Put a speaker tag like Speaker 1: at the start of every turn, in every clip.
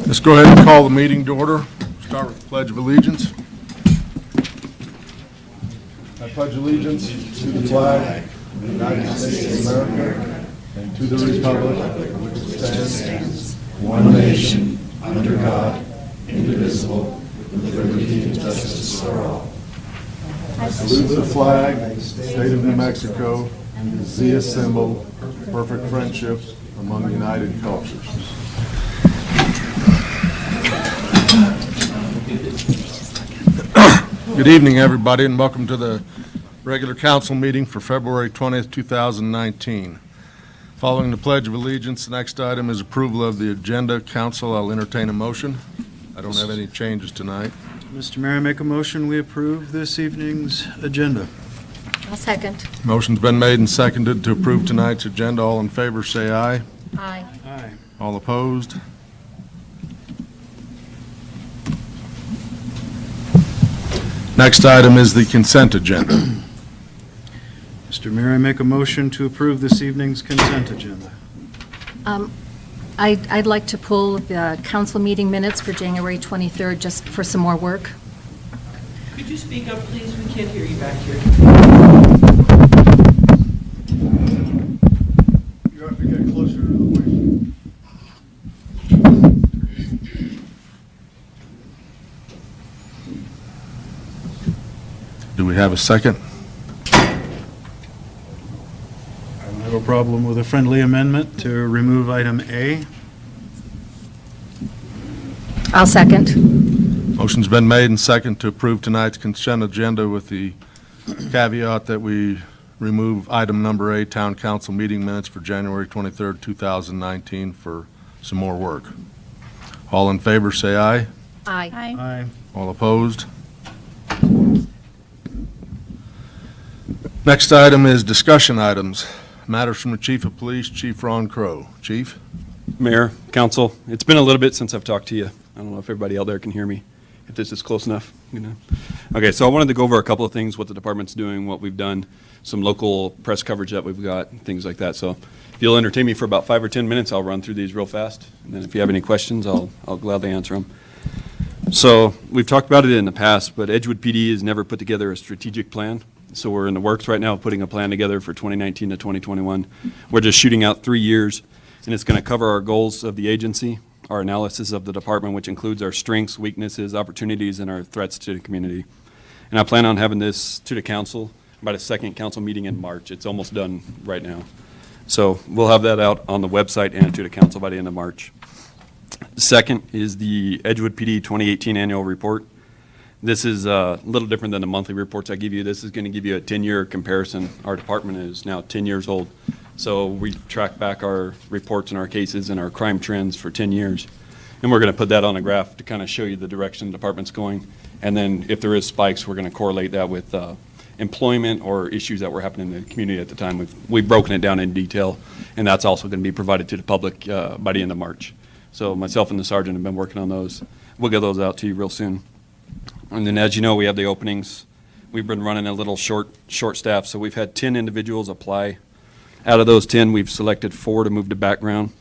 Speaker 1: Let's go ahead and call the meeting to order. Start with the Pledge of Allegiance. I pledge allegiance to the flag of the United States of America and to the republic for which it stands, one nation, under God, indivisible, with liberty and justice for all. I salute the flag, State of New Mexico, and the Zia symbol, perfect friendship among united cultures. Good evening, everybody, and welcome to the regular council meeting for February 20th, 2019. Following the Pledge of Allegiance, the next item is approval of the agenda. Council, I'll entertain a motion. I don't have any changes tonight.
Speaker 2: Mr. Mayor, I make a motion we approve this evening's agenda.
Speaker 3: I'll second.
Speaker 1: Motion's been made and seconded to approve tonight's agenda. All in favor, say aye.
Speaker 3: Aye.
Speaker 2: Aye.
Speaker 1: All opposed? Next item is the consent agenda.
Speaker 2: Mr. Mayor, I make a motion to approve this evening's consent agenda.
Speaker 3: I'd like to pull the council meeting minutes for January 23rd just for some more work.
Speaker 4: Could you speak up, please? We can't hear you back here.
Speaker 2: You have to get closer to the mic.
Speaker 1: Do we have a second?
Speaker 2: I don't have a problem with a friendly amendment to remove item A.
Speaker 3: I'll second.
Speaker 1: Motion's been made and seconded to approve tonight's consent agenda with the caveat that we remove item number A, Town Council meeting minutes for January 23rd, 2019 for some more work. All in favor, say aye.
Speaker 3: Aye.
Speaker 2: Aye.
Speaker 1: All opposed? Next item is discussion items. Matters from the Chief of Police, Chief Ron Crow. Chief?
Speaker 5: Mayor, council, it's been a little bit since I've talked to you. I don't know if everybody out there can hear me, if this is close enough. Okay, so I wanted to go over a couple of things, what the department's doing, what we've done, some local press coverage that we've got, things like that. So if you'll entertain me for about 5 or 10 minutes, I'll run through these real fast. And then if you have any questions, I'll gladly answer them. So we've talked about it in the past, but Edgewood PD has never put together a strategic plan. So we're in the works right now of putting a plan together for 2019 to 2021. We're just shooting out 3 years, and it's going to cover our goals of the agency, our analysis of the department, which includes our strengths, weaknesses, opportunities, and our threats to the community. And I plan on having this to the council about a second council meeting in March. It's almost done right now. So we'll have that out on the website and to the council by the end of March. Second is the Edgewood PD 2018 annual report. This is a little different than the monthly reports I give you. This is going to give you a 10-year comparison. Our department is now 10 years old. So we track back our reports and our cases and our crime trends for 10 years. And we're going to put that on a graph to kind of show you the direction the department's going. And then if there is spikes, we're going to correlate that with employment or issues that were happening in the community at the time. We've broken it down in detail, and that's also going to be provided to the public by the end of March. So myself and the sergeant have been working on those. We'll get those out to you real soon. And then, as you know, we have the openings. We've been running a little short staff, so we've had 10 individuals apply. Out of those 10, we've selected 4 to move to background.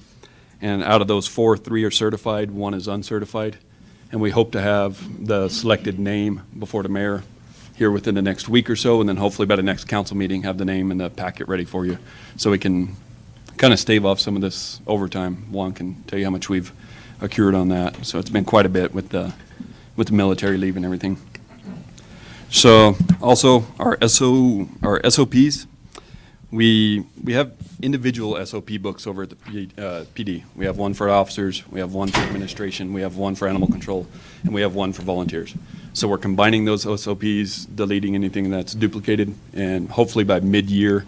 Speaker 5: And out of those 4, 3 are certified, 1 is uncertified. And we hope to have the selected name before the mayor here within the next week or so, and then hopefully by the next council meeting, have the name and the packet ready for you so we can kind of stave off some of this overtime. Juan can tell you how much we've accrued on that. So it's been quite a bit with the military leave and everything. So also our SOPs, we have individual SOP books over at the PD. We have one for officers, we have one for administration, we have one for animal control, and we have one for volunteers. So we're combining those SOPs, deleting anything that's duplicated, and hopefully by mid-year,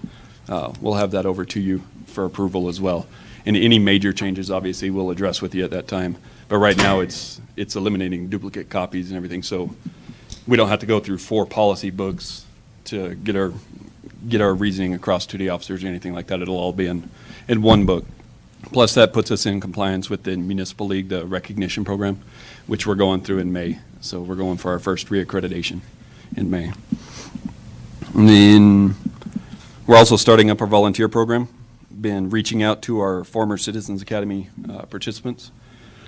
Speaker 5: we'll have that over to you for approval as well. And any major changes, obviously, we'll address with you at that time. But right now, it's eliminating duplicate copies and everything, so we don't have to go through 4 policy books to get our reasoning across to the officers or anything like that. It'll all be in one book. Plus, that puts us in compliance with the Municipal League, the recognition program, which we're going through in May. So we're going for our first reaccreditation in May. And then we're also starting up our volunteer program. Been reaching out to our former Citizens Academy participants,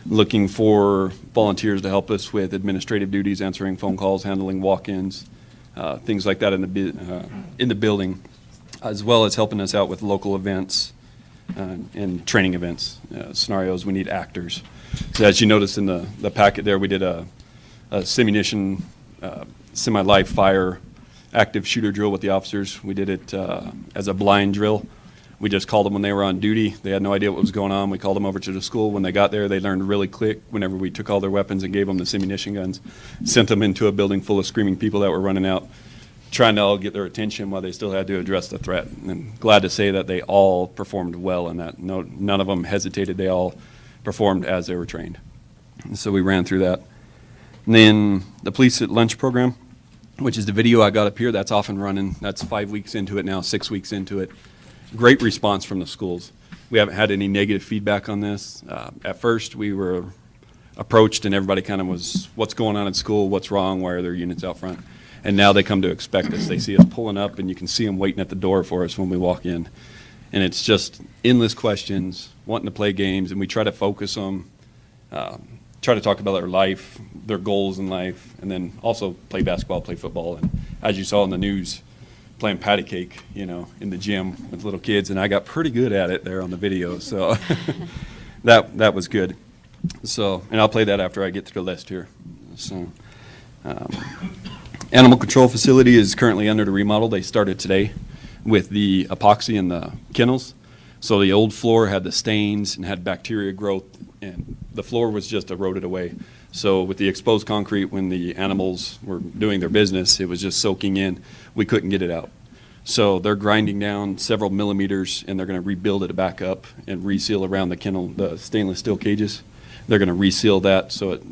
Speaker 5: looking for volunteers to help us with administrative duties, answering phone calls, handling walk-ins, things like that in the building, as well as helping us out with local events and training events, scenarios. We need actors. So as you notice in the packet there, we did a simunition, semi-live fire active shooter drill with the officers. We did it as a blind drill. We just called them when they were on duty. They had no idea what was going on. We called them over to the school. When they got there, they learned really quick whenever we took all their weapons and gave them the simunition guns, sent them into a building full of screaming people that were running out, trying to all get their attention while they still had to address the threat. And glad to say that they all performed well in that. None of them hesitated. They all performed as they were trained. And so we ran through that. And then the Police at Lunch program, which is the video I got up here, that's off and running. That's 5 weeks into it now, 6 weeks into it. Great response from the schools. We haven't had any negative feedback on this. At first, we were approached and everybody kind of was, what's going on at school? What's wrong? Why are there units out front? And now they come to expect us. They see us pulling up and you can see them waiting at the door for us when we walk in. And it's just endless questions, wanting to play games, and we try to focus them, try to talk about their life, their goals in life, and then also play basketball, play football. And as you saw in the news, playing patty cake, in the gym with little kids, and I got pretty good at it there on the video, so that was good. So, and I'll play that after I get to the list here. So, animal control facility is currently under the remodel. They started today with the epoxy in the kennels. So the old floor had the stains and had bacteria growth, and the floor was just eroded away. So with the exposed concrete, when the animals were doing their business, it was just soaking in. We couldn't get it out. So they're grinding down several millimeters, and they're going to rebuild it back up and reseal around the kennel, the stainless steel cages. They're going to reseal that so it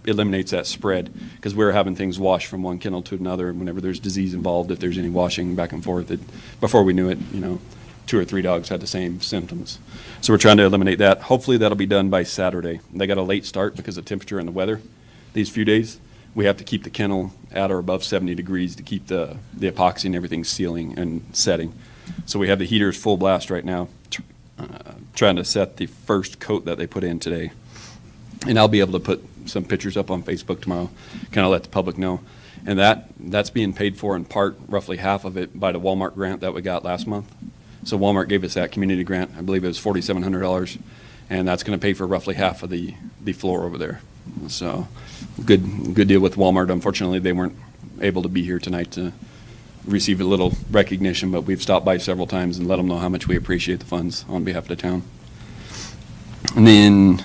Speaker 5: eliminates that spread, because we're having things wash from one kennel to another, and whenever there's disease involved, if there's any washing back and forth, before we knew it, 2 or 3 dogs had the same symptoms. So we're trying to eliminate that. Hopefully that'll be done by Saturday. They got a late start because of temperature and the weather these few days. We have to keep the kennel at or above 70 degrees to keep the epoxy and everything sealing and setting. So we have the heaters full blast right now, trying to set the first coat that they put in today. And I'll be able to put some pictures up on Facebook tomorrow, kind of let the public know. And that's being paid for in part, roughly half of it, by the Walmart grant that we got last month. So Walmart gave us that community grant. I believe it was $4,700, and that's going to pay for roughly half of the floor over there. So good deal with Walmart. Unfortunately, they weren't able to be here tonight to receive a little recognition, but we've stopped by several times and let them know how much we appreciate the funds on behalf of the town. And then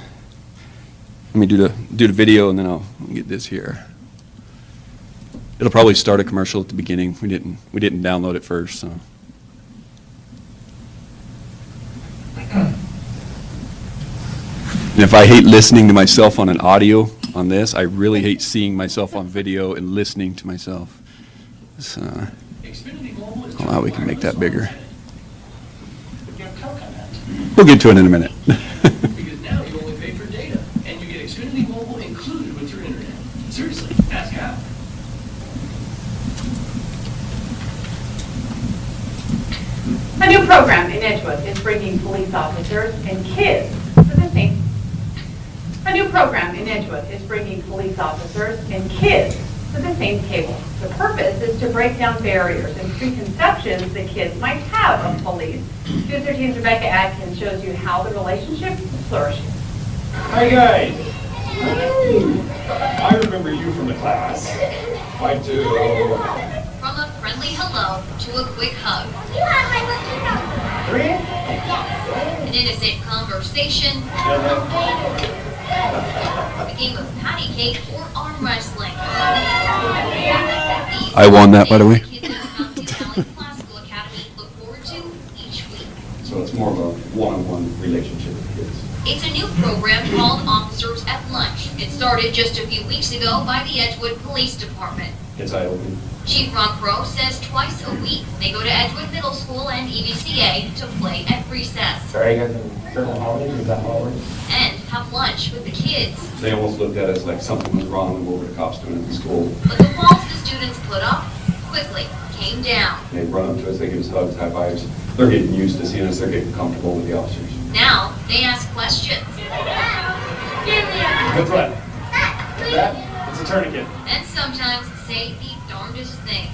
Speaker 5: let me do the video, and then I'll get this here. It'll probably start a commercial at the beginning. We didn't download it first, so. And if I hate listening to myself on an audio on this, I really hate seeing myself on video and listening to myself. So, how we can make that bigger. We'll get to it in a minute.
Speaker 6: Because now you only pay for data, and you get Xfinity Mobile included with your internet. Seriously, ask how.
Speaker 7: A new program in Edgewood is bringing police officers and kids to the same. A new program in Edgewood is bringing police officers and kids to the same table. The purpose is to break down barriers and preconceptions that kids might have of police. News 13's Rebecca Atkins shows you how the relationship is flourishing.
Speaker 8: Hi guys. I remember you from the class. I do.
Speaker 9: From a friendly hello to a quick hug.
Speaker 7: You have my cookie cup.
Speaker 8: Really?
Speaker 9: An innocent conversation. A game of patty cake or arm wrestling.
Speaker 5: I won that, by the way.
Speaker 9: Kids at Mountain Valley Classical Academy look forward to each week.
Speaker 5: So it's more of a one-on-one relationship with kids.
Speaker 9: It's a new program called Officers at Lunch. It started just a few weeks ago by the Edgewood Police Department.
Speaker 5: It's eye-opening.
Speaker 9: Chief Ron Crow says twice a week they go to Edgewood Middle School and EVCA to play at recess.
Speaker 8: Sorry, you guys in certain holidays? Is that how it works?
Speaker 9: And have lunch with the kids.
Speaker 5: They almost looked at us like something was wrong and what were the cops doing at the school.
Speaker 9: But the walls the students put up quickly came looking down.
Speaker 10: They run up to us, they give us hugs, high fives. They're getting used to seeing us, they're getting comfortable with the officers.
Speaker 9: Now they ask questions.
Speaker 8: What's that? That? It's a tourniquet.
Speaker 9: And sometimes say the darndest things.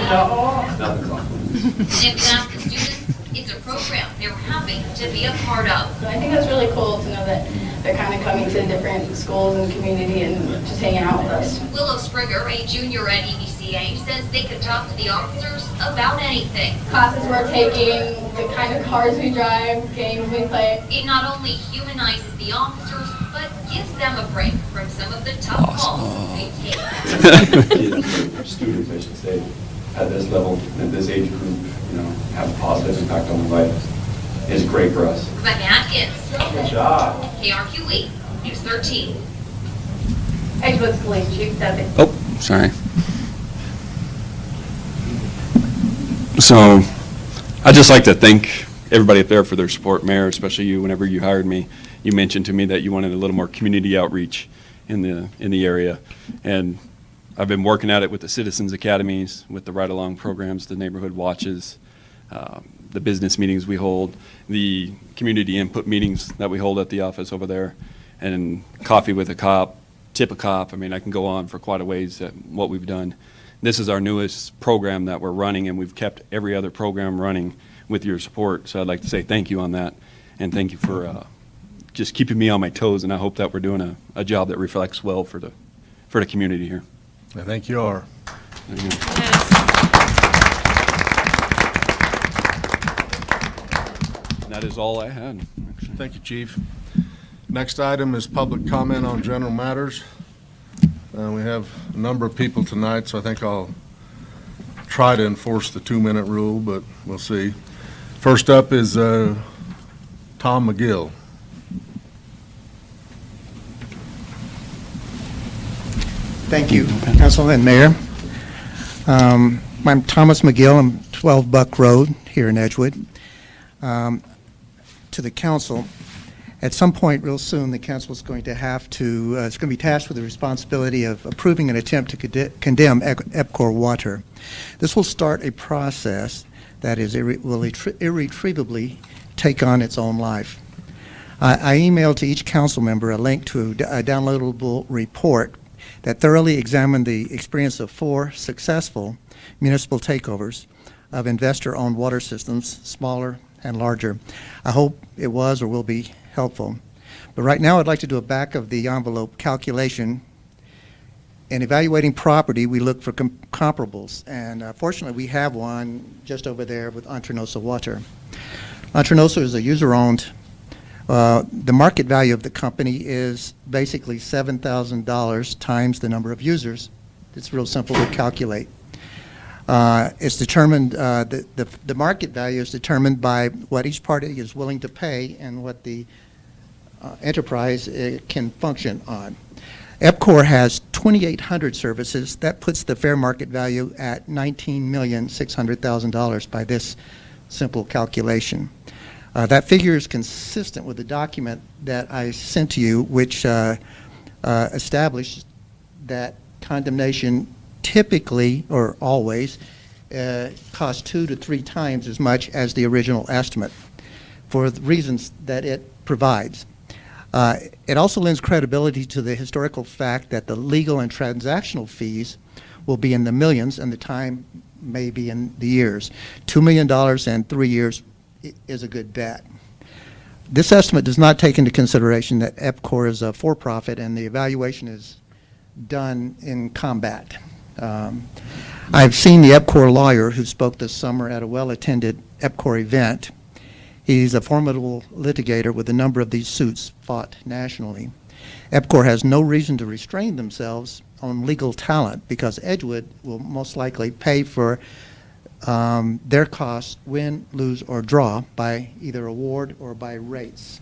Speaker 8: No.
Speaker 10: Nothing's on.
Speaker 9: And if you ask the students, it's a program they're happy to be a part of.
Speaker 11: I think that's really cool to know that they're kind of coming to different schools and community and just hanging out with us.
Speaker 9: Willow Springer, a junior at EDCA, says they can talk to the officers about anything.
Speaker 11: Classes we're taking, the kind of cars we drive, games we play.
Speaker 9: It not only humanizes the officers, but gives them a break from some of the tough calls they take.
Speaker 10: Students, I should say, at this level, at this age group, have a positive impact on their life is great for us.
Speaker 9: Rebecca Atkins,
Speaker 8: Good job.
Speaker 9: KRQE, News 13.
Speaker 7: Edgewood Police Chief Debbie.
Speaker 5: Oh, sorry. So, I'd just like to thank everybody up there for their support. Mayor, especially you, whenever you hired me, you mentioned to me that you wanted a little more community outreach in the area. And I've been working at it with the Citizens Academies, with the ride-along programs, the neighborhood watches, the business meetings we hold, the community input meetings that we hold at the office over there, and coffee with a cop, tip a cop. I mean, I can go on for quite a ways at what we've done. This is our newest program that we're running, and we've kept every other program running with your support. So I'd like to say thank you on that, and thank you for just keeping me on my toes, and I hope that we're doing a job that reflects well for the community here.
Speaker 1: I think you are.
Speaker 5: And that is all I had, actually.
Speaker 1: Thank you, Chief. Next item is public comment on general matters. We have a number of people tonight, so I think I'll try to enforce the 2-minute rule, but we'll see. First up is Tom McGill.
Speaker 12: Thank you, Council and Mayor. I'm Thomas McGill. I'm 12 Buck Road here in Edgewood. To the council, at some point real soon, the council is going to have to, it's going to be tasked with the responsibility of approving an attempt to condemn EPCOR water. This will start a process that will irretrievably take on its own life. I emailed to each council member a link to a downloadable report that thoroughly examined the experience of 4 successful municipal takeovers of investor-owned water systems, smaller and larger. I hope it was or will be helpful. But right now I'd like to do a back-of-the-envelope calculation. In evaluating property, we look for comparables, and fortunately we have one just over there with Entrenosa Water. Entrenosa is a user-owned. The market value of the company is basically $7,000 times the number of users. It's real simple to calculate. It's determined, the market value is determined by what each party is willing to pay and what the enterprise can function on. EPCOR has 2,800 services. That puts the fair market value at $19,600,000 by this simple calculation. That figure is consistent with the document that I sent to you, which established that condemnation typically, or always, costs 2 to 3 times as much as the original estimate for the reasons that it provides. It also lends credibility to the historical fact that the legal and transactional fees will be in the millions and the time may be in the years. $2 million in 3 years is a good bet. This estimate does not take into consideration that EPCOR is a for-profit and the evaluation is done in combat. I've seen the EPCOR lawyer who spoke this summer at a well-attended EPCOR event. He's a formidable litigator with a number of these suits fought nationally. EPCOR has no reason to restrain themselves on legal talent because Edgewood will most likely pay for their costs, win, lose, or draw by either award or by rates.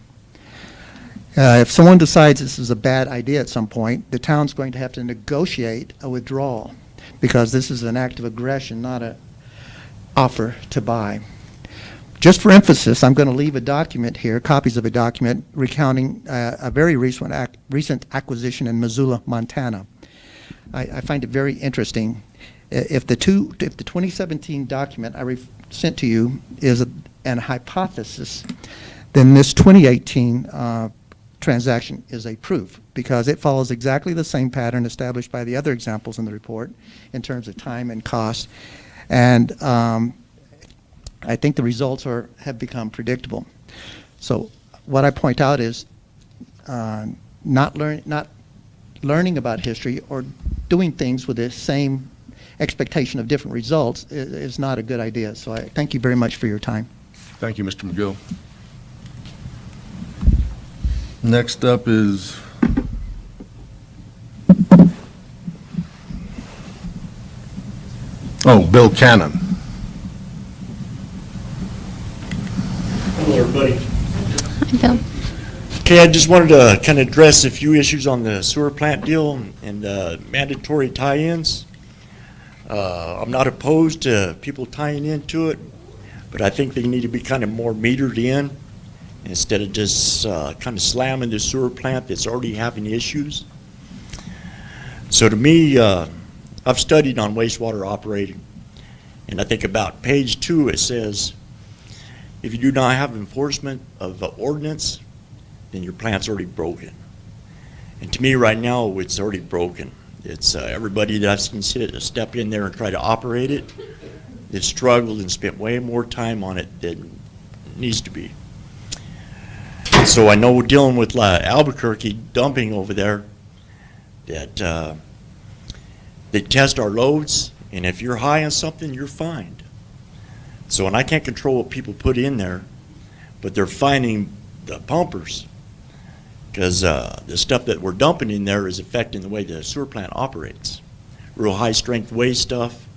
Speaker 12: If someone decides this is a bad idea at some point, the town's going to have to negotiate a withdrawal because this is an act of aggression, not an offer to buy. Just for emphasis, I'm going to leave a document here, copies of a document recounting a very recent acquisition in Missoula, Montana. I find it very interesting. If the 2017 document I sent to you is an hypothesis, then this 2018 transaction is a proof, because it follows exactly the same pattern established by the other examples in the report in terms of time and cost. And I think the results have become predictable. So what I point out is not learning about history or doing things with the same expectation of different results is not a good idea. So I thank you very much for your time.
Speaker 1: Thank you, Mr. McGill. Next up is Bill Cannon.
Speaker 13: Hello, everybody. Okay, I just wanted to kind of address a few issues on the sewer plant deal and mandatory tie-ins. I'm not opposed to people tying into it, but I think they need to be kind of more metered in instead of just kind of slamming the sewer plant that's already having issues. So to me, I've studied on wastewater operating, and I think about page 2 it says, if you do not have enforcement of the ordinance, then your plant's already broken. And to me right now, it's already broken. It's everybody that I've seen step in there and try to operate it, they've struggled and spent way more time on it than needs to be. So I know we're dealing with Albuquerque dumping over there, that they test our loads, and if you're high on something, you're fined. So, and I can't control what people put in there, but they're finding the pumpers, because the stuff that we're dumping in there is affecting the way the sewer plant operates. Real high strength waste stuff.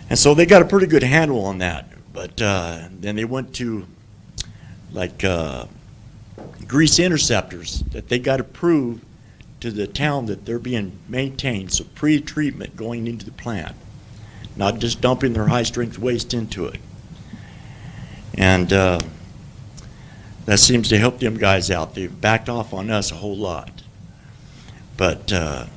Speaker 13: And so they got a pretty good handle on that. But then they went to like grease interceptors that they got to prove to the town that they're being maintained. So pre-treatment going into the plant, not just dumping their high strength waste into it. And that seems to help them guys out. They've backed off on us a whole lot. But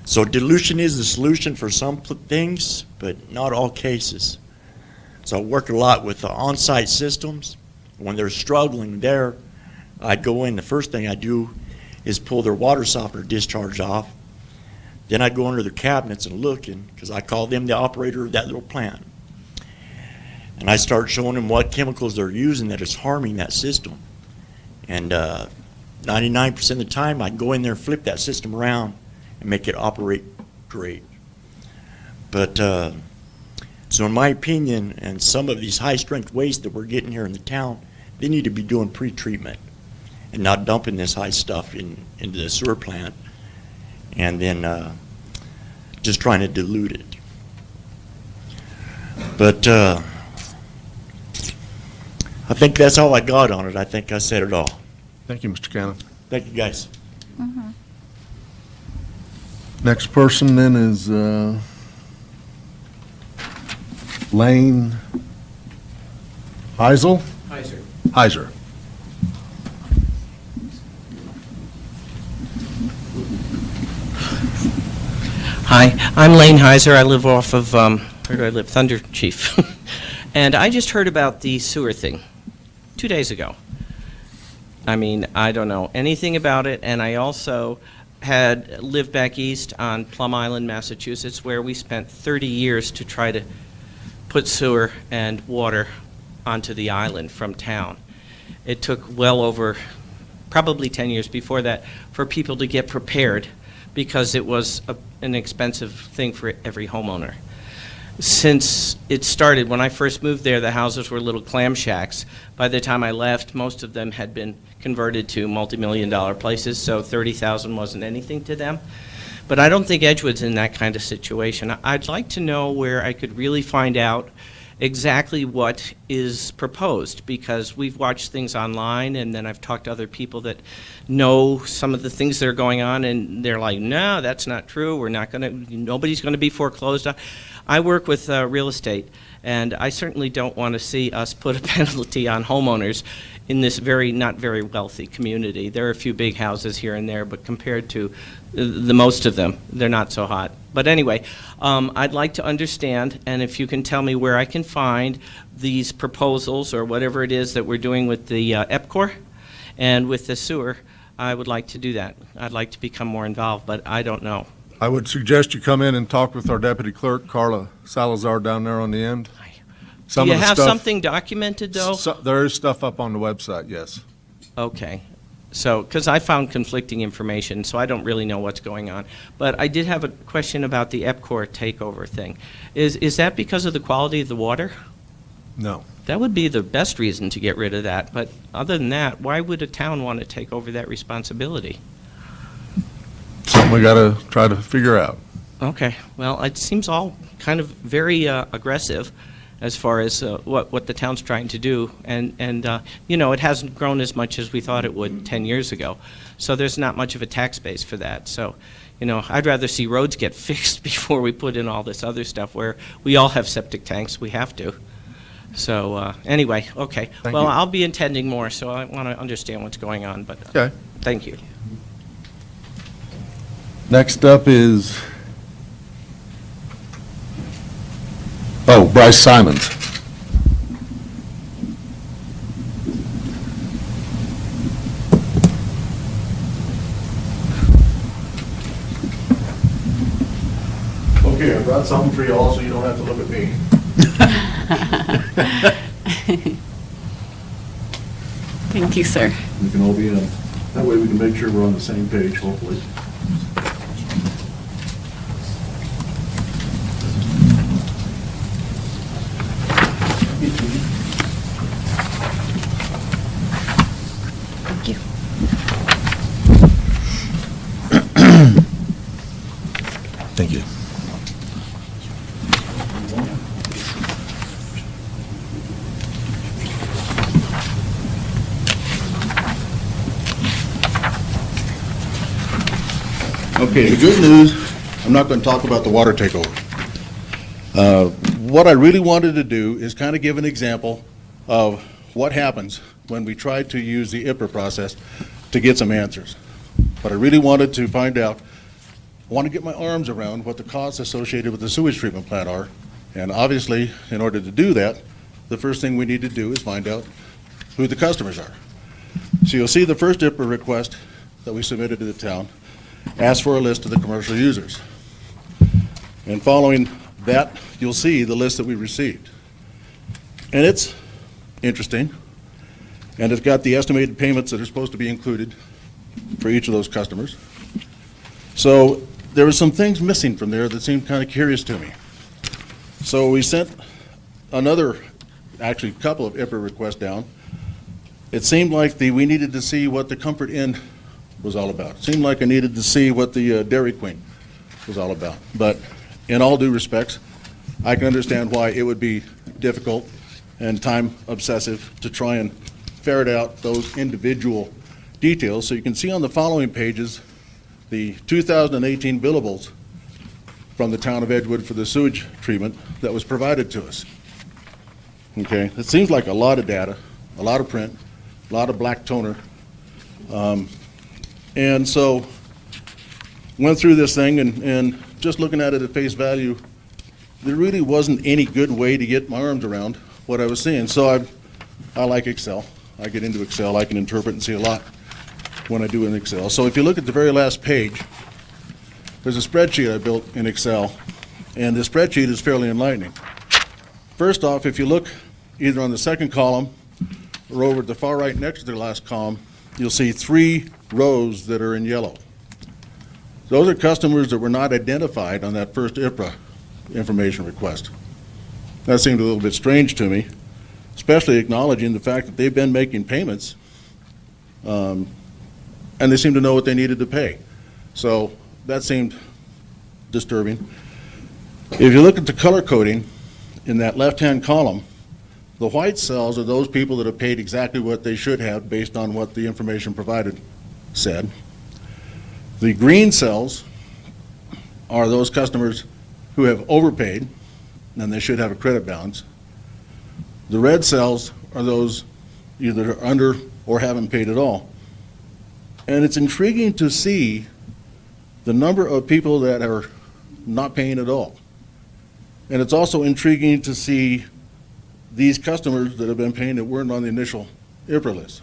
Speaker 13: so dilution is the solution for some things, but not all cases. So I work a lot with the on-site systems. When they're struggling there, I'd go in, the first thing I do is pull their water softener discharge off. Then I'd go under their cabinets and look, because I call them the operator of that little plant. And I start showing them what chemicals they're using that is harming that system. And 99% of the time, I'd go in there and flip that system around and make it operate great. But so in my opinion, and some of these high-strength waste that we're getting here in the town, they need to be doing pre-treatment and not dumping this high stuff into the sewer plant and then just trying to dilute it. But I think that's all I got on it. I think I said it all.
Speaker 1: Thank you, Mr. Cannon.
Speaker 13: Thank you, guys.
Speaker 3: Mm-hmm.
Speaker 1: Next person then is Lane Heisel? Heiser.
Speaker 14: Hi, I'm Lane Heiser. I live off of, where do I live? Thunder Chief. And I just heard about the sewer thing 2 days ago. I mean, I don't know anything about it, and I also had lived back east on Plum Island, Massachusetts, where we spent 30 years to try to put sewer and water onto the island from town. It took well over, probably 10 years before that, for people to get prepared because it was an expensive thing for every homeowner. Since it started, when I first moved there, the houses were little clam shacks. By the time I left, most of them had been converted to multi-million-dollar places, so $30,000 wasn't anything to them. But I don't think Edgewood's in that kind of situation. I'd like to know where I could really find out exactly what is proposed, because we've watched things online, and then I've talked to other people that know some of the things that are going on, and they're like, no, that's not true. We're not going to, nobody's going to be foreclosed on. I work with real estate, and I certainly don't want to see us put a penalty on homeowners in this not very wealthy community. There are a few big houses here and there, but compared to the most of them, they're not so hot. But anyway, I'd like to understand, and if you can tell me where I can find these proposals or whatever it is that we're doing with the EPCOR and with the sewer, I would like to do that. I'd like to become more involved, but I don't know.
Speaker 1: I would suggest you come in and talk with our deputy clerk, Carla Salazar, down there on the end.
Speaker 14: Do you have something documented, though?
Speaker 1: There is stuff up on the website, yes.
Speaker 14: Okay. So, because I found conflicting information, so I don't really know what's going on. But I did have a question about the EPCOR takeover thing. Is that because of the quality of the water?
Speaker 1: No.
Speaker 14: That would be the best reason to get rid of that. But other than that, why would a town want to take over that responsibility?
Speaker 1: Something we got to try to figure out.
Speaker 14: Okay. Well, it seems all kind of very aggressive as far as what the town's trying to do. And it hasn't grown as much as we thought it would 10 years ago. So there's not much of a tax base for that. So, I'd rather see roads get fixed before we put in all this other stuff where we all have septic tanks. We have to. So anyway, okay.
Speaker 1: Thank
Speaker 14: well,
Speaker 1: you.
Speaker 14: I'll be attending more, so I want to understand what's going on. But
Speaker 1: Okay.
Speaker 14: Thank you.
Speaker 1: Next up is, Bryce Simons.
Speaker 15: Okay, I brought something for you all, so you don't have to look at me.
Speaker 16: Thank you, sir.
Speaker 15: We can all be in. That way we can make sure we're on the same page, hopefully.
Speaker 16: Thank you.
Speaker 15: Thank you. Okay, the good news, I'm not going to talk about the water takeover. What I really wanted to do is kind of give an example of what happens when we try to use the IPRA process to get some answers. But I really wanted to find out, I want to get my arms around what the costs associated with the sewage treatment plant are. And obviously, in order to do that, the first thing we need to do is find out who the customers are. So you'll see the first IPRA request that we submitted to the town asked for a list of the commercial users. And following that, you'll see the list that we received. And it's interesting, and it's got the estimated payments that are supposed to be included for each of those customers. So there were some things missing from there that seemed kind of curious to me. So we sent another, actually a couple of IPRA requests down. It seemed like we needed to see what the Comfort Inn was all about. It seemed like I needed to see what the Dairy Queen was all about. But in all due respects, I can understand why it would be difficult and time obsessive to try and ferret out those individual details. So you can see on the following pages the 2018 billables from the town of Edgewood for the sewage treatment that was provided to us. Okay, it seems like a lot of data, a lot of print, a lot of black toner. And so went through this thing and just looking at it at face value, there really wasn't any good way to get my arms around what I was seeing. So I like Excel. I get into Excel. I can interpret and see a lot when I do in Excel. So if you look at the very last page, there's a spreadsheet I built in Excel, and the spreadsheet is fairly enlightening. First off, if you look either on the second column or over at the far right next to the last column, you'll see 3 rows that are in yellow. Those are customers that were not identified on that first IPRA information request. That seemed a little bit strange to me, especially acknowledging the fact that they've been making payments, and they seem to know what they needed to pay. So that seemed disturbing. If you look at the color coding in that left-hand column, the white cells are those people that have paid exactly what they should have based on what the information provided said. The green cells are those customers who have overpaid, and they should have a credit balance. The red cells are those either under or haven't paid at all. And it's intriguing to see the number of people that are not paying at all. And it's also intriguing to see these customers that have been paying that weren't on the initial IPRA list.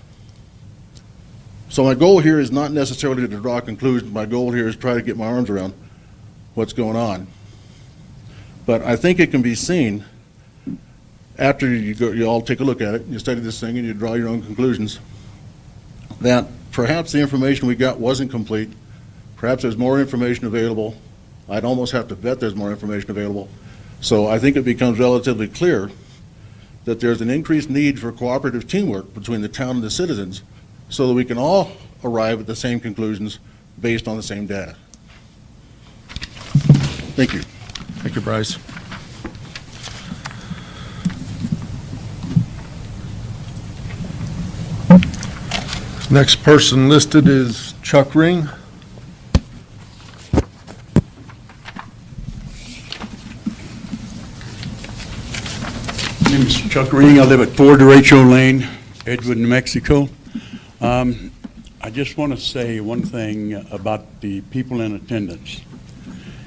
Speaker 15: So my goal here is not necessarily to draw conclusions. My goal here is to try to get my arms around what's going on. But I think it can be seen after you all take a look at it, you study this thing and you draw your own conclusions, that perhaps the information we got wasn't complete. Perhaps there's more information available. I'd almost have to bet there's more information available. So I think it becomes relatively clear that there's an increased need for cooperative teamwork between the town and the citizens so that we can all arrive at the same conclusions based on the same data. Thank you.
Speaker 1: Thank you, Bryce. Next person listed is Chuck Ring.
Speaker 17: My name is Chuck Ring. I live at 4 Derecho Lane, Edgewood, New Mexico. I just want to say one thing about the people in attendance.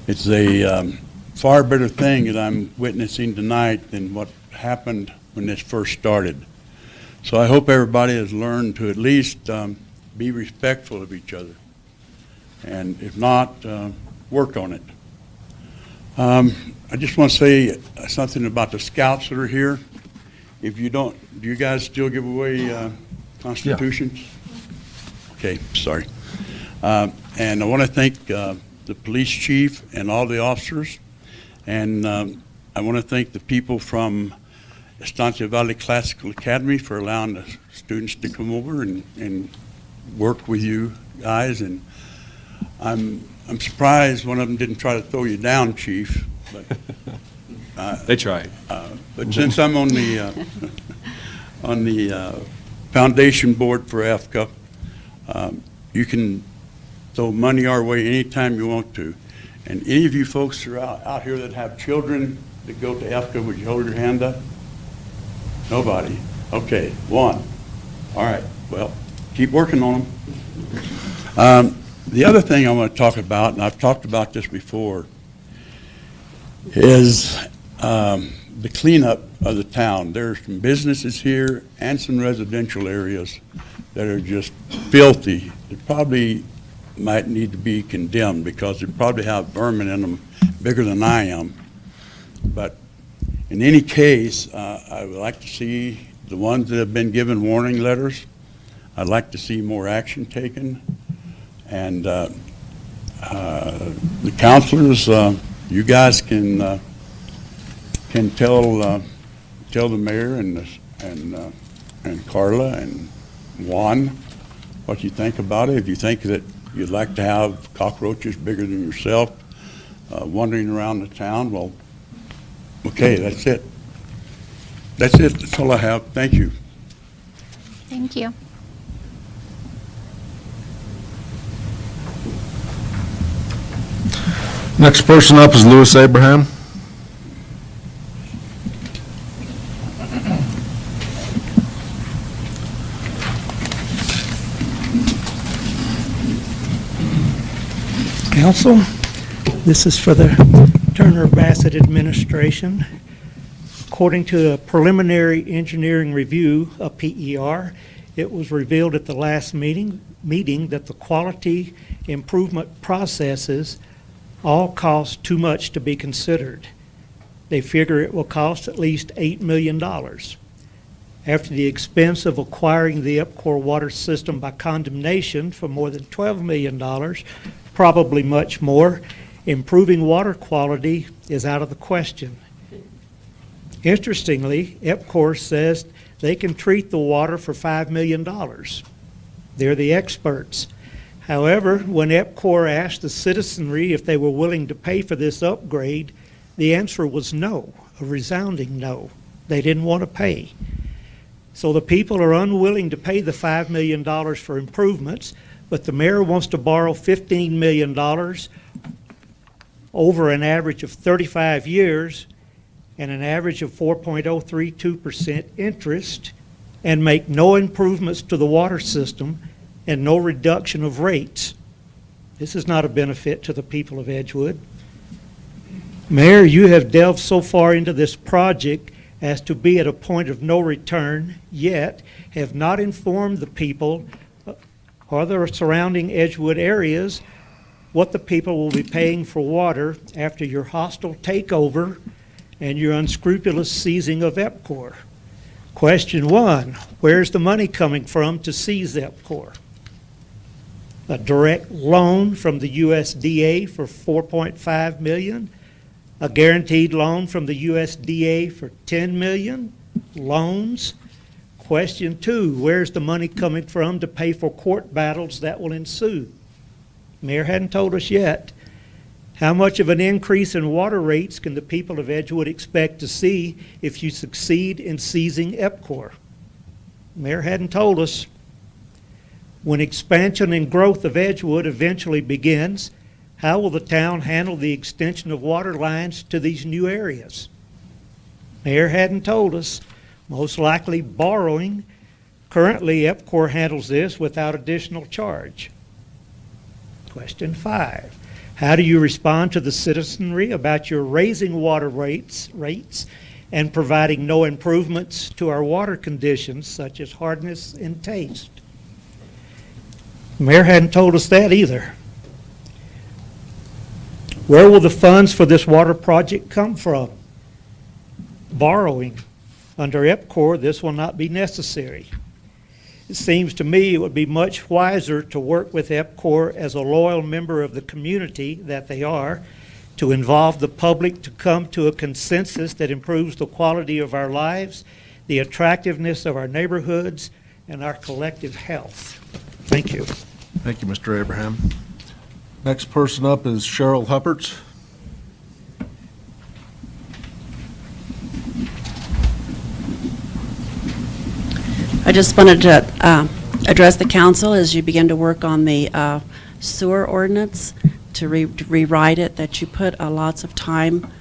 Speaker 17: It's a far better thing that I'm witnessing tonight than what happened when this first started. So I hope everybody has learned to at least be respectful of each other. And if not, work on it. I just want to say something about the scouts that are here. If you don't, do you guys still give away constitutions? Yeah. Okay, sorry. And I want to thank the police chief and all the officers. And I want to thank the people from Estancia Valley Classical Academy for allowing the students to come over and work with you guys. And I'm surprised one of them didn't try to throw you down, Chief. But
Speaker 5: they tried.
Speaker 17: But since I'm on the foundation board for AFCA, you can throw money our way anytime you want to. And any of you folks who are out here that have children that go to AFCA, would you hold your hand up? Nobody. Okay, one. All right, well, keep working on them. The other thing I want to talk about, and I've talked about this before, is the cleanup of the town. There's some businesses here and some residential areas that are just filthy. They probably might need to be condemned because they probably have vermin in them bigger than I am. But in any case, I would like to see the ones that have been given warning letters. I'd like to see more action taken. And the counselors, you guys can tell the mayor and Carla and Juan what you think about it. If you think that you'd like to have cockroaches bigger than yourself wandering around the town, well, okay, that's it. That's it. That's all I have. Thank you.
Speaker 3: Thank you.
Speaker 1: Next person up is Louis Abraham.
Speaker 18: Council, this is for the Turner Bassett administration. According to a preliminary engineering review, a PER, it was revealed at the last meeting that the quality improvement processes all cost too much to be considered. They figure it will cost at least $8 million. After the expense of acquiring the EPCOR water system by condemnation for more than $12 million, probably much more, improving water quality is out of the question. Interestingly, EPCOR says they can treat the water for $5 million. They're the experts. However, when EPCOR asked the citizenry if they were willing to pay for this upgrade, the answer was no, a resounding no. They didn't want to pay. So the people are unwilling to pay the $5 million for improvements, but the mayor wants to borrow $15 million over an average of 35 years and an average of 4.032% interest and make no improvements to the water system and no reduction of rates. This is not a benefit to the people of Edgewood. Mayor, you have delved so far into this project as to be at a point of no return, yet have not informed the people or the surrounding Edgewood areas what the people will be paying for water after your hostile takeover and your unscrupulous seizing of EPCOR. Question 1, where's the money coming from to seize EPCOR? A direct loan from the USDA for $4.5 million, a guaranteed loan from the USDA for $10 million, loans. Question 2, where's the money coming from to pay for court battles that will ensue? Mayor hadn't told us yet. How much of an increase in water rates can the people of Edgewood expect to see if you succeed in seizing EPCOR? Mayor hadn't told us. When expansion and growth of Edgewood eventually begins, how will the town handle the extension of water lines to these new areas? Mayor hadn't told us. Most likely borrowing. Currently, EPCOR handles this without additional charge. Question 5. How do you respond to the citizenry about your raising water rates and providing no improvements to our water conditions, such as hardness and taste? Mayor hadn't told us that either. Where will the funds for this water project come from? Borrowing. Under EPCOR, this will not be necessary. It seems to me it would be much wiser to work with EPCOR as a loyal member of the community that they are, to involve the public to come to a consensus that improves the quality of our lives, the attractiveness of our neighborhoods, and our collective health. Thank you.
Speaker 1: Thank you, Mr. Abraham. Next person up is Cheryl Hupperts.
Speaker 19: I just wanted to address the council as you begin to work on the sewer ordinance, to rewrite it, that you put lots of time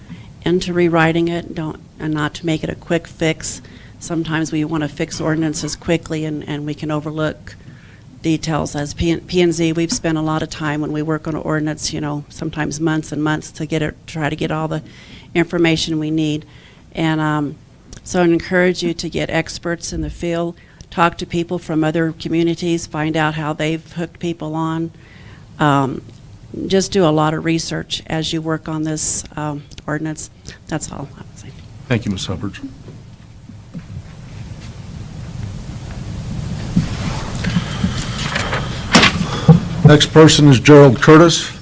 Speaker 19: into rewriting it, and not to make it a quick fix. Sometimes we want to fix ordinances quickly and we can overlook details. As P&Z, we've spent a lot of time when we work on an ordinance, sometimes months and months to try to get all the information we need. And so I encourage you to get experts in the field, talk to people from other communities, find out how they've hooked people on. Just do a lot of research as you work on this ordinance. That's all I would say.
Speaker 1: Thank you, Ms. Hupperts. Next person is Gerald Curtis.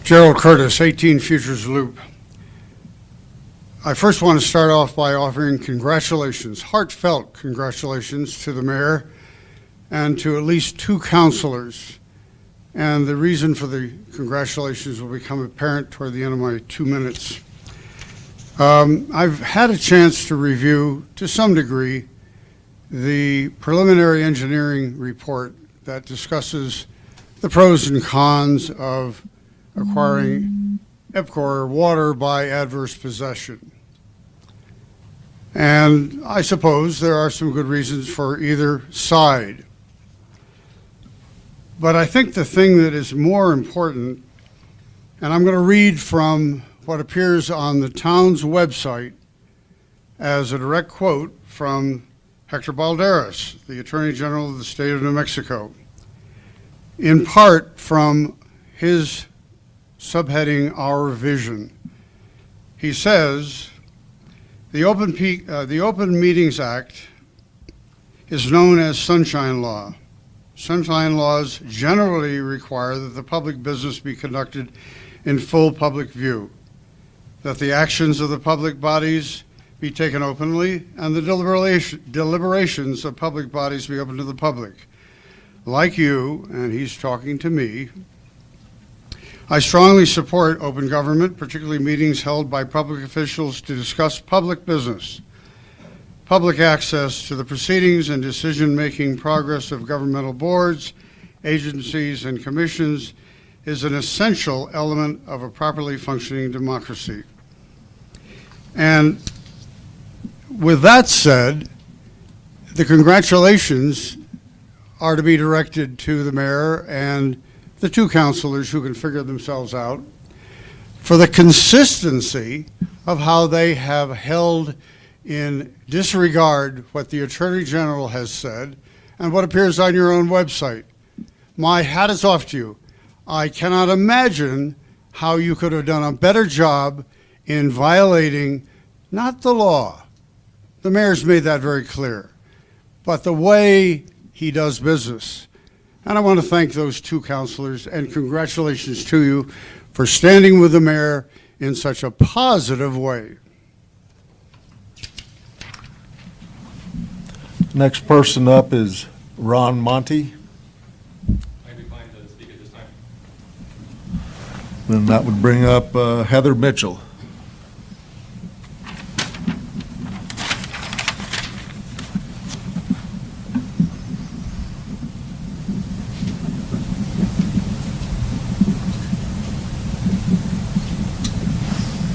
Speaker 20: Gerald Curtis, 18 Futures Loop. I first want to start off by offering congratulations, heartfelt congratulations to the mayor and to at least 2 councilors. And the reason for the congratulations will become apparent toward the end of my 2 minutes. I've had a chance to review, to some degree, the preliminary engineering report that discusses the pros and cons of acquiring EPCOR water by adverse possession. And I suppose there are some good reasons for either side. But I think the thing that is more important, and I'm going to read from what appears on the town's website as a direct quote from Hector Balderas, the Attorney General of the state of New Mexico, in part from his subheading, Our Vision. He says, the Open Meetings Act is known as Sunshine Law. Sunshine laws generally require that the public business be conducted in full public view, that the actions of the public bodies be taken openly, and the deliberations of public bodies be open to the public. Like you, and he's talking to me, I strongly support open government, particularly meetings held by public officials to discuss public business. Public access to the proceedings and decision-making progress of governmental boards, agencies, and commissions is an essential element of a properly functioning democracy. And with that said, the congratulations are to be directed to the mayor and the two councilors who can figure themselves out for the consistency of how they have held in disregard what the Attorney General has said and what appears on your own website. My hat is off to you. I cannot imagine how you could have done a better job in violating not the law. The mayor's made that very clear, but the way he does business. And I want to thank those two councilors and congratulations to you for standing with the mayor in such a positive way.
Speaker 1: Next person up is Ron Monty.
Speaker 5: I decline to speak at this time.
Speaker 1: Then that would bring up Heather Mitchell.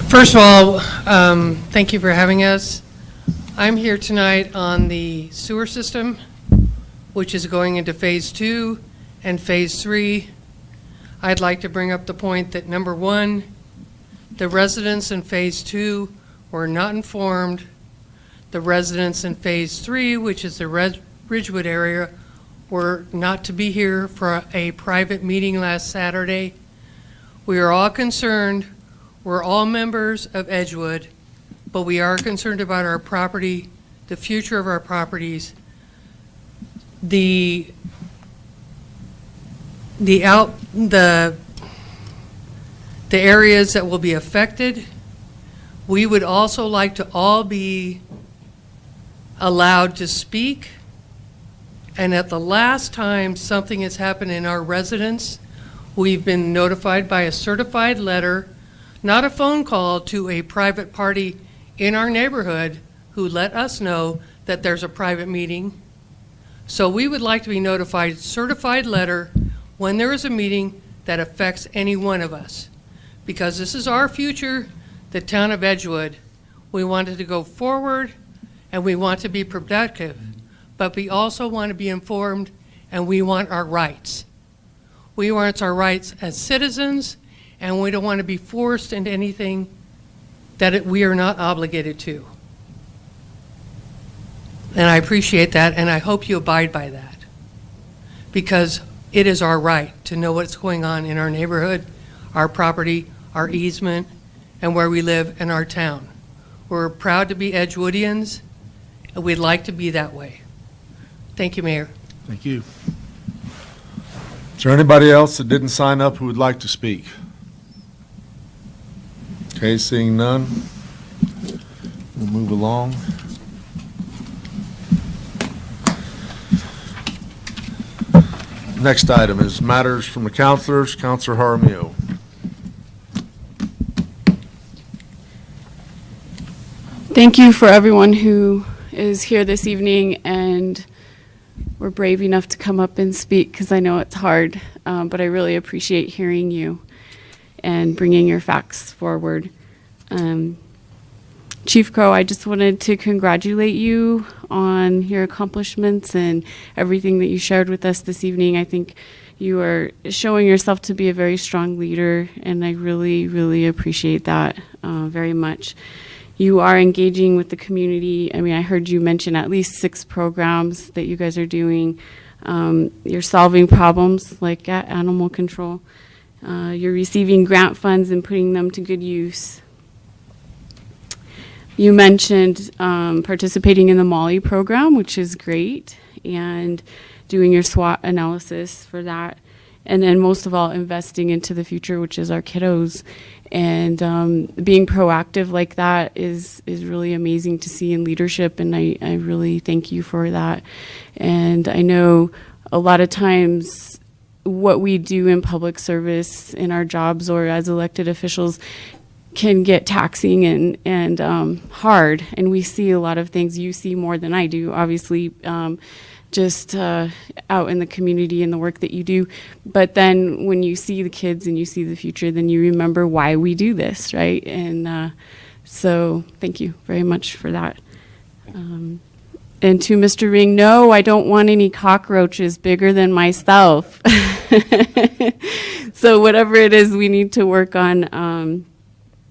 Speaker 21: First of all, thank you for having us. I'm here tonight on the sewer system, which is going into Phase 2 and Phase 3. I'd like to bring up the point that, number one, the residents in Phase 2 were not informed. The residents in Phase 3, which is the Ridgewood area, were not to be here for a private meeting last Saturday. We are all concerned. We're all members of Edgewood, but we are concerned about our property, the future of our properties, the areas that will be affected. We would also like to all be allowed to speak. And at the last time something has happened in our residence, we've been notified by a certified letter, not a phone call, to a private party in our neighborhood who let us know that there's a private meeting. So we would like to be notified, certified letter, when there is a meeting that affects any one of us. Because this is our future, the town of Edgewood. We wanted to go forward and we want to be productive, but we also want to be informed and we want our rights. We want our rights as citizens, and we don't want to be forced into anything that we are not obligated to. And I appreciate that, and I hope you abide by that, because it is our right to know what's going on in our neighborhood, our property, our easement, and where we live in our town. We're proud to be Edgewoodians, and we'd like to be that way. Thank you, Mayor.
Speaker 1: Thank you. Is there anybody else that didn't sign up who would like to speak? Okay, seeing none, we'll move along. Next item is matters from the councilors. Councilor Jaramillo.
Speaker 16: Thank you for everyone who is here this evening and were brave enough to come up and speak, because I know it's hard, but I really appreciate hearing you and bringing your facts forward. Chief Crow, I just wanted to congratulate you on your accomplishments and everything that you shared with us this evening. I think you are showing yourself to be a very strong leader, and I really, really appreciate that very much. You are engaging with the community. I mean, I heard you mention at least 6 programs that you guys are doing. You're solving problems like at animal control. You're receiving grant funds and putting them to good use. You mentioned participating in the Molly program, which is great, and doing your SWOT analysis for that. And then most of all, investing into the future, which is our kiddos. And being proactive like that is really amazing to see in leadership, and I really thank you for that. And I know a lot of times what we do in public service in our jobs or as elected officials can get taxing and hard, and we see a lot of things. You see more than I do, obviously, just out in the community and the work that you do. But then when you see the kids and you see the future, then you remember why we do this, right? And So thank you very much for that. And to Mr. Ring, no, I don't want any cockroaches bigger than myself. So whatever it is we need to work on,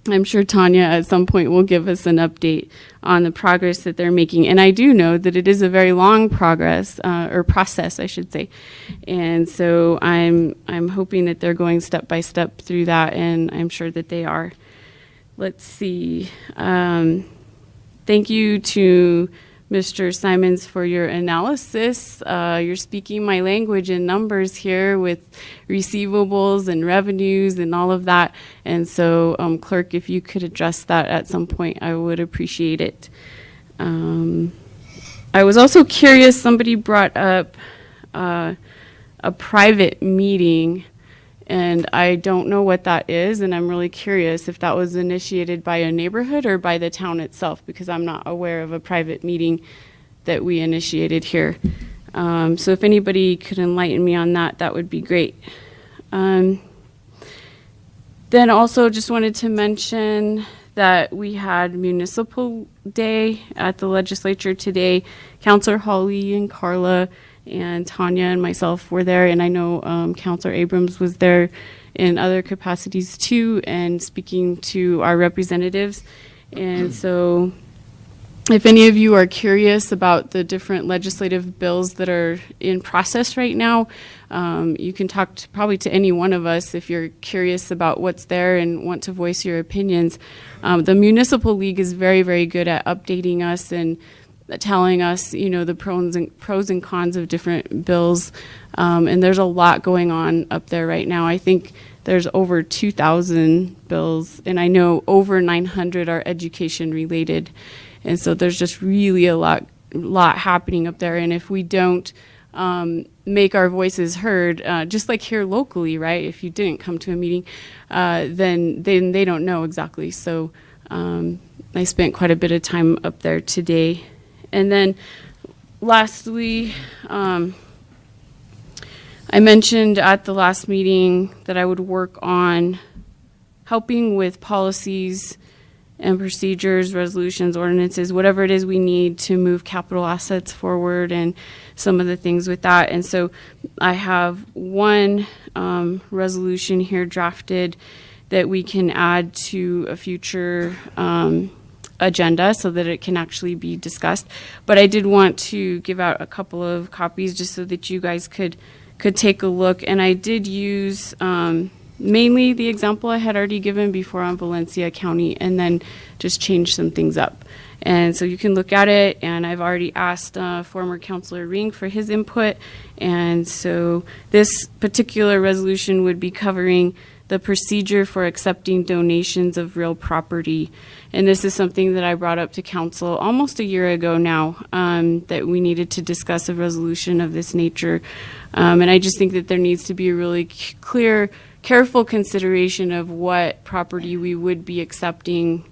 Speaker 16: I'm sure Tanya at some point will give us an update on the progress that they're making. And I do know that it is a very long process, I should say. And so I'm hoping that they're going step by step through that, and I'm sure that they are. Let's see. Thank you to Mr. Simons for your analysis. You're speaking my language in numbers here with receivables and revenues and all of that. And so, Clerk, if you could address that at some point, I would appreciate it. I was also curious, somebody brought up a private meeting, and I don't know what that is, and I'm really curious if that was initiated by a neighborhood or by the town itself, because I'm not aware of a private meeting that we initiated here. So if anybody could enlighten me on that, that would be great. Then also just wanted to mention that we had Municipal Day at the legislature today. Councilor Hawley and Carla and Tanya and myself were there, and I know Councilor Abrams was there in other capacities too, and speaking to our representatives. And so if any of you are curious about the different legislative bills that are in process right now, you can talk probably to any one of us if you're curious about what's there and want to voice your opinions. The Municipal League is very, very good at updating us and telling us, the pros and cons of different bills. And there's a lot going on up there right now. I think there's over 2,000 bills, and I know over 900 are education related. And so there's just really a lot happening up there. And if we don't make our voices heard, just like here locally, right? If you didn't come to a meeting, then they don't know exactly. So I spent quite a bit of time up there today. And then lastly, I mentioned at the last meeting that I would work on helping with policies and procedures, resolutions, ordinances, whatever it is we need to move capital assets forward and some of the things with that. And so I have one resolution here drafted that we can add to a future agenda so that it can actually be discussed. But I did want to give out a couple of copies just so that you guys could take a look. And I did use mainly the example I had already given before on Valencia County, and then just change some things up. And so you can look at it, and I've already asked former Councilor Ring for his input. And so this particular resolution would be covering the procedure for accepting donations of real property. And this is something that I brought up to council almost a year ago now, that we needed to discuss a resolution of this nature. And I just think that there needs to be a really clear, careful consideration of what property we would be accepting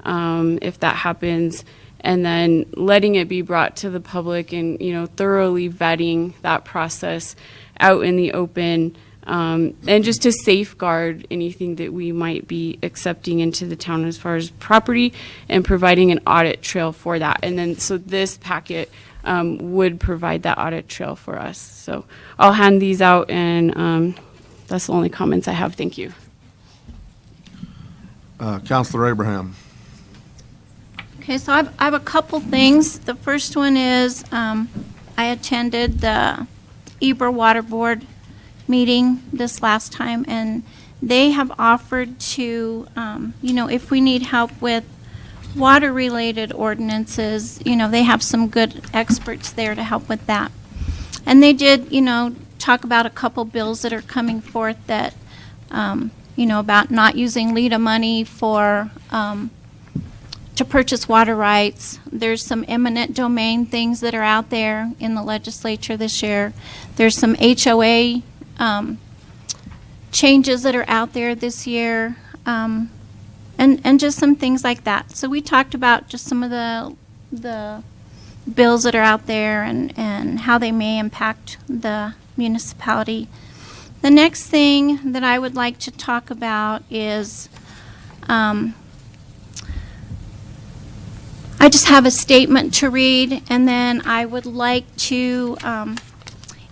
Speaker 16: if that happens, and then letting it be brought to the public and, thoroughly vetting that process out in the open. And just to safeguard anything that we might be accepting into the town as far as property, and providing an audit trail for that. And then, so this packet would provide that audit trail for us. So I'll hand these out, and that's the only comments I have. Thank you.
Speaker 1: Councilor Abraham.
Speaker 4: Okay, so I have a couple things. The first one is I attended the Eber Water Board meeting this last time, and they have offered to, if we need help with water-related ordinances, they have some good experts there to help with that. And they did, talk about a couple bills that are coming forth that, about not using LEDA money for, to purchase water rights. There's some eminent domain things that are out there in the legislature this year. There's some HOA changes that are out there this year, and just some things like that. So we talked about just some of the bills that are out there and how they may impact the municipality. The next thing that I would like to talk about is I just have a statement to read, and then I would like to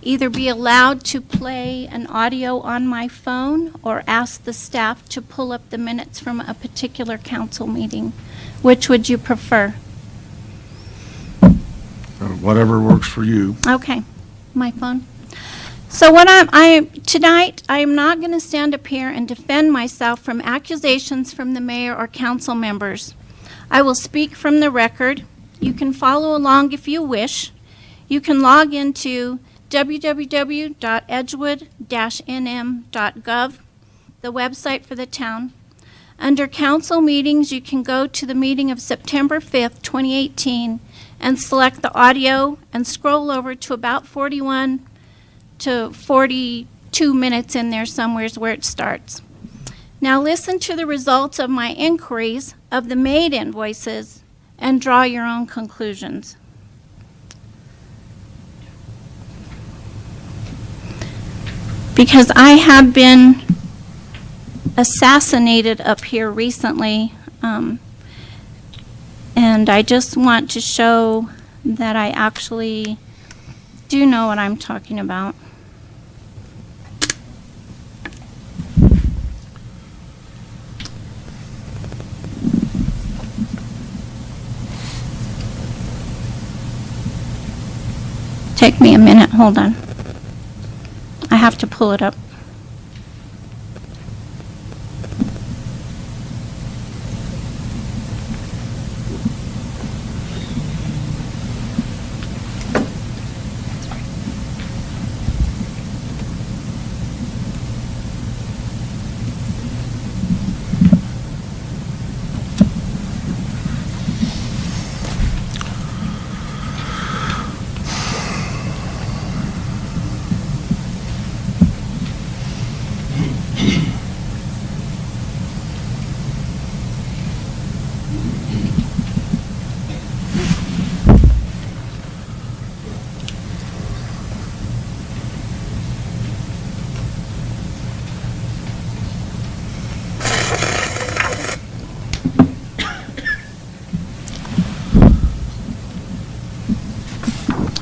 Speaker 4: either be allowed to play an audio on my phone or ask the staff to pull up the minutes from a particular council meeting. Which would you prefer?
Speaker 1: Whatever works for you.
Speaker 4: Okay, my phone. So tonight, I am not going to stand up here and defend myself from accusations from the mayor or council members. I will speak from the record. You can follow along if you wish. You can log into www.edgewood-nm.gov, the website for the town. Under council meetings, you can go to the meeting of September 5th, 2018, and select the audio and scroll over to about 41 to 42 minutes in there somewhere is where it starts. Now listen to the results of my inquiries of the made invoices and draw your own conclusions. Because I have been assassinated up here recently, and I just want to show that I actually do know what I'm talking about. Take me a minute, hold on. I have to pull it up.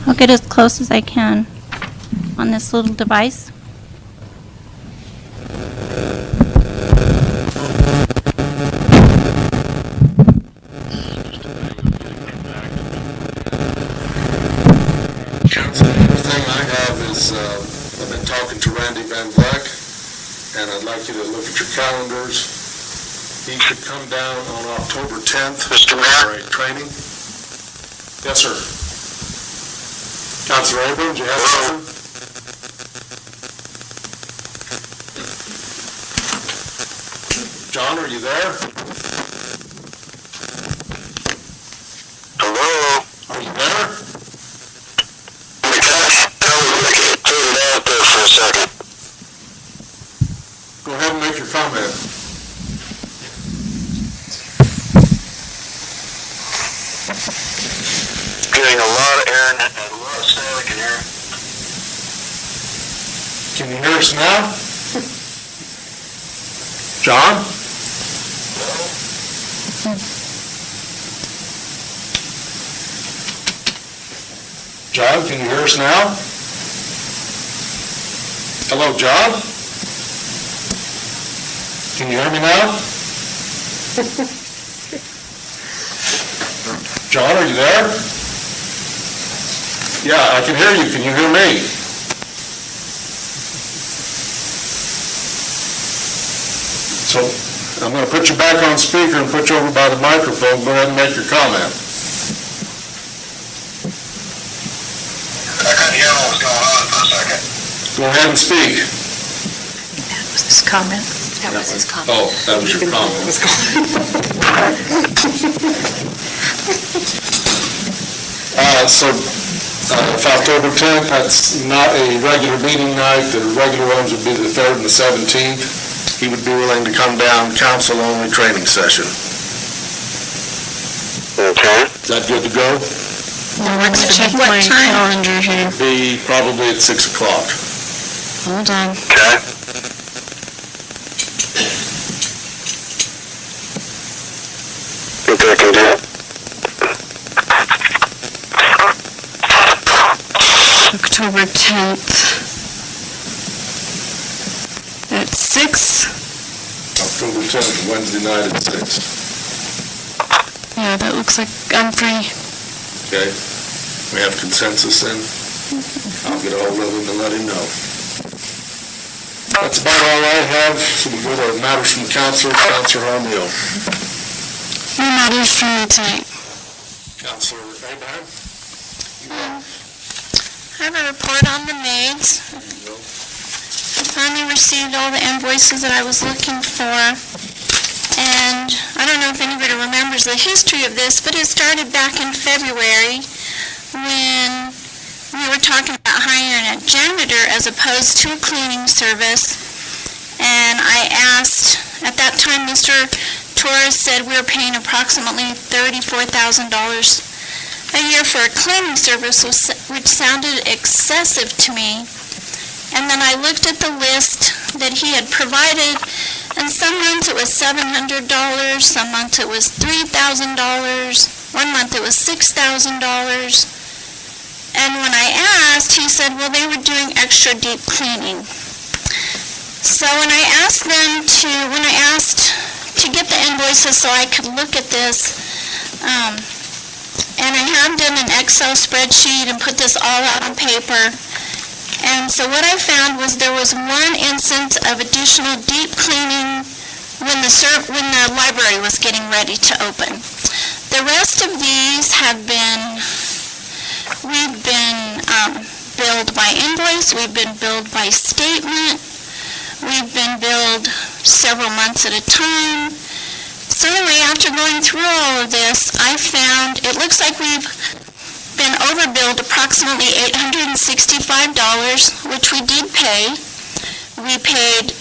Speaker 4: I'll get as close as I can on this little device.
Speaker 1: I've been talking to Randy Van Vleck, and I'd like you to look at your calendars. He could come down on October 10th for a training. Yes, sir. Councilor Abrams, you have something? John, are you there? Hello? Are you there? For a second. Go ahead and make your comment. Getting a lot of air and a lot of static in here. Can you hear us now? John? John, can you hear us now? Hello, John? Can you hear me now? John, are you there? Yeah, I can hear you. Can you hear me? So I'm going to put you back on speaker and put you over by the microphone. Go ahead and make your comment. I couldn't hear what was going on for a second. Go ahead and speak.
Speaker 3: That was his comment. That was his comment.
Speaker 1: Oh, that was your comment. For October 10th, that's not a regular meeting night. The regular ones would be the 3rd and the 17th. He would be willing to come down, council-only training session. Okay. Is that good to go?
Speaker 3: Check my calendar here.
Speaker 1: Be probably at 6 o'clock.
Speaker 3: Hold on.
Speaker 1: Okay. Think I can do it?
Speaker 16: October 10th at 6.
Speaker 1: October 10th, Wednesday night at 6.
Speaker 16: Yeah, that looks like I'm free.
Speaker 1: Okay? We have consensus then? I'll get a hold of him and let him know. That's about all I have. So we go to matters from council. Councilor Harmeal.
Speaker 16: No matters for me tonight.
Speaker 1: Councilor Abraham?
Speaker 4: I have a report on the maids. I finally received all the invoices that I was looking for. And I don't know if anybody remembers the history of this, but it started back in February when we were talking about hiring a janitor as opposed to a cleaning service. And I asked, at that time, Mr. Torres said we were paying approximately $34,000 a year for a cleaning service, which sounded excessive to me. And then I looked at the list that he had provided, and some months it was $700, some months it was $3,000, one month it was $6,000. And when I asked, he said, well, they were doing extra deep cleaning. So when I asked to get the invoices so I could look at this, and I have done an Excel spreadsheet and put this all out on paper. And so what I found was there was one instance of additional deep cleaning when the library was getting ready to open. The rest of these have been, we've been billed by invoice, we've been billed by statement, we've been billed several months at a time. So anyway, after going through all of this, I found it looks like we've been overbilled approximately $865, which we did pay. We paid,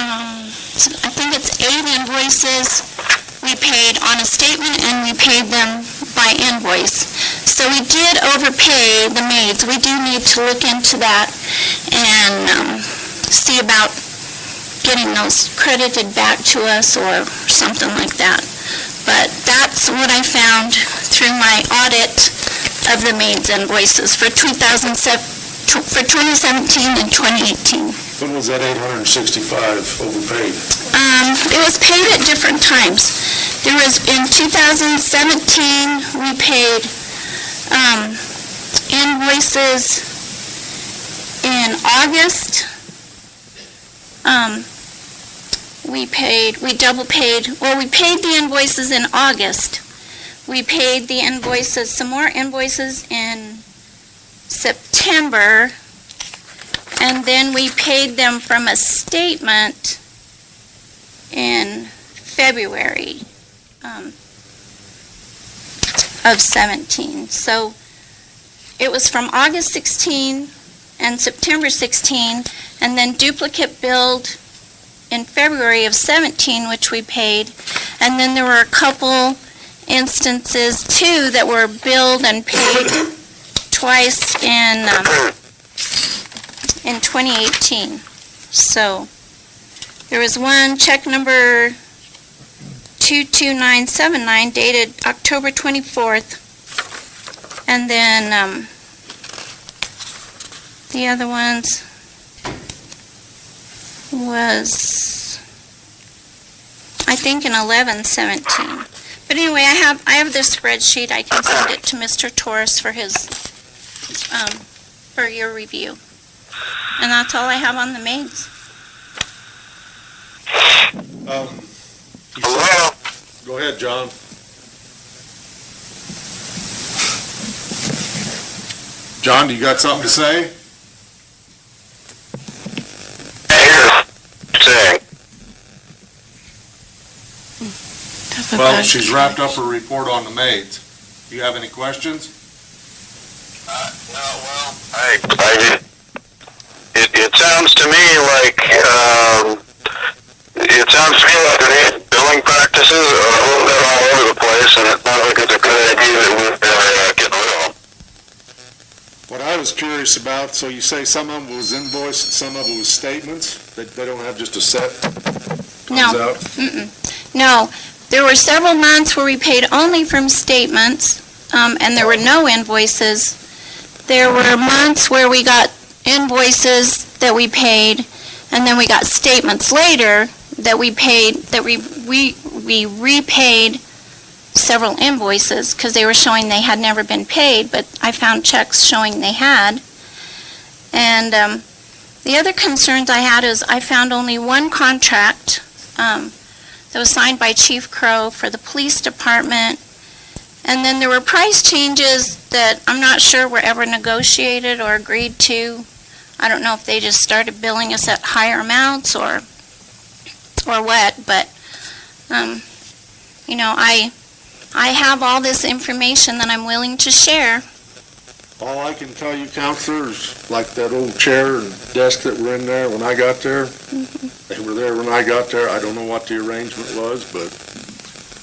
Speaker 4: I think it's 8 invoices. We paid on a statement and we paid them by invoice. So we did overpay the maids. We do need to look into that and see about getting those credited back to us or something like that. But that's what I found through my audit of the maids' invoices for 2017 and 2018.
Speaker 1: When was that 865 overpaid?
Speaker 4: It was paid at different times. There was, in 2017, we we paid invoices in August. We paid the invoices in August. We paid the invoices, some more invoices in September, and then we paid them from a statement in February of 17. So it was from August 16 and September 16, and then duplicate billed in February of 17, which we paid, and then there were a couple instances too that were billed and paid twice in 2018. So there was one check number 22979 dated October 24th, and then the other ones was, I think, in 11/17. But anyway, I have this spreadsheet. I can send it to Mr. Torres for his for your review. And that's all I have on the maids.
Speaker 1: Hello? Go ahead, John. John, you got something to say? Well, she's wrapped up her report on the maids. Do you have any questions?
Speaker 2: It sounds to me like the billing practices are a little bit all over the place, and it's not like it's a good idea that we're getting rid of them.
Speaker 1: What I was curious about, so you say some of them was invoice and some of it was statements? They don't have just a set comes out?
Speaker 4: No. There were several months where we paid only from statements, and there were no invoices. there were months where we got invoices that we paid, and then we got statements later that we paid, that we repaid several invoices because they were showing they had never been paid, but I found checks showing they had. And the other concerns I had is I found only one contract that was signed by Chief Crow for the police department. And then there were price changes that I'm not sure were ever negotiated or agreed to. I don't know if they just started billing us at higher amounts or what, but, you know, I have all this information that I'm willing to share.
Speaker 1: All I can tell you, Counselor, is like that old chair and desk that were in there when I got there. They were there when I got there. I don't know what the arrangement was, but...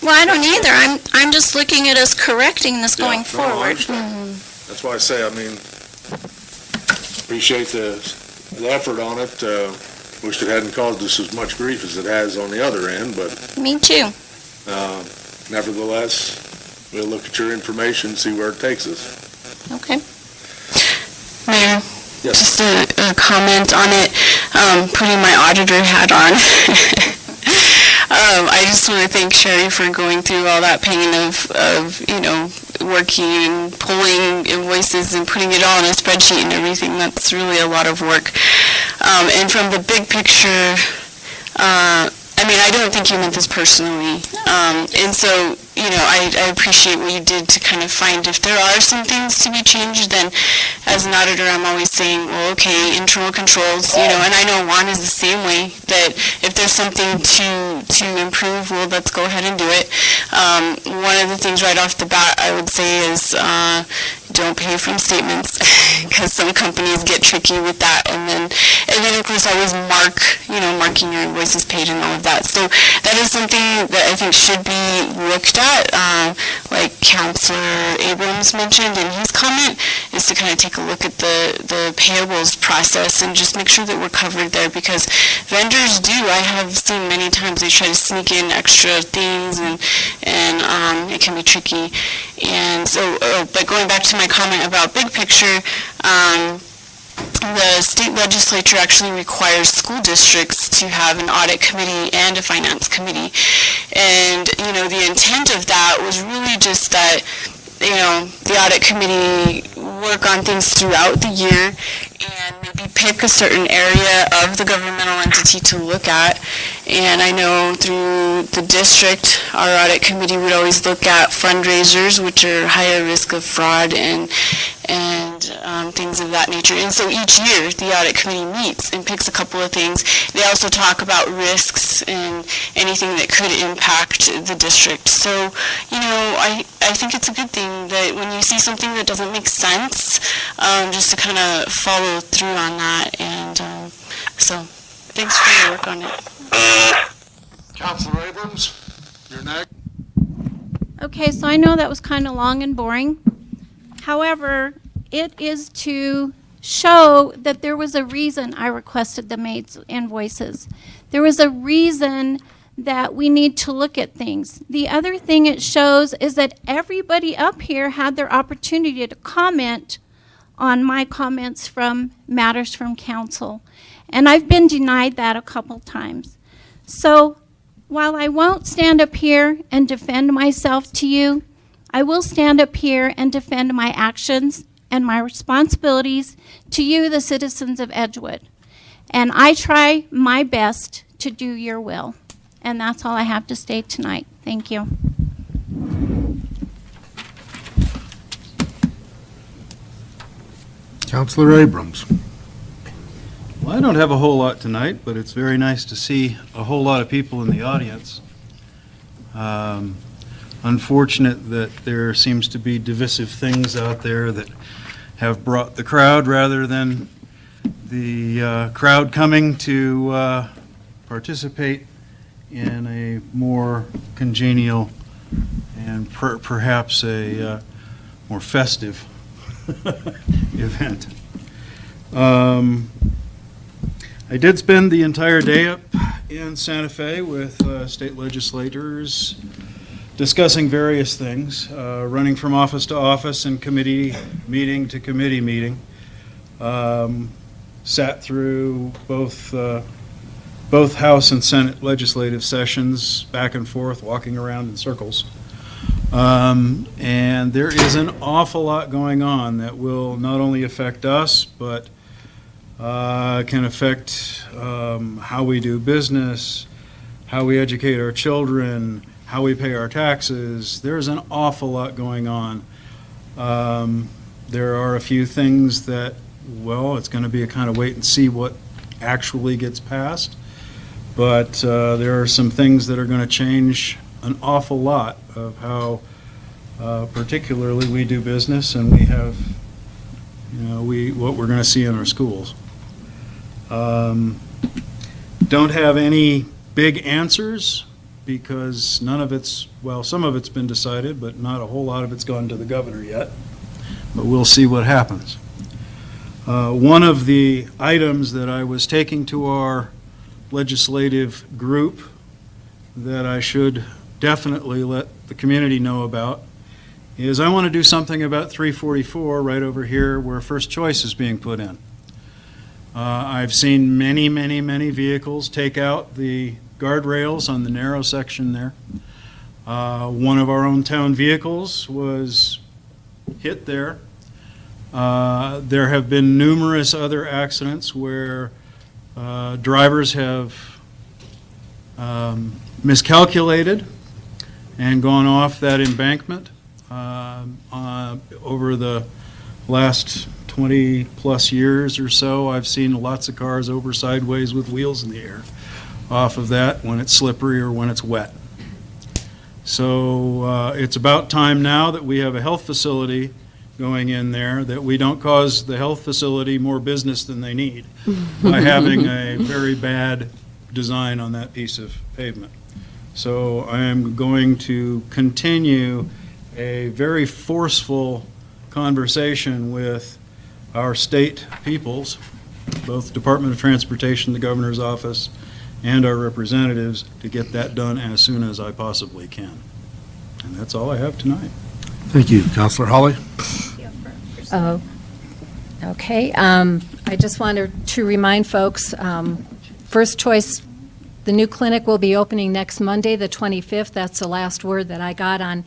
Speaker 4: Well, I don't either. I'm just looking at us correcting this going
Speaker 1: I
Speaker 4: forward.
Speaker 1: understand. That's why I say, I mean, appreciate the effort on it. Wish it hadn't caused us as much grief as it has on the other end, but...
Speaker 4: Me too.
Speaker 1: Nevertheless, we'll look at your information, see where it takes us.
Speaker 4: Okay.
Speaker 16: Mayor, just a comment on it, putting my auditor hat on. I just want to thank Sherry for going through all that pain of you know, working and pulling invoices and putting it all in a spreadsheet and everything. That's really a lot of work. And from the big picture, I mean, I don't think you meant this personally. And so, you know, I appreciate what you did to kind of find if there are some things to be changed, then as an auditor, I'm always saying, well, okay, internal controls, you know, and I know Juan is the same way, that if there's something to improve, well, let's go ahead and do it. One of the things right off the bat I would say is don't pay from statements, because some companies get tricky with that, and then of course always marking your invoices paid and all of that. So that is something that I think should be looked at, like Councilor Abrams mentioned in his comment, is to kind of take a look at the payables process and just make sure that we're covered there, because vendors do, I have seen many times they try to sneak in extra things, and it can be tricky. And so, but going back to my comment about big picture, the state legislature actually requires school districts to have an audit committee and a finance committee. And, you know, the intent of that was really just that, you know, the audit committee work on things throughout the year and maybe pick a certain area of the governmental entity to look at. And I know through the district, our audit committee would always look at fundraisers, which are higher risk of fraud and things of that nature. And so each year, the audit committee meets and picks a couple of things. They also talk about risks and anything that could impact the district. So, you know, I think it's a good thing that when you see something that doesn't make sense, just to kind of follow through on that. And so, thanks for your work on it.
Speaker 1: Councilor Abrams, you're next.
Speaker 4: Okay, so I know that was kind of long and boring. However, it is to show that there was a reason I requested the maids' invoices. There was a reason that we need to look at things. The other thing it shows is that everybody up here had their opportunity to comment on my comments from Matters from Council. And I've been denied that a couple times. So while I won't stand up here and defend myself to you, I will stand up here and defend my actions and my responsibilities to you, the citizens of Edgewood. And I try my best to do your will. And that's all I have to say tonight. Thank you.
Speaker 1: Councilor Abrams.
Speaker 6: Well, I don't have a whole lot tonight, but it's very nice to see a whole lot of people in the audience. Unfortunate that there seems to be divisive things out there that have brought the crowd rather than the crowd coming to participate in a more congenial and perhaps a more festive event. I did spend the entire day up in Santa Fe with state legislators discussing various things, running from office to office and committee meeting to committee meeting. Sat through both House and Senate legislative sessions, back and forth, walking around in circles. And there is an awful lot going on that will not only affect us, but can affect how we do business, how we educate our children, how we pay our taxes. There's an awful lot going on. There are a few things that, well, it's going to be a kind of wait and see what actually gets passed. But there are some things that are going to change an awful lot of how particularly we do business, and we have, what we're going to see in our schools. Don't have any big answers because none of it's, well, some of it's been decided, but not a whole lot of it's gone to the governor yet. But we'll see what happens. One of the items that I was taking to our legislative group that I should definitely let the community know about is I want to do something about 344 right over here where First Choice is being put in. I've seen many, many, many vehicles take out the guardrails on the narrow section there. One of our own town vehicles was hit there. There have been numerous other accidents where drivers have miscalculated and gone off that embankment. Over the last 20 plus years or so, I've seen lots of cars over sideways with wheels in the air off of that when it's slippery or when it's wet. So it's about time now that we have a health facility going in there, that we don't cause the health facility more business than they need by having a very bad design on that piece of pavement. So I am going to continue a very forceful conversation with our state peoples, both Department of Transportation, the governor's office, and our representatives to get that done as soon as I possibly can. And that's all I have tonight.
Speaker 1: Thank you. Councilor Hawley?
Speaker 3: Oh, okay. I just wanted to remind folks, First Choice, the new clinic will be opening next Monday, the 25th. That's the last word that I got on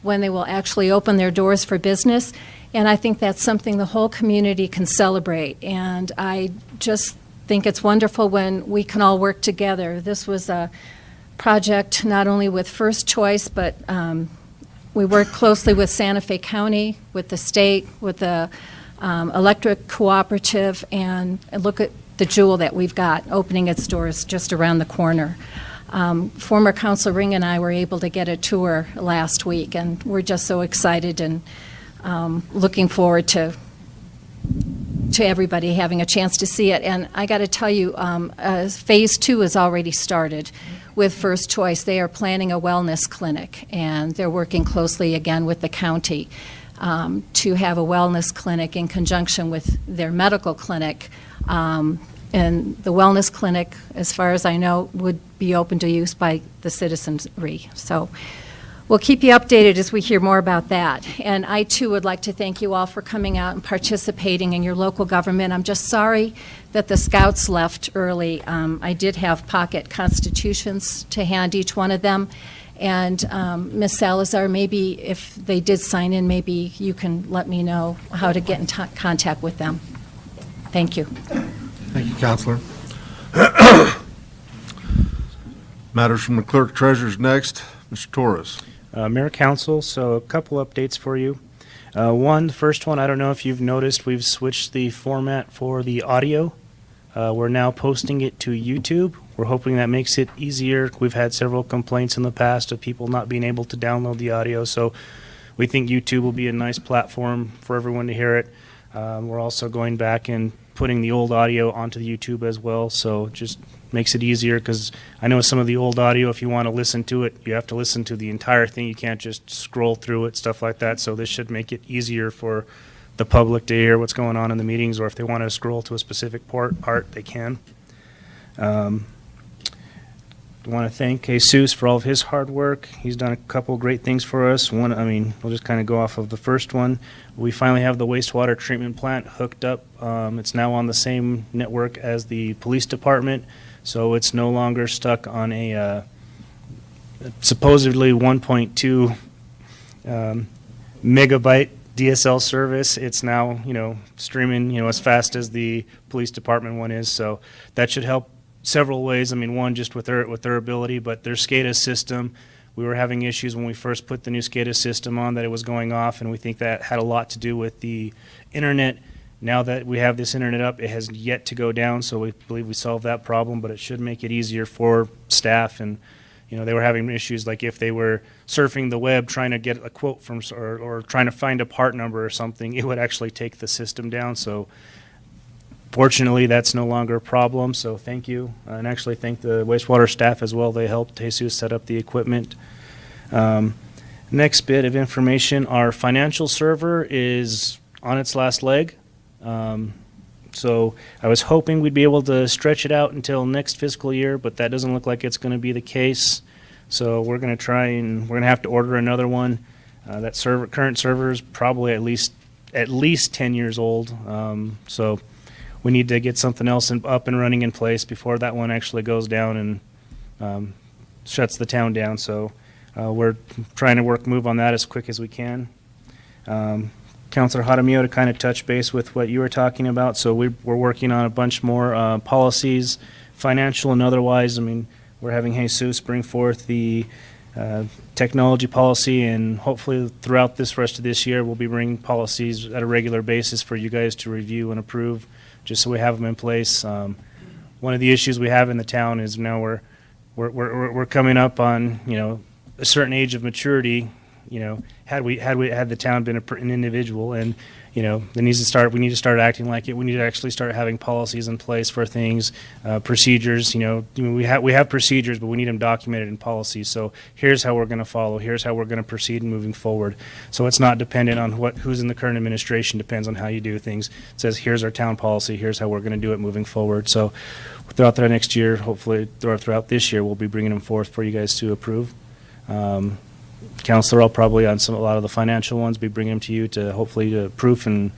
Speaker 3: when they will actually open their doors for business. And I think that's something the whole community can celebrate. And I just think it's wonderful when we can all work together. This was a project not only with First Choice, but we worked closely with Santa Fe County, with the state, with the electric cooperative, and look at the jewel that we've got opening its doors just around the corner. Former Councilor Ring and I were able to get a tour last week, and we're just so excited and looking forward to everybody having a chance to see it. And I got to tell you, Phase 2 has already started with First Choice. They are planning a wellness clinic, and they're working closely again with the county to have a wellness clinic in conjunction with their medical clinic. And the wellness clinic, as far as I know, would be open to use by the citizenry. So we'll keep you updated as we hear more about that. And I, too, would like to thank you all for coming out and participating in your local government. I'm just sorry that the Scouts left early. I did have pocket constitutions to hand each one of them. And Ms. Salazar, maybe if they did sign in, maybe you can let me know how to get in contact with them. Thank you.
Speaker 1: Thank you, Counselor. Matters from the Clerk Treasurer's next. Mr. Torres.
Speaker 11: Mayor Council, so a couple updates for you. The first one, I don't know if you've noticed, we've switched the format for the audio. We're now posting it to YouTube. We're hoping that makes it easier. We've had several complaints in the past of people not being able to download the audio, so we think YouTube will be a nice platform for everyone to hear it. We're also going back and putting the old audio onto the YouTube as well, so it just makes it easier, because I know some of the old audio, if you want to listen to it, you have to listen to the entire thing. You can't just scroll through it, stuff like that. So this should make it easier for the public to hear what's going on in the meetings, or if they want to scroll to a specific part, they can. want to thank Jesus for all of his hard work. He's done a couple great things for us. One, I mean, we'll just kind of go off of the first one. We finally have the wastewater treatment plant hooked up. It's now on the same network as the police department, so it's no longer stuck on a supposedly 1.2 megabyte DSL service. It's now, streaming, as fast as the police department one is. So that should help several ways. I mean, one, just with their ability, but their SCADA system, we were having issues when we first put the new SCADA system on that it was going off, and we think that had a lot to do with the internet. Now that we have this internet up, it has yet to go down, so we believe we solved that problem, but it should make it easier for staff. And they were having issues like if they were surfing the web trying to get a quote from or trying to find a part number or something, it would actually take the system down. So fortunately, that's no longer a problem, so thank you. And actually thank the wastewater staff as well. They helped Jesus set up the equipment. Next bit of information, our financial server is on its last leg. So I was hoping we'd be able to stretch it out until next fiscal year, but that doesn't look like it's going to be the case. So we're going to try and we're going to have to order another one. That current server is probably at least 10 years old. So we need to get something else up and running in place before that one actually goes down and shuts the town down. So we're trying to move on that as quick as we can. Councilor Jaramillo, to kind of touch base with what you were talking about. So we're working on a bunch more policies, financial and otherwise. I mean, we're having Jesus bring forth the technology policy, and hopefully throughout this rest of this year, we'll be bringing policies at a regular basis for you guys to review and approve, just so we have them in place. One of the issues we have in the town is now we're coming up on a certain age of maturity. Had the town been an individual, and we need to start acting like it. We need to actually start having policies in place for things, procedures. We have procedures, but we need them documented in policies. So here's how we're going to follow. Here's how we're going to proceed in moving forward. So it's not dependent on who's in the current administration. Depends on how you do things. It says here's our town policy. Here's how we're going to do it moving forward. So throughout the next year, hopefully throughout this year, we'll be bringing them forth for you guys to approve. Counselor, I'll probably on a lot of the financial ones be bringing them to you to hopefully to proof and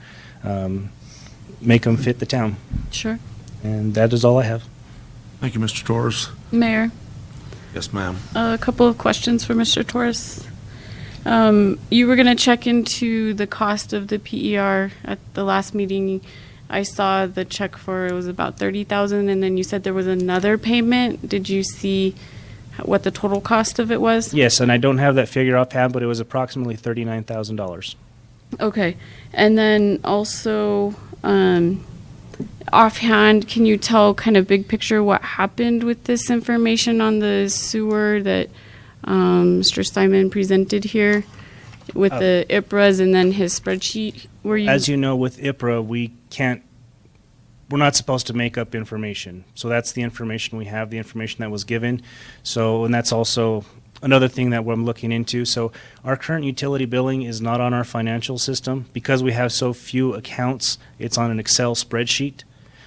Speaker 11: make them fit the town.
Speaker 16: Sure.
Speaker 11: And that is all I have.
Speaker 10: Thank you, Mr. Torres.
Speaker 16: Mayor,
Speaker 10: Yes, ma'am.
Speaker 16: a couple of questions for Mr. Torres. You were going to check into the cost of the PER at the last meeting. I saw the check for it was about $30,000, and then you said there was another payment. Did you see what the total cost of it was?
Speaker 11: Yes, and I don't have that figure offhand, but it was approximately $39,000.
Speaker 16: Okay. And then also, offhand, can you tell kind of big picture what happened with this information on the sewer that Mr. Simon presented here with the IPRAs and then his spreadsheet?
Speaker 11: As you know, with IPRA, we're not supposed to make up information. So that's the information we have, the information that was given. So, and that's also another thing that I'm looking into. So our current utility billing is not on our financial system. Because we have so few accounts, it's on an Excel spreadsheet.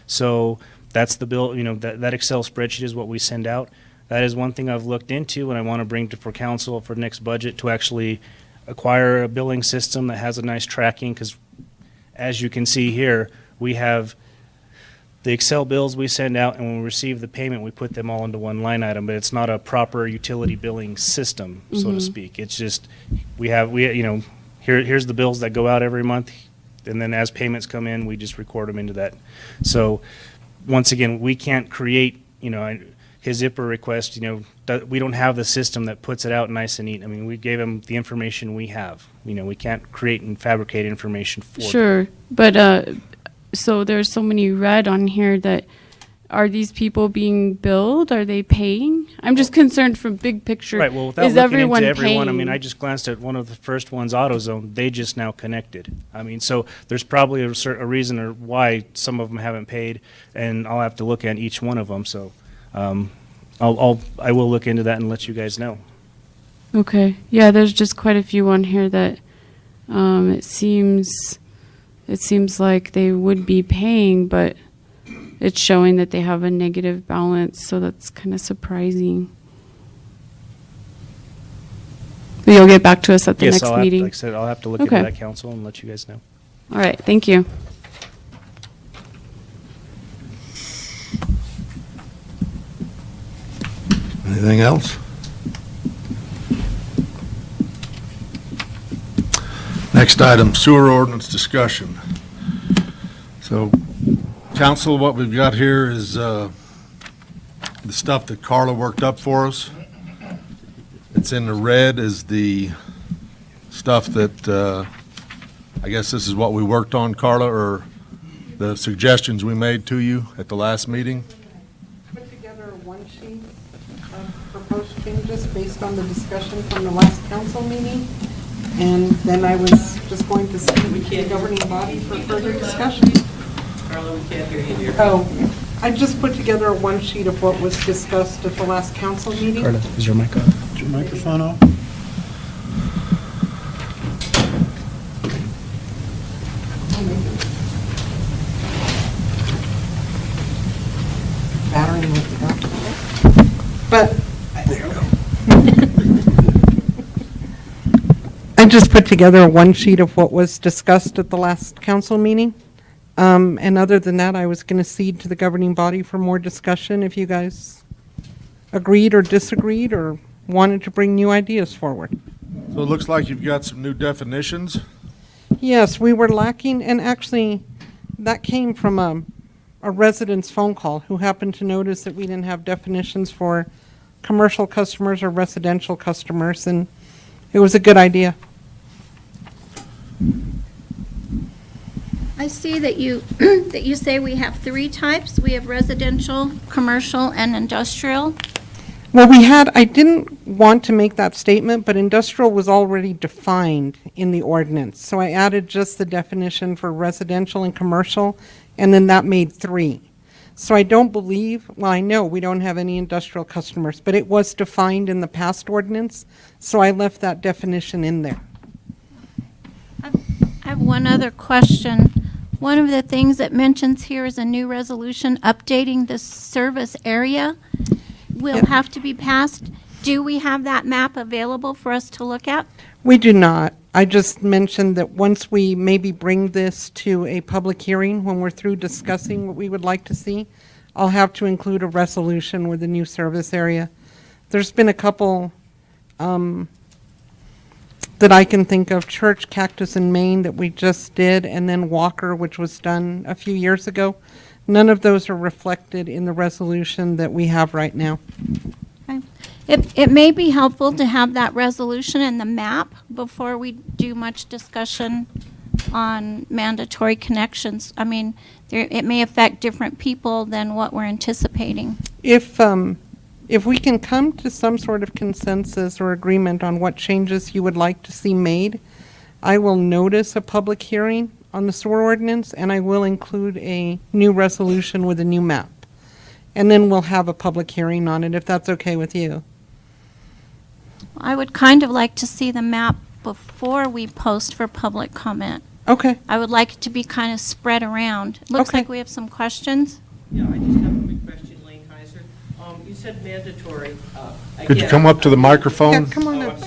Speaker 11: So that's the bill, that Excel spreadsheet is what we send out. That is one thing I've looked into, and I want to bring for council for next budget to actually acquire a billing system that has a nice tracking, because as you can see here, we have the Excel bills we send out, and when we receive the payment, we put them all into one line item, but it's not a proper utility billing system, so to speak. It's just, here's the bills that go out every month, and then as payments come in, we just record them into that. So once again, we can't create, his IPRA request, we don't have the system that puts it out nice and neat. I mean, we gave him the information we have. We can't create and fabricate information for them.
Speaker 16: Sure, but so there's so many red on here that are these people being billed? Are they paying? I'm just concerned from big picture.
Speaker 11: Right, well, without
Speaker 16: is
Speaker 11: looking
Speaker 16: everyone
Speaker 11: into everyone,
Speaker 16: paying?
Speaker 11: I just glanced at one of the first ones, AutoZone. They just now connected. So there's probably a reason or why some of them haven't paid, and I'll have to look at each one of them. So I will look into that and let you guys know.
Speaker 16: Okay. Yeah, there's just quite a few on here that it seems like they would be paying, but it's showing that they have a negative balance, so that's kind of surprising. But you'll get back to us at the
Speaker 11: Yes,
Speaker 16: next meeting?
Speaker 11: like I said, I'll have to look
Speaker 16: Okay.
Speaker 11: into that, council, and let you guys know.
Speaker 16: All right, thank you.
Speaker 10: Anything else? Next item, sewer ordinance discussion. So, council, what we've got here is the stuff that Carla worked up for us. It's in the red is the stuff that, I guess this is what we worked on, Carla, or the suggestions we made to you at the last meeting.
Speaker 8: Put together one sheet of proposed changes based on the discussion from the last council meeting. And then I was just going to send it to the governing body for further discussion.
Speaker 14: Carla, we can't hear you, dear.
Speaker 8: Oh, I just put together one sheet of what was discussed at the last council meeting.
Speaker 11: Carla, is your mic on?
Speaker 6: Is your microphone on?
Speaker 8: Battery went out. But I just put together one sheet of what was discussed at the last council meeting. And other than that, I was going to cede to the governing body for more discussion if you guys agreed or disagreed or wanted to bring new ideas forward.
Speaker 10: So it looks like you've got some new definitions.
Speaker 8: Yes, we were lacking, and actually, that came from a resident's phone call who happened to notice that we didn't have definitions for commercial customers or residential customers, and it was a good idea.
Speaker 4: I see that you, that you say we have 3 types. We have residential, commercial, and industrial.
Speaker 8: Well, I didn't want to make that statement, but industrial was already defined in the ordinance. So I added just the definition for residential and commercial, and then that made 3. So I don't believe, well, I know we don't have any industrial customers, but it was defined in the past ordinance, so I left that definition in there.
Speaker 4: I have one other question. One of the things that mentions here is a new resolution updating the service area. Will have to be passed. Do we have that map available for us to look at?
Speaker 8: We do not. I just mentioned that once we maybe bring this to a public hearing, when we're through discussing what we would like to see, I'll have to include a resolution with the new service area. There's been a couple that I can think of, Church, Cactus, and Maine that we just did, and then Walker, which was done a few years ago. None of those are reflected in the resolution that we have right now.
Speaker 4: Okay. It may be helpful to have that resolution and the map before we do much discussion on mandatory connections. I mean, it may affect different people than what we're anticipating.
Speaker 8: If we can come to some sort of consensus or agreement on what changes you would like to see made, I will notice a public hearing on the sewer ordinance, and I will include a new resolution with a new map. And then we'll have a public hearing on it, if that's okay with you.
Speaker 4: I would kind of like to see the map before we post for public comment.
Speaker 8: Okay.
Speaker 4: I would like it to be kind of spread around. Looks
Speaker 8: Okay.
Speaker 4: like we have some questions.
Speaker 14: Yeah, I just have a quick question, Lane Kaiser. You said mandatory.
Speaker 10: Could you come up to the microphone?
Speaker 8: Yeah, come on up.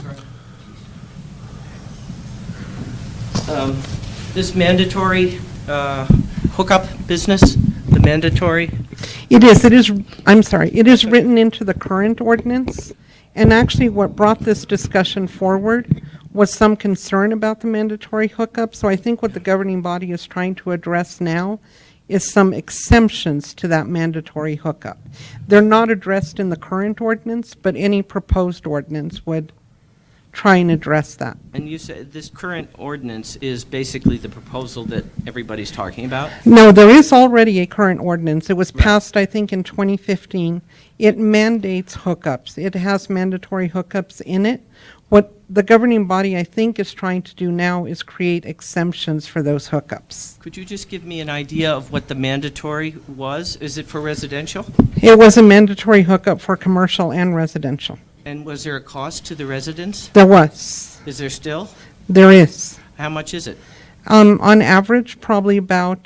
Speaker 14: This mandatory hookup business, the mandatory,
Speaker 8: It is, I'm sorry, it is written into the current ordinance. And actually what brought this discussion forward was some concern about the mandatory hookup. So I think what the governing body is trying to address now is some exemptions to that mandatory hookup. They're not addressed in the current ordinance, but any proposed ordinance would try and address that.
Speaker 14: and you said this current ordinance is basically the proposal that everybody's talking about?
Speaker 8: No, there is already a current ordinance. It was passed, I think, in 2015. It mandates hookups. It has mandatory hookups in it. What the governing body, I think, is trying to do now is create exemptions for those hookups.
Speaker 14: Could you just give me an idea of what the mandatory was? Is it for residential?
Speaker 8: It was a mandatory hookup for commercial and residential.
Speaker 14: And was there a cost to the residents?
Speaker 8: There was.
Speaker 14: Is there still?
Speaker 8: There is.
Speaker 14: How much is it?
Speaker 8: On average, probably about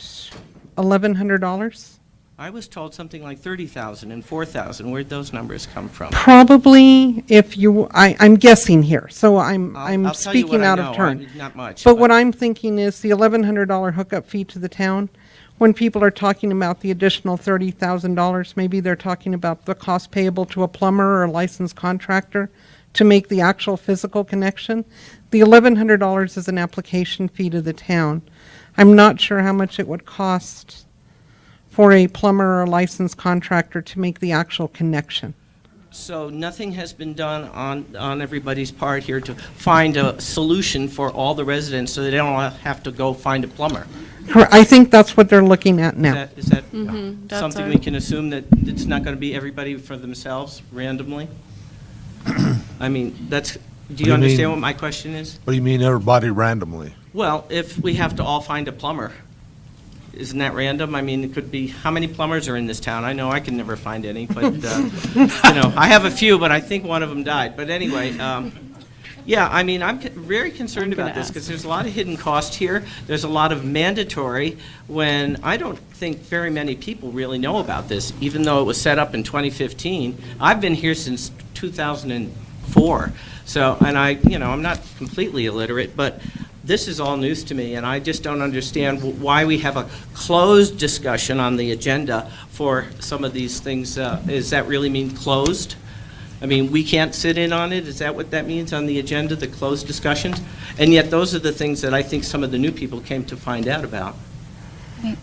Speaker 8: $1,100.
Speaker 14: I was told something like 30,000 and 4,000. Where'd those numbers come from?
Speaker 8: Probably, if you, I'm guessing here, so I'm
Speaker 14: I'll tell you what
Speaker 8: speaking
Speaker 14: I
Speaker 8: out
Speaker 14: know.
Speaker 8: of turn.
Speaker 14: Not much.
Speaker 8: But what I'm thinking is the $1,100 hookup fee to the town, when people are talking about the additional $30,000, maybe they're talking about the cost payable to a plumber or a licensed contractor to make the actual physical connection. The $1,100 is an application fee to the town. I'm not sure how much it would cost for a plumber or a licensed contractor to make the actual connection.
Speaker 14: So nothing has been done on everybody's part here to find a solution for all the residents so they don't have to go find a plumber.
Speaker 8: I think that's what they're looking at now.
Speaker 14: Is that
Speaker 16: That's
Speaker 14: something
Speaker 16: our-
Speaker 14: we can assume, that it's not going to be everybody for themselves randomly? I mean, that's, do you understand what my question is?
Speaker 10: What do you mean everybody randomly?
Speaker 14: Well, if we have to all find a plumber, isn't that random? I mean, it could be, how many plumbers are in this town? I know I can never find any, but, I have a few, but I think one of them died. But anyway, yeah, I mean, I'm very concerned about this because there's a lot of hidden cost here. There's a lot of mandatory when I don't think very many people really know about this, even though it was set up in 2015. I've been here since 2004. So, and I'm not completely illiterate, but this is all news to me, and I just don't understand why we have a closed discussion on the agenda for some of these things. Does that really mean closed? I mean, we can't sit in on it? Is that what that means on the agenda, the closed discussions? And yet, those are the things that I think some of the new people came to find out about.
Speaker 4: Right.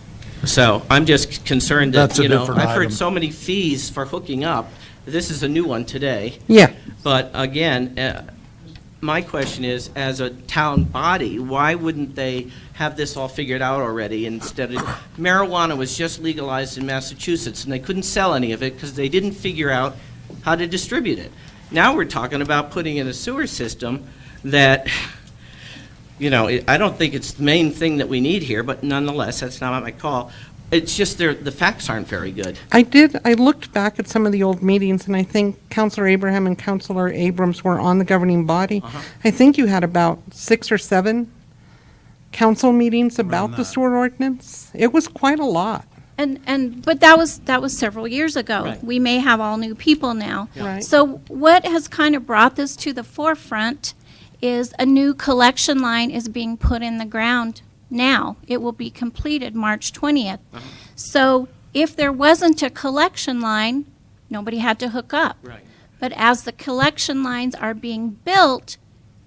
Speaker 14: So I'm just concerned that,
Speaker 10: That's a different
Speaker 14: I've heard
Speaker 10: item.
Speaker 14: so many fees for hooking up. This is a new one today.
Speaker 8: Yeah.
Speaker 14: But again, my question is, as a town body, why wouldn't they have this all figured out already instead of, marijuana was just legalized in Massachusetts and they couldn't sell any of it because they didn't figure out how to distribute it. Now we're talking about putting in a sewer system that, I don't think it's the main thing that we need here, but nonetheless, that's not my call. It's just the facts aren't very good.
Speaker 8: I looked back at some of the old meetings, and I think Councilor Abraham and Councilor Abrams were on the governing body. I think you had about 6 or 7 council meetings about the sewer ordinance. It was quite a lot.
Speaker 4: But that was several years ago.
Speaker 14: Right.
Speaker 4: We may have all new people now.
Speaker 8: Yeah. Right.
Speaker 4: So what has kind of brought this to the forefront is a new collection line is being put in the ground now. It will be completed March 20th. So if there wasn't a collection line, nobody had to hook up.
Speaker 14: Right.
Speaker 4: But as the collection lines are being built,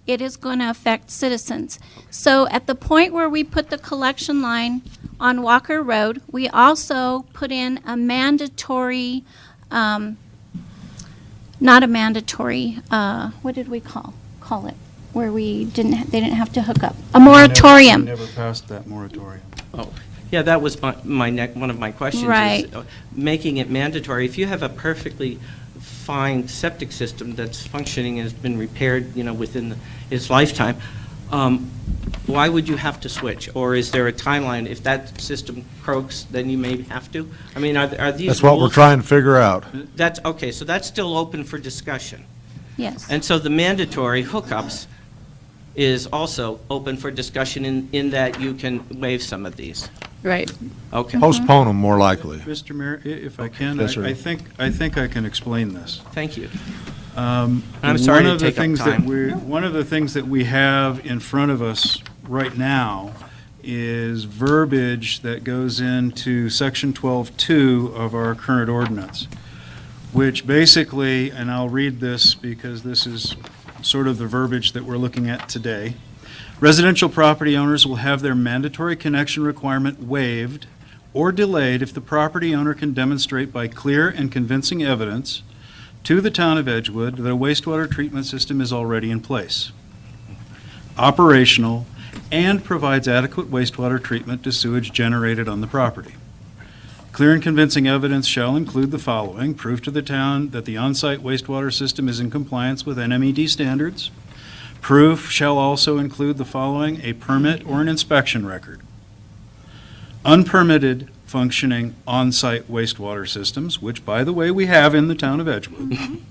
Speaker 4: it is going to affect citizens. So at the point where we put the collection line on Walker Road, we also put in a mandatory, not a mandatory, what did we call it? Where they didn't have to hook up. A moratorium.
Speaker 6: We never passed that moratorium.
Speaker 14: Oh, yeah, that was one of my questions.
Speaker 4: Right.
Speaker 14: Is, making it mandatory. If you have a perfectly fine septic system that's functioning and has been repaired, within its lifetime, why would you have to switch? Or is there a timeline? If that system croaks, then you may have to? I mean, are these
Speaker 10: That's what we're
Speaker 14: rules-
Speaker 10: trying to figure out.
Speaker 14: That's, okay, so that's still open for discussion.
Speaker 4: Yes.
Speaker 14: And so the mandatory hookups is also open for discussion in that you can waive some of these.
Speaker 16: Right.
Speaker 14: Okay.
Speaker 10: Postpone them more likely.
Speaker 6: Mr. Mayor, if I can,
Speaker 10: Yes, sir.
Speaker 6: I think I can explain this.
Speaker 14: Thank you.
Speaker 6: I'm
Speaker 14: sorry to take up time.
Speaker 6: One of the things that we have in front of us right now is verbiage that goes into Section 12.2 of our current ordinance, which basically, and I'll read this because this is sort of the verbiage that we're looking at today. Residential property owners will have their mandatory connection requirement waived or delayed if the property owner can demonstrate by clear and convincing evidence to the town of Edgewood that a wastewater treatment system is already in place, operational, and provides adequate wastewater treatment to sewage generated on the property. Clear and convincing evidence shall include the following: proof to the town that the on-site wastewater system is in compliance with NMED standards. Proof shall also include the following: a permit or an inspection record. Unpermitted functioning on-site wastewater systems, which, by the way, we have in the town of Edgewood,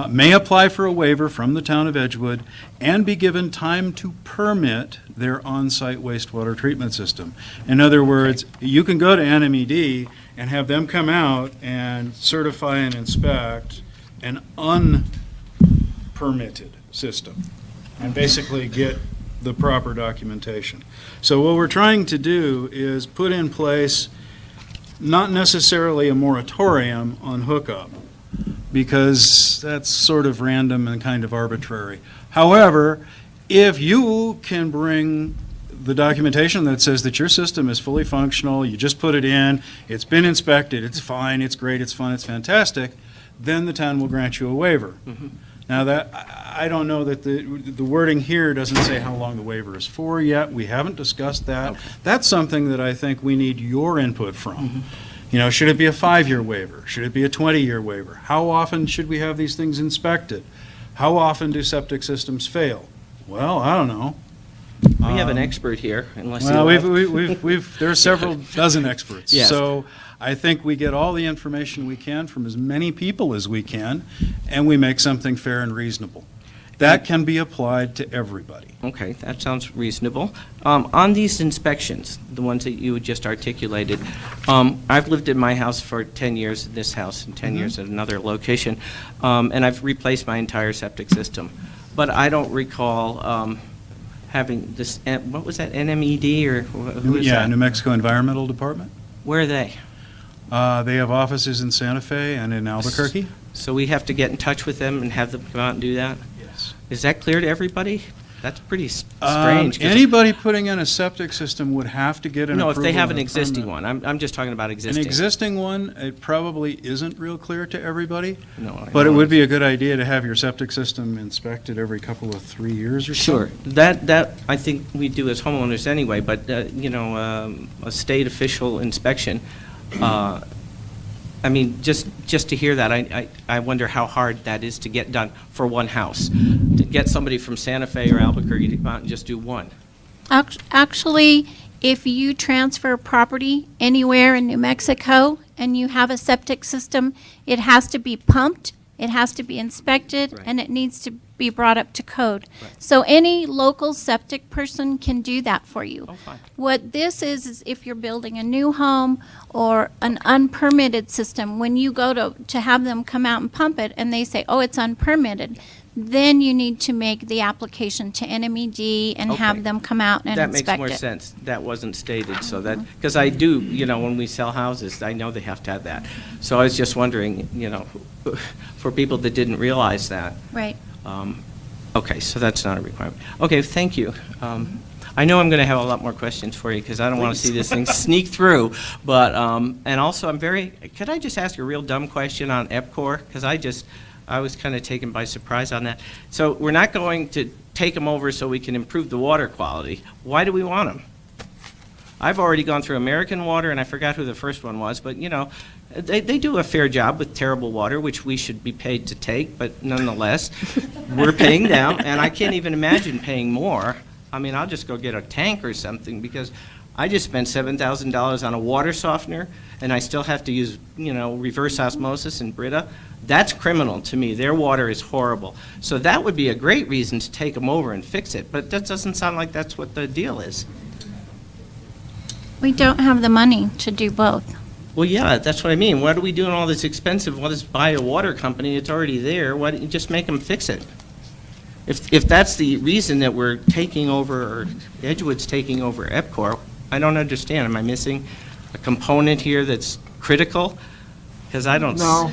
Speaker 6: may apply for a waiver from the town of Edgewood and be given time to permit their on-site wastewater treatment system. In other words, you can go to NMED and have them come out and certify and inspect an unpermitted system and basically get the proper documentation. So what we're trying to do is put in place not necessarily a moratorium on hookup, because that's sort of random and kind of arbitrary. However, if you can bring the documentation that says that your system is fully functional, you just put it in, it's been inspected, it's fine, it's great, it's fun, it's fantastic, then the town will grant you a waiver. Now that, I don't know that the wording here doesn't say how long the waiver is for yet. We haven't discussed that. That's something that I think we need your input from. You know, should it be a 5-year waiver? Should it be a 20-year waiver? How often should we have these things inspected? How often do septic systems fail? Well, I don't know.
Speaker 14: We have an expert here, unless you
Speaker 6: Well,
Speaker 14: left.
Speaker 6: there are several dozen experts.
Speaker 14: Yes.
Speaker 6: So I think we get all the information we can from as many people as we can, and we make something fair and reasonable. That can be applied to everybody.
Speaker 14: Okay, that sounds reasonable. On these inspections, the ones that you just articulated, I've lived in my house for 10 years, in this house, and 10 years at another location, and I've replaced my entire septic system. But I don't recall having this, what was that, NMED, or who is
Speaker 6: Yeah,
Speaker 14: that?
Speaker 6: New Mexico Environmental Department.
Speaker 14: Where are they?
Speaker 6: They have offices in Santa Fe and in Albuquerque.
Speaker 14: So we have to get in touch with them and have them come out and do that?
Speaker 6: Yes.
Speaker 14: Is that clear to everybody? That's pretty strange. 'cause-
Speaker 6: Anybody putting in a septic system would have to get an
Speaker 14: No,
Speaker 6: approval.
Speaker 14: if they have an
Speaker 6: and a
Speaker 14: existing
Speaker 6: permit.
Speaker 14: one. I'm just talking about
Speaker 6: An
Speaker 14: existing.
Speaker 6: existing one, it probably isn't real clear to everybody,
Speaker 14: No, I
Speaker 6: but it
Speaker 14: know.
Speaker 6: would be a good idea to have your septic system inspected every couple of 3 years or so.
Speaker 14: Sure, that I think we do as homeowners anyway, but, a state official inspection, I mean, just to hear that, I wonder how hard that is to get done for one house. To get somebody from Santa Fe or Albuquerque to come out and just do one.
Speaker 4: Actually, if you transfer property anywhere in New Mexico and you have a septic system, it has to be pumped, it has to be inspected, and it needs to be brought up to code. So any local septic person can do that for you. What this is if you're building a new home or an unpermitted system, when you go to have them come out and pump it and they say, oh, it's unpermitted, then you need to make the application to NMED and
Speaker 14: Okay.
Speaker 4: have them come out and
Speaker 14: That
Speaker 4: inspect
Speaker 14: makes more
Speaker 4: it.
Speaker 14: sense. That wasn't stated, so that, because I do, when we sell houses, I know they have to have that. So I was just wondering, for people that didn't realize that.
Speaker 4: Right.
Speaker 14: Okay, so that's not a requirement. Okay, thank you. I know I'm going to have a lot more questions for you, because I don't want to see this thing sneak through, but, and also could I just ask a real dumb question on EPCOR? Because I was kind of taken by surprise on that. So we're not going to take them over so we can improve the water quality. Why do we want them? I've already gone through American Water, and I forgot who the first one was, but, they do a fair job with terrible water, which we should be paid to take, but nonetheless, we're paying them, and I can't even imagine paying more. I mean, I'll just go get a tank or something, because I just spent $7,000 on a water softener, and I still have to use, reverse osmosis in Brita. That's criminal to me. Their water is horrible. So that would be a great reason to take them over and fix it, but that doesn't sound like that's what the deal is.
Speaker 4: We don't have the money to do both.
Speaker 14: Well, yeah, that's what I mean. What are we doing all this expensive? What is buy a water company? It's already there. Why don't you just make them fix it? If that's the reason that we're taking over, or Edgewood's taking over EPCOR, I don't understand. Am I missing a component here that's critical? Because I don't.
Speaker 10: No.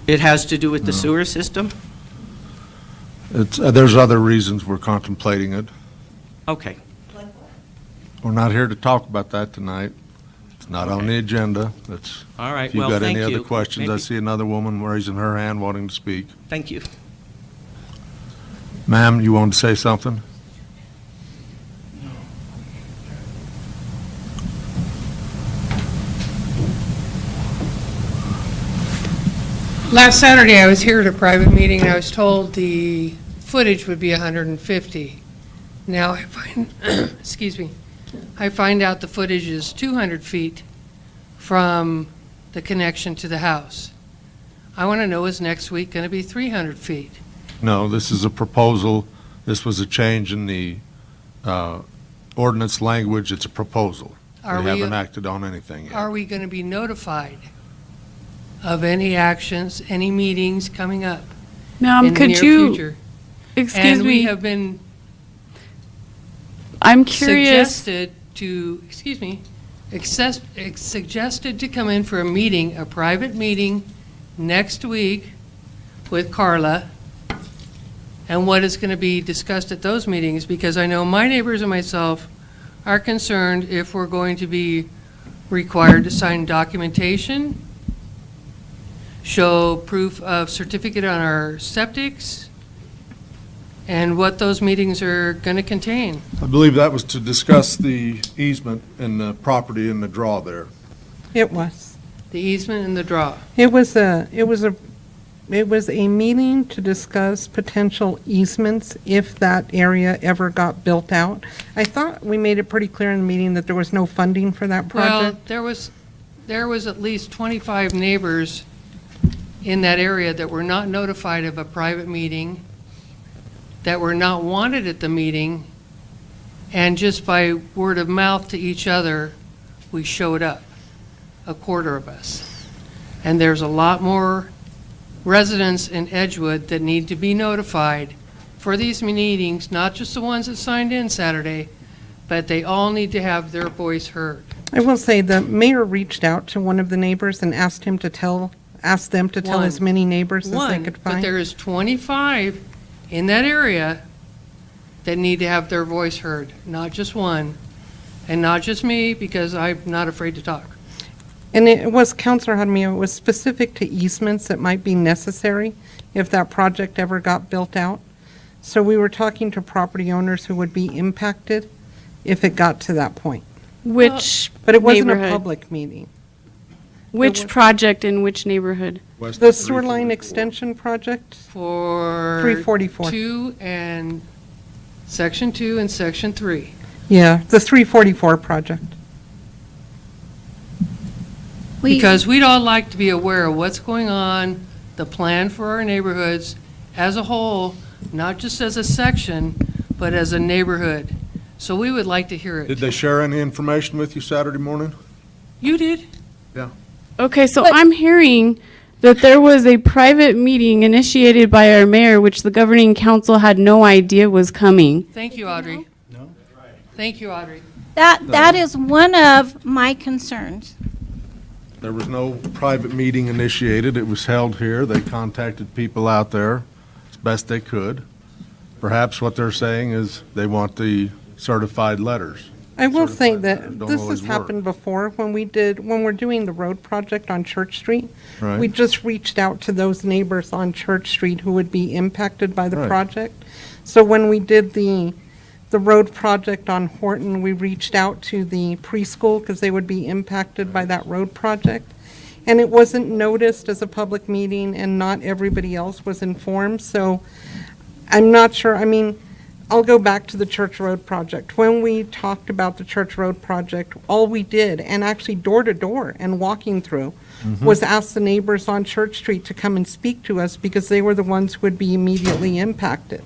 Speaker 14: It has to do with the sewer system?
Speaker 10: There's other reasons we're contemplating it.
Speaker 14: Okay.
Speaker 10: We're not here to talk about that tonight. It's not on the agenda. That's.
Speaker 14: All right,
Speaker 10: If you've
Speaker 14: well,
Speaker 10: got
Speaker 14: thank
Speaker 10: any
Speaker 14: you.
Speaker 10: other questions, I
Speaker 14: Maybe-
Speaker 10: see another woman raising her hand wanting to speak.
Speaker 14: Thank you.
Speaker 10: Ma'am, you wanted to say something?
Speaker 21: Last Saturday, I was here at a private meeting, and I was told the footage would be 150. Now I find, excuse me, I find out the footage is 200 feet from the connection to the house. I want to know, is next week going to be 300 feet?
Speaker 10: No, this is a proposal. This was a change in the ordinance language. It's a proposal.
Speaker 21: Are
Speaker 10: We
Speaker 21: we-
Speaker 10: haven't acted on anything yet.
Speaker 21: Are we going to be notified of any actions, any meetings coming up
Speaker 16: Ma'am,
Speaker 21: in the
Speaker 16: could
Speaker 21: near
Speaker 16: you-
Speaker 21: future?
Speaker 16: excuse
Speaker 21: And we
Speaker 16: me.
Speaker 21: have been
Speaker 16: I'm curious.
Speaker 21: suggested to come in for a meeting, a private meeting next week with Carla, and what is going to be discussed at those meetings, because I know my neighbors and myself are concerned if we're going to be required to sign documentation, show proof of certificate on our septics, and what those meetings are going to contain.
Speaker 10: I believe that was to discuss the easement and the property in the draw there.
Speaker 8: It was.
Speaker 21: The easement and the draw.
Speaker 8: It was a meeting to discuss potential easements if that area ever got built out. I thought we made it pretty clear in the meeting that there was no funding for that project.
Speaker 21: Well, there was at least 25 neighbors in that area that were not notified of a private meeting, that were not wanted at the meeting, and just by word of mouth to each other, we showed up, a quarter of us. And there's a lot more residents in Edgewood that need to be notified for these meetings, not just the ones that signed in Saturday, but they all need to have their voice heard.
Speaker 8: I will say the mayor reached out to one of the neighbors and asked them to tell
Speaker 21: One.
Speaker 8: as many neighbors as they
Speaker 21: One,
Speaker 8: could
Speaker 21: but
Speaker 8: find.
Speaker 21: there is 25 in that area that need to have their voice heard, not just one, and not just me, because I'm not afraid to talk.
Speaker 8: And it was, Counselor Jaramillo, it was specific to easements that might be necessary if that project ever got built out. So we were talking to property owners who would be impacted if it got to that point.
Speaker 16: Which
Speaker 8: But it wasn't a
Speaker 16: neighborhood?
Speaker 8: public meeting.
Speaker 16: Which project in which neighborhood?
Speaker 8: The sewer line extension project?
Speaker 21: For
Speaker 8: 344.
Speaker 21: Section 2 and Section 3.
Speaker 8: Yeah, the 344 project.
Speaker 21: Because we'd all like to be aware of what's going on, the plan for our neighborhoods as a whole, not just as a section, but as a neighborhood. So we would like to hear it.
Speaker 10: Did they share any information with you Saturday morning?
Speaker 21: You did?
Speaker 10: Yeah.
Speaker 16: Okay, so I'm hearing that there was a private meeting initiated by our mayor, which the governing council had no idea was coming.
Speaker 21: Thank you, Audrey. No? Thank you, Audrey.
Speaker 4: That is one of my concerns.
Speaker 10: There was no private meeting initiated. It was held here. They contacted people out there as best they could. Perhaps what they're saying is they want the certified letters.
Speaker 8: I will say that
Speaker 10: don't
Speaker 8: this
Speaker 10: always
Speaker 8: has
Speaker 10: work.
Speaker 8: happened before when we're doing the road project on Church Street.
Speaker 10: Right.
Speaker 8: We just reached out to those neighbors on Church Street who would be impacted by the
Speaker 10: Right.
Speaker 8: project. So when we did the road project on Horton, we reached out to the preschool because they would be impacted by that road project. And it wasn't noticed as a public meeting and not everybody else was informed. So I'm not sure, I mean, I'll go back to the Church Road project. When we talked about the Church Road project, all we did, and actually door to door and walking through, was ask the neighbors on Church Street to come and speak to us because they were the ones who would be immediately impacted.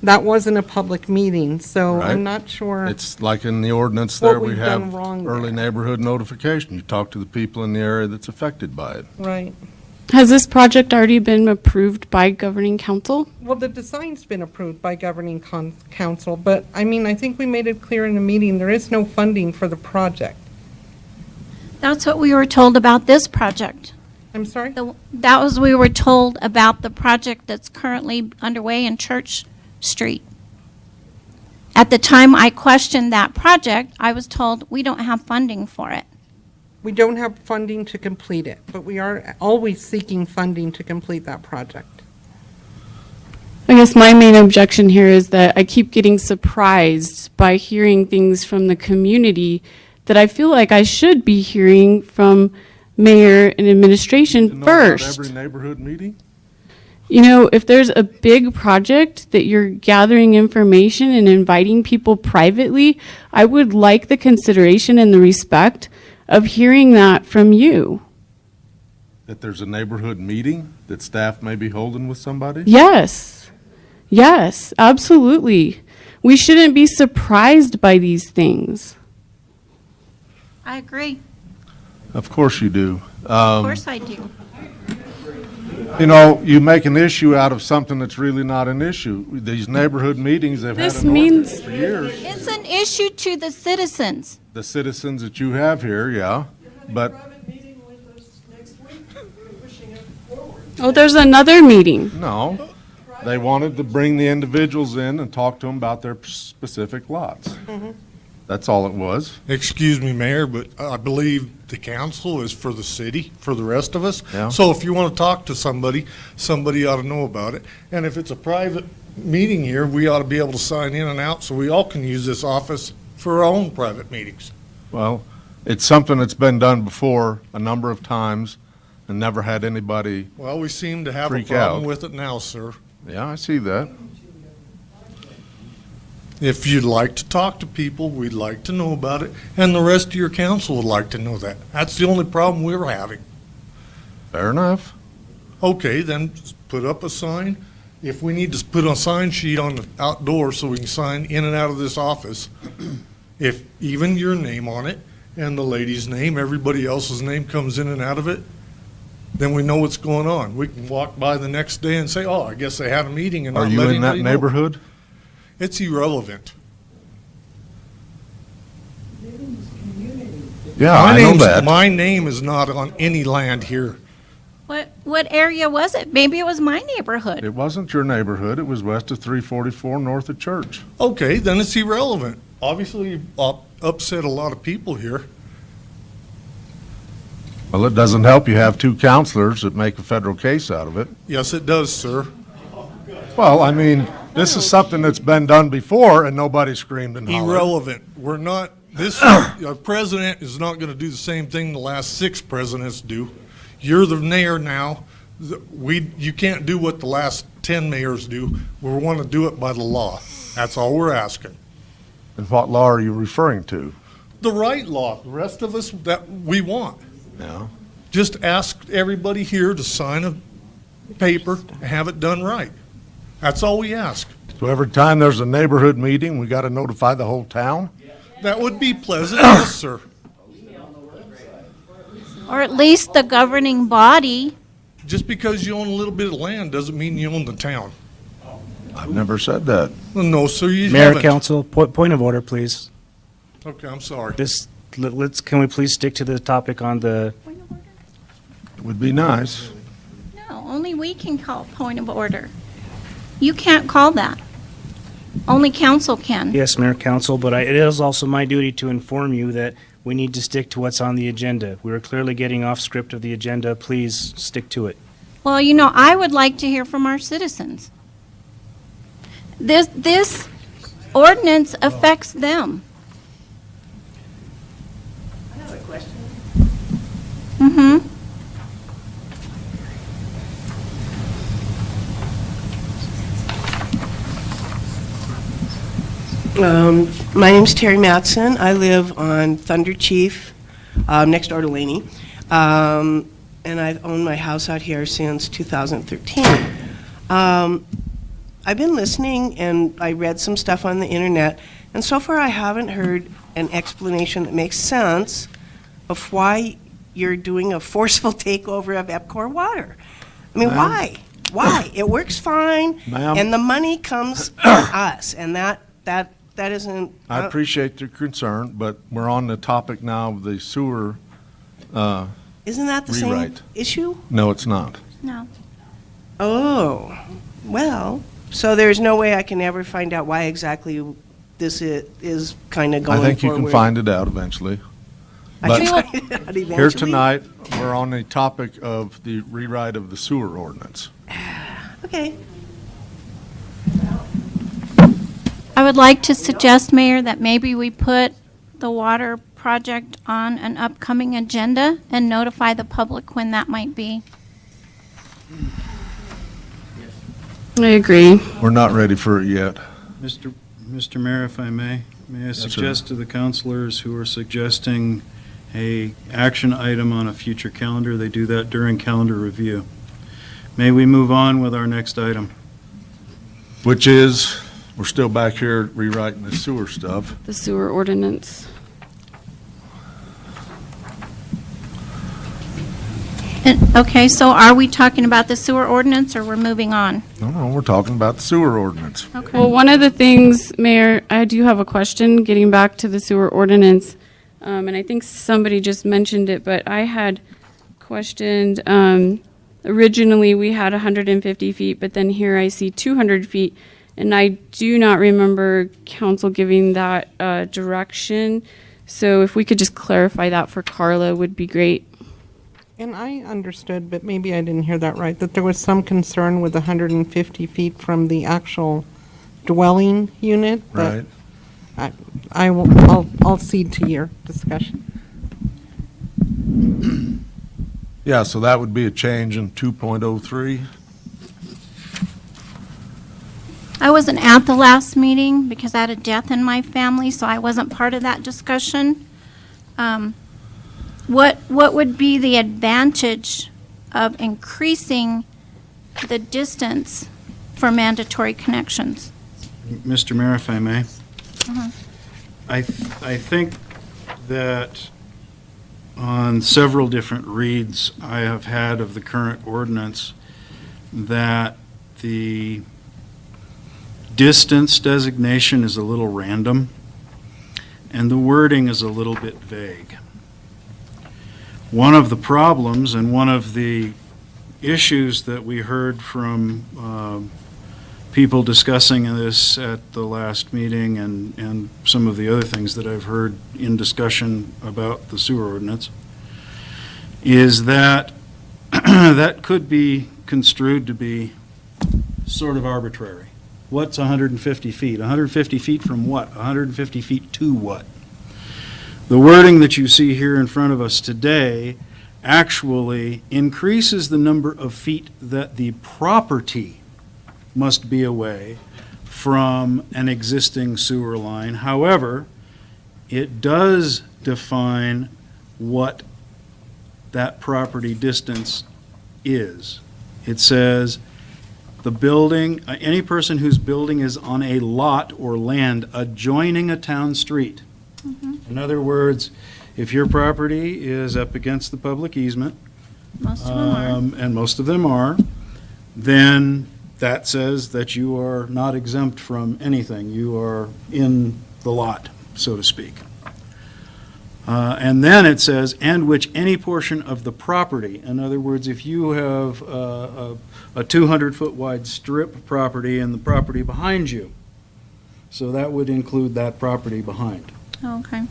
Speaker 8: That wasn't a public meeting, so
Speaker 10: Right.
Speaker 8: I'm not sure.
Speaker 10: It's like in the ordinance
Speaker 8: What
Speaker 10: there, we
Speaker 8: we've done
Speaker 10: have
Speaker 8: wrong
Speaker 10: early neighborhood notification. You talk to the people in the area that's affected by it.
Speaker 8: Right.
Speaker 16: Has this project already been approved by governing council?
Speaker 8: Well, the design's been approved by governing council, but I mean, I think we made it clear in the meeting, there is no funding for the project.
Speaker 4: That's what we were told about this project.
Speaker 8: I'm sorry?
Speaker 4: That was, we were told about the project that's currently underway in Church Street. At the time I questioned that project, I was told we don't have funding for it.
Speaker 8: We don't have funding to complete it, but we are always seeking funding to complete that project.
Speaker 16: I guess my main objection here is that I keep getting surprised by hearing things from the community that I feel like I should be hearing from mayor and administration
Speaker 10: Know about
Speaker 16: first.
Speaker 10: every neighborhood meeting?
Speaker 16: You know, if there's a big project that you're gathering information and inviting people privately, I would like the consideration and the respect of hearing that from you.
Speaker 10: that there's a neighborhood meeting that staff may be holding with somebody?
Speaker 16: Yes. Yes, absolutely. We shouldn't be surprised by these things.
Speaker 4: I agree.
Speaker 10: Of course you do.
Speaker 4: Of course I do.
Speaker 10: You know, you make an issue out of something that's really not an issue. These neighborhood meetings, they've had
Speaker 16: This
Speaker 10: an ordinance
Speaker 16: means-
Speaker 10: for years.
Speaker 4: It's an issue to the citizens.
Speaker 10: The citizens that you have here, yeah, but
Speaker 16: Oh, there's another meeting.
Speaker 10: no. They wanted to bring the individuals in and talk to them about their specific lots. That's all it was.
Speaker 9: Excuse me, Mayor, but I believe the council is for the city, for the rest of us.
Speaker 10: Yeah.
Speaker 9: So if you want to talk to somebody, somebody ought to know about it. And if it's a private meeting here, we ought to be able to sign in and out so we all can use this office for our own private meetings.
Speaker 10: Well, it's something that's been done before a number of times and never had anybody,
Speaker 9: Well, we seem to have a
Speaker 10: Freak
Speaker 9: problem
Speaker 10: out.
Speaker 9: with it now, sir.
Speaker 10: yeah, I see that.
Speaker 9: If you'd like to talk to people, we'd like to know about it, and the rest of your council would like to know that. That's the only problem we're having.
Speaker 10: Fair enough.
Speaker 9: Okay, then put up a sign. If we need to put a sign sheet on the outdoor so we can sign in and out of this office, if even your name on it and the lady's name, everybody else's name comes in and out of it, then we know what's going on. We can walk by the next day and say, oh, I guess they had a meeting and
Speaker 10: Are
Speaker 9: not
Speaker 10: you
Speaker 9: let
Speaker 10: in that
Speaker 9: anybody know.
Speaker 10: neighborhood?
Speaker 9: It's irrelevant.
Speaker 10: Yeah,
Speaker 9: My
Speaker 10: I know
Speaker 9: name's-
Speaker 10: that.
Speaker 9: My name is not on any land here.
Speaker 4: What area was it? Maybe it was my neighborhood.
Speaker 10: It wasn't your neighborhood. It was west of 344 north of Church.
Speaker 9: Okay, then it's irrelevant. Obviously, you upset a lot of people here.
Speaker 10: Well, it doesn't help you have two counselors that make a federal case out of it.
Speaker 9: Yes, it does, sir.
Speaker 10: Well, I mean, this is something that's been done before and nobody screamed and hollered.
Speaker 9: Irrelevant. We're not, this, our president is not going to do the same thing the last 6 presidents do. You're the mayor now. You can't do what the last 10 mayors do. We want to do it by the law. That's all we're asking.
Speaker 10: And what law are you referring to?
Speaker 9: The right law. The rest of us, that we want.
Speaker 10: Yeah.
Speaker 9: Just ask everybody here to sign a paper and have it done right. That's all we ask.
Speaker 10: So every time there's a neighborhood meeting, we got to notify the whole town?
Speaker 9: That would be pleasant, yes, sir.
Speaker 4: Or at least the governing body.
Speaker 9: Just because you own a little bit of land doesn't mean you own the town.
Speaker 10: I've never said that.
Speaker 9: Well, no, sir, you
Speaker 11: Mayor,
Speaker 9: haven't.
Speaker 11: council, point of order, please.
Speaker 9: Okay, I'm sorry.
Speaker 11: Can we please stick to the topic on the,
Speaker 10: It would be nice.
Speaker 4: No, only we can call point of order. You can't call that. Only council can.
Speaker 11: yes, Mayor, council, but it is also my duty to inform you that we need to stick to what's on the agenda. We are clearly getting off script of the agenda. Please stick to it.
Speaker 4: Well, you know, I would like to hear from our citizens. This ordinance affects them.
Speaker 22: I have a question.
Speaker 4: Mm-hmm.
Speaker 22: My name's Terry Matson. I live on Thunder Chief, next door to Laney. And I've owned my house out here since 2013. I've been listening and I read some stuff on the internet, and so far I haven't heard an explanation that makes sense of why you're doing a forceful takeover of EPCOR water. I mean,
Speaker 10: Ma'am?
Speaker 22: why? Why? It works fine,
Speaker 10: Ma'am?
Speaker 22: and the money comes from us, and that isn't.
Speaker 10: I appreciate your concern, but we're on the topic now of the sewer
Speaker 22: Isn't that the same
Speaker 10: rewrite.
Speaker 22: issue?
Speaker 10: No, it's not.
Speaker 4: No.
Speaker 22: Oh, well, so there's no way I can ever find out why exactly this is kind of going
Speaker 10: I think you
Speaker 22: forward.
Speaker 10: can find it out eventually.
Speaker 22: I
Speaker 10: But
Speaker 22: can find it out
Speaker 10: here
Speaker 22: eventually?
Speaker 10: tonight, we're on the topic of the rewrite of the sewer ordinance.
Speaker 22: Okay.
Speaker 4: I would like to suggest, Mayor, that maybe we put the water project on an upcoming agenda and notify the public when that might be.
Speaker 16: I agree.
Speaker 10: We're not ready for it yet.
Speaker 6: Mr. Mayor, if I may I
Speaker 10: sir.
Speaker 6: suggest to the councilors who are suggesting a action item on a future calendar. They do that during calendar review. May we move on with our next item?
Speaker 10: Which is, we're still back here rewriting the sewer stuff.
Speaker 16: The sewer ordinance.
Speaker 4: Okay, so are we talking about the sewer ordinance, or we're moving on?
Speaker 10: No, we're talking about the sewer ordinance.
Speaker 4: Okay.
Speaker 16: Well, one of the things, Mayor, I do have a question, getting back to the sewer ordinance. And I think somebody just mentioned it, but I had questioned, originally we had 150 feet, but then here I see 200 feet. And I do not remember council giving that direction. So if we could just clarify that for Carla would be great.
Speaker 8: And I understood, but maybe I didn't hear that right, that there was some concern with 150 feet from the actual dwelling unit. but
Speaker 10: Right.
Speaker 8: I'll cede to your discussion.
Speaker 10: Yeah, so that would be a change in 2.03.
Speaker 4: I wasn't at the last meeting because I had a death in my family, so I wasn't part of that discussion. What would be the advantage of increasing the distance for mandatory connections?
Speaker 6: Mr. Mayor, if I may.
Speaker 4: Uh-huh.
Speaker 6: I think that on several different reads I have had of the current ordinance, that the distance designation is a little random, and the wording is a little bit vague. One of the problems and one of the issues that we heard from people discussing this at the last meeting and some of the other things that I've heard in discussion about the sewer ordinance is that that could be construed to be sort of arbitrary. What's 150 feet? 150 feet from what? 150 feet to what? The wording that you see here in front of us today actually increases the number of feet that the property must be away from an existing sewer line. However, it does define what that property distance is. It says the building, any person whose building is on a lot or land adjoining a town street. In other words, if your property is up against the public easement,
Speaker 4: Most of them are.
Speaker 6: and most of them are, then that says that you are not exempt from anything. You are in the lot, so to speak. And then it says, and which any portion of the property, in other words, if you have a 200-foot wide strip property and the property behind you, so that would include that property behind.
Speaker 4: Okay.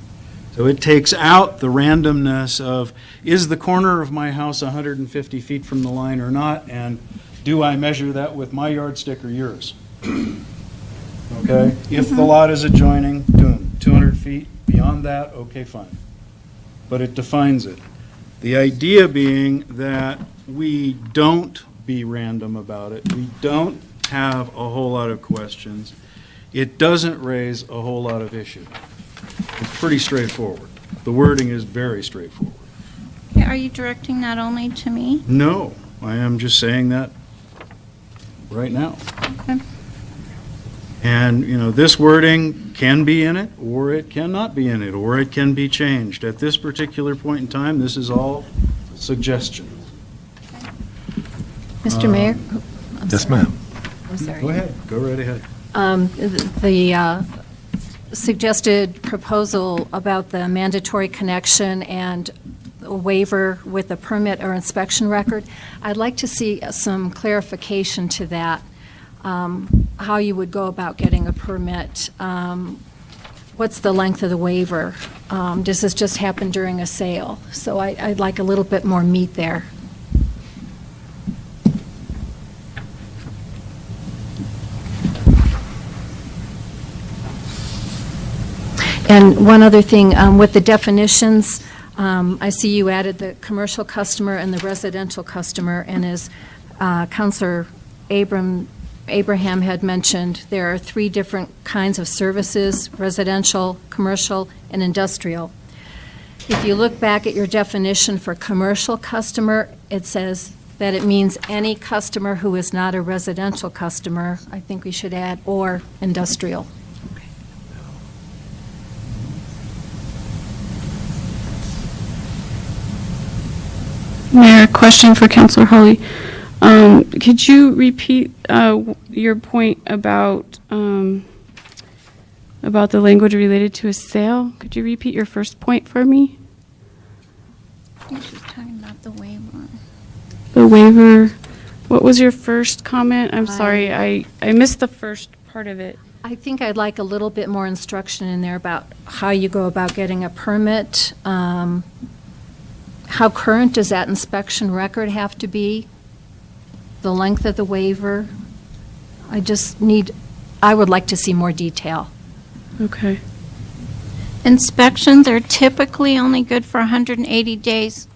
Speaker 6: So it takes out the randomness of, is the corner of my house 150 feet from the line or not? And do I measure that with my yardstick or yours? Okay? If the lot is adjoining, boom, 200 feet. Beyond that, okay, fine. But it defines it. The idea being that we don't be random about it. We don't have a whole lot of questions. It doesn't raise a whole lot of issues. It's pretty straightforward. The wording is very straightforward.
Speaker 4: Okay, are you directing that only to me?
Speaker 6: No, I am just saying that right now.
Speaker 4: Okay.
Speaker 6: And, you know, this wording can be in it, or it cannot be in it, or it can be changed. At this particular point in time, this is all suggestion.
Speaker 3: Mr. Mayor?
Speaker 10: Yes, ma'am.
Speaker 3: I'm sorry.
Speaker 6: Go ahead, go right ahead.
Speaker 3: The suggested proposal about the mandatory connection and a waiver with a permit or inspection record, I'd like to see some clarification to that, how you would go about getting a permit. What's the length of the waiver? Does this just happen during a sale? So I'd like a little bit more meat there. And one other thing, with the definitions, I see you added the commercial customer and the residential customer, and as Councilor Abraham had mentioned, there are 3 different kinds of services: residential, commercial, and industrial. If you look back at your definition for commercial customer, it says that it means any customer who is not a residential customer. I think we should add or industrial.
Speaker 16: Mayor, question for Councilor Holly. Could you repeat your point about the language related to a sale? Could you repeat your first point for me?
Speaker 4: I think she's talking about the waiver.
Speaker 16: The waiver, what was your first comment? I'm sorry, I missed the first part of it.
Speaker 3: I think I'd like a little bit more instruction in there about how you go about getting a permit. How current does that inspection record have to be? The length of the waiver? I would like to see more detail.
Speaker 16: Okay.
Speaker 4: Inspections are typically only good for 180 days.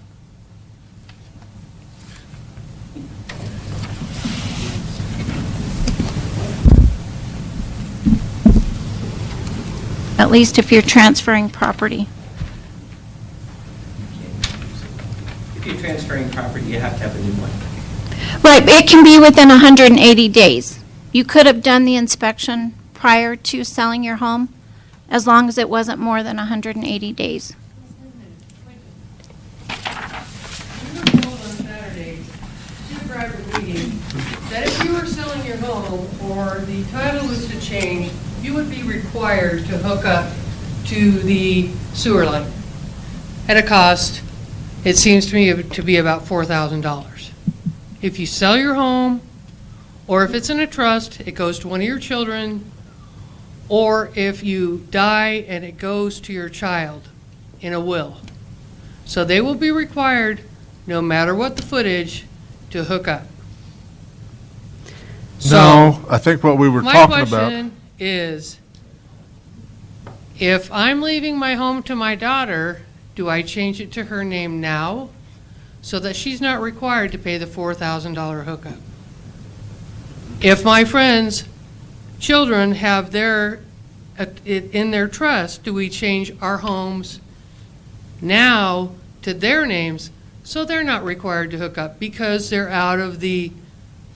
Speaker 4: At least if you're transferring property.
Speaker 14: If you're transferring property, you have to have a new one.
Speaker 4: Right, it can be within 180 days. You could have done the inspection prior to selling your home, as long as it wasn't more than 180 days.
Speaker 21: That if you were selling your home or the title was to change, you would be required to hook up to the sewer line at a cost, it seems to me to be about $4,000. If you sell your home, or if it's in a trust, it goes to one of your children, or if you die and it goes to your child in a will. So they will be required, no matter what the footage, to hook up.
Speaker 10: No, I think what we were
Speaker 21: My
Speaker 10: talking about.
Speaker 21: question is, if I'm leaving my home to my daughter, do I change it to her name now so that she's not required to pay the $4,000 hookup? If my friends' children have it in their trust, do we change our homes now to their names so they're not required to hook up because they're out of the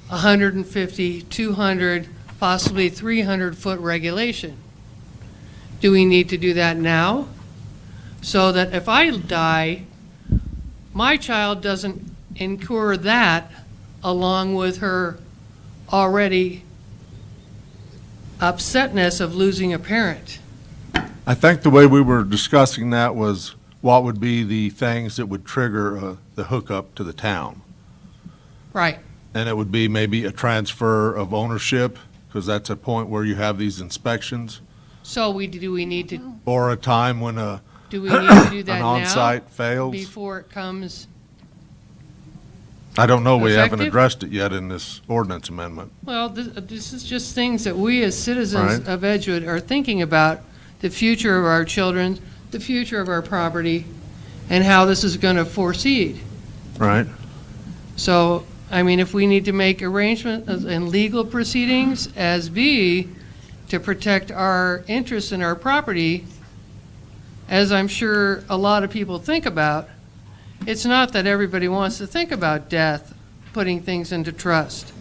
Speaker 21: 150, 200, possibly 300-foot regulation? Do we need to do that now so that if I die, my child doesn't incur that along with her already upsetness of losing a parent?
Speaker 10: I think the way we were discussing that was what would be the things that would trigger the hookup to the town.
Speaker 21: Right.
Speaker 10: And it would be maybe a transfer of ownership, because that's a point where you have these inspections,
Speaker 21: So do we need to
Speaker 10: or a time when
Speaker 21: do we need to do that
Speaker 10: an
Speaker 21: now
Speaker 10: on-site fails.
Speaker 21: before it comes?
Speaker 10: I don't know, we haven't
Speaker 21: effective?
Speaker 10: addressed it yet in this ordinance amendment.
Speaker 21: Well, this is just things that we as citizens
Speaker 10: Right.
Speaker 21: of Edgewood are thinking about, the future of our children, the future of our property, and how this is going to proceed.
Speaker 10: Right?
Speaker 21: So, I mean, if we need to make arrangements and legal proceedings as B to protect our interests in our property, as I'm sure a lot of people think about, it's not that everybody wants to think about death, putting things into trust,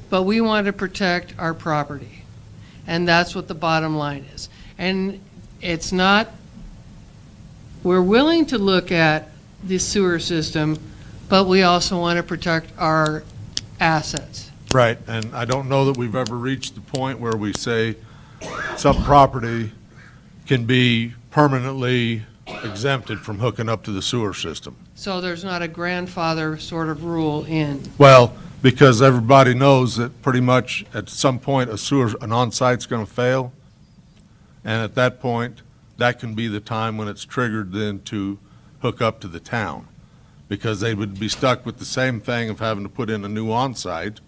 Speaker 21: but we want to protect our property. And that's what the bottom line is. And it's not, we're willing to look at the sewer system, but we also want to protect our assets.
Speaker 10: Right, and I don't know that we've ever reached the point where we say some property can be permanently exempted from hooking up to the sewer system.
Speaker 21: So there's not a grandfather sort of rule in.
Speaker 10: Well, because everybody knows that pretty much at some point an on-site's going to fail, and at that point, that can be the time when it's triggered then to hook up to the town, because they would be stuck with the same thing of having to put in a new on-site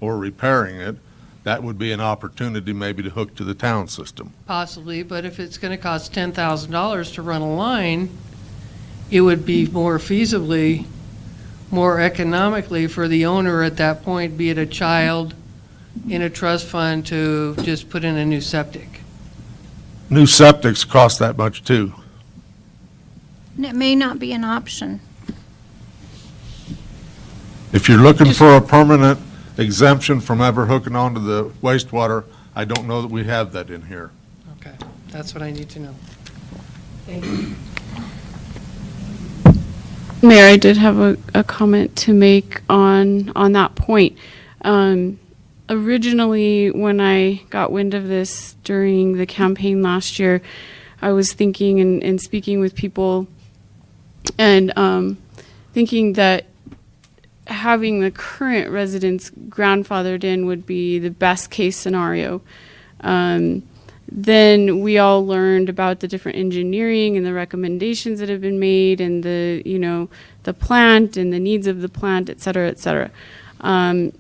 Speaker 10: or repairing it. That would be an opportunity maybe to hook to the town system.
Speaker 21: Possibly, but if it's going to cost $10,000 to run a line, it would be more feasibly, more economically for the owner at that point, be it a child in a trust fund, to just put in a new septic.
Speaker 10: New septics cost that much too.
Speaker 4: And it may not be an option.
Speaker 10: If you're looking for a permanent exemption from ever hooking onto the wastewater, I don't know that we have that in here.
Speaker 21: Okay, that's what I need to know.
Speaker 16: Mayor, I did have a comment to make on that point. Originally, when I got wind of this during the campaign last year, I was thinking and speaking with people and thinking that having the current residents grandfathered in would be the best case scenario. Then we all learned about the different engineering and the recommendations that have been made and the plant and the needs of the plant, et cetera, et cetera.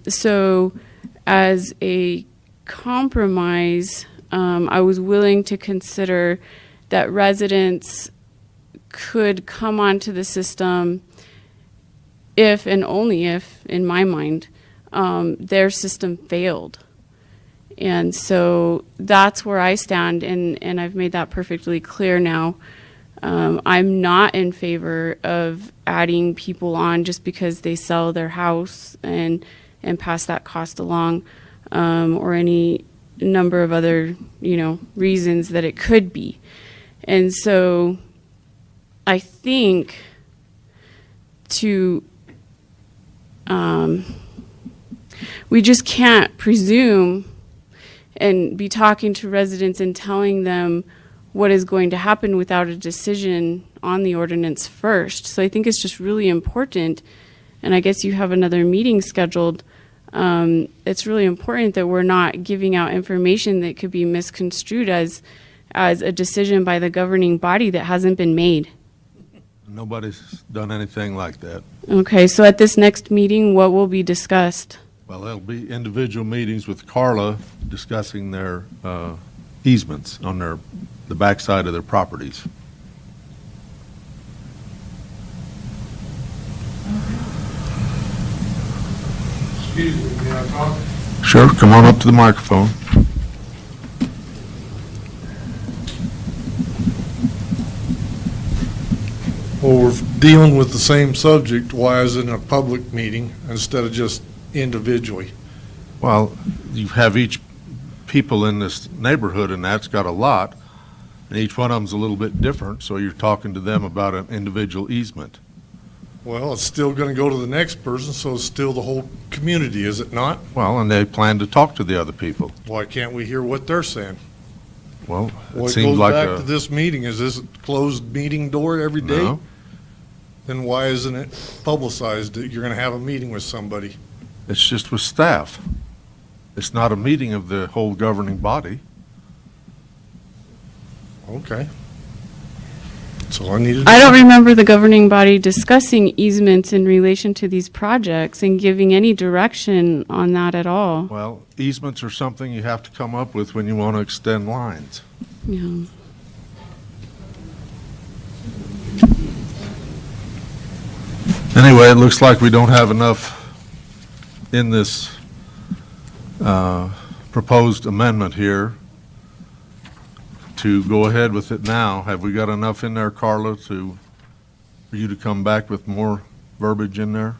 Speaker 16: So as a compromise, I was willing to consider that residents could come onto the system if and only if, in my mind, their system failed. And so that's where I stand, and I've made that perfectly clear now. I'm not in favor of adding people on just because they sell their house and pass that cost along, or any number of other, reasons that it could be. And so I think we just can't presume and be talking to residents and telling them what is going to happen without a decision on the ordinance first. So I think it's just really important, and I guess you have another meeting scheduled. It's really important that we're not giving out information that could be misconstrued as a decision by the governing body that hasn't been made.
Speaker 10: Nobody's done anything like that.
Speaker 16: Okay, so at this next meeting, what will be discussed?
Speaker 10: Well, there'll be individual meetings with Carla discussing their easements on the backside of their properties.
Speaker 9: Excuse me, may I talk?
Speaker 10: Sure, come on up to the microphone.
Speaker 9: Well, we're dealing with the same subject. Why is it in a public meeting instead of just individually?
Speaker 10: Well, you have each people in this neighborhood, and that's got a lot, and each one of them's a little bit different, so you're talking to them about an individual easement.
Speaker 9: Well, it's still going to go to the next person, so it's still the whole community, is it not?
Speaker 10: Well, and they plan to talk to the other people.
Speaker 9: Why can't we hear what they're saying?
Speaker 10: Well,
Speaker 9: Well,
Speaker 10: it
Speaker 9: it
Speaker 10: seems
Speaker 9: goes
Speaker 10: like
Speaker 9: back to this meeting. Is this a closed meeting door every day?
Speaker 10: No.
Speaker 9: Then why isn't it publicized that you're going to have a meeting with somebody?
Speaker 10: It's just with staff. It's not a meeting of the whole governing body.
Speaker 9: Okay. So I needed.
Speaker 16: I don't remember the governing body discussing easements in relation to these projects and giving any direction on that at all.
Speaker 10: Well, easements are something you have to come up with when you want to extend lines.
Speaker 16: Yeah.
Speaker 10: Anyway, it looks like we don't have enough in this proposed amendment here to go ahead with it now. Have we got enough in there, Carla, for you to come back with more verbiage in there?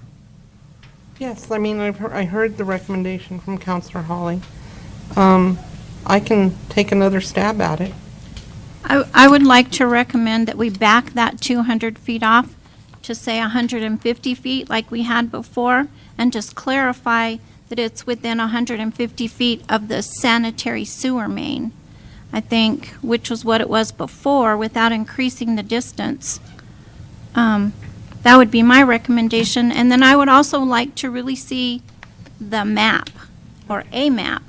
Speaker 8: Yes, I mean, I heard the recommendation from Counselor Hawley. I can take another stab at it.
Speaker 4: I would like to recommend that we back that 200 feet off to say 150 feet like we had before, and just clarify that it's within 150 feet of the sanitary sewer main, I think, which was what it was before, without increasing the distance. That would be my recommendation. And then I would also like to really see the map, or a map.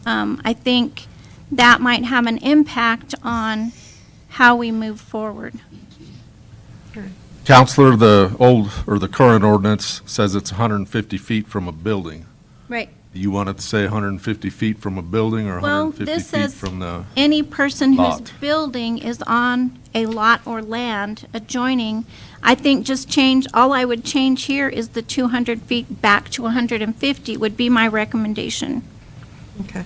Speaker 4: I think that might have an impact on how we move forward.
Speaker 10: Counselor, the current ordinance says it's 150 feet from a building.
Speaker 4: Right.
Speaker 10: Do you want it to say 150 feet from a building or
Speaker 4: Well,
Speaker 10: 150
Speaker 4: this
Speaker 10: feet
Speaker 4: says
Speaker 10: from the?
Speaker 4: any person whose
Speaker 10: lot.
Speaker 4: building is on a lot or land adjoining. I think all I would change here is the 200 feet back to 150 would be my recommendation.
Speaker 8: Okay.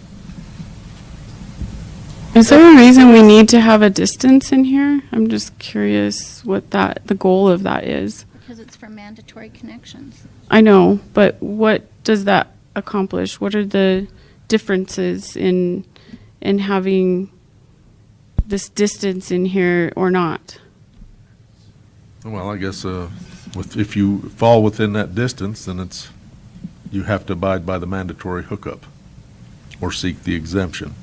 Speaker 16: Is there a reason we need to have a distance in here? I'm just curious what the goal of that is.
Speaker 4: Because it's for mandatory connections.
Speaker 16: I know, but what does that accomplish? What are the differences in having this distance in here or not?
Speaker 10: Well, I guess if you fall within that distance, then you have to abide by the mandatory hookup or seek the exemption.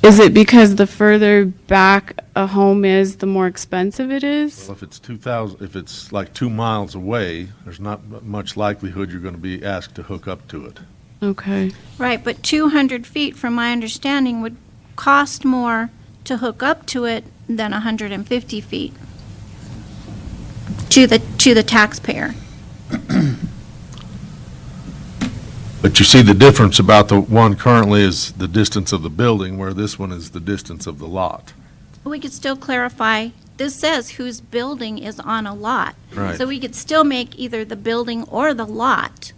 Speaker 16: Is it because the further back a home is, the more expensive it is?
Speaker 10: Well, if it's like 2 miles away, there's not much likelihood you're going to be asked to hook up to it.
Speaker 16: Okay.
Speaker 4: Right, but 200 feet, from my understanding, would cost more to hook up to it than 150 feet to the taxpayer.
Speaker 10: But you see the difference about the one currently is the distance of the building, where this one is the distance of the lot.
Speaker 4: We could still clarify, this says whose building is on a lot.
Speaker 10: Right.
Speaker 4: So we could still make either the building or the lot.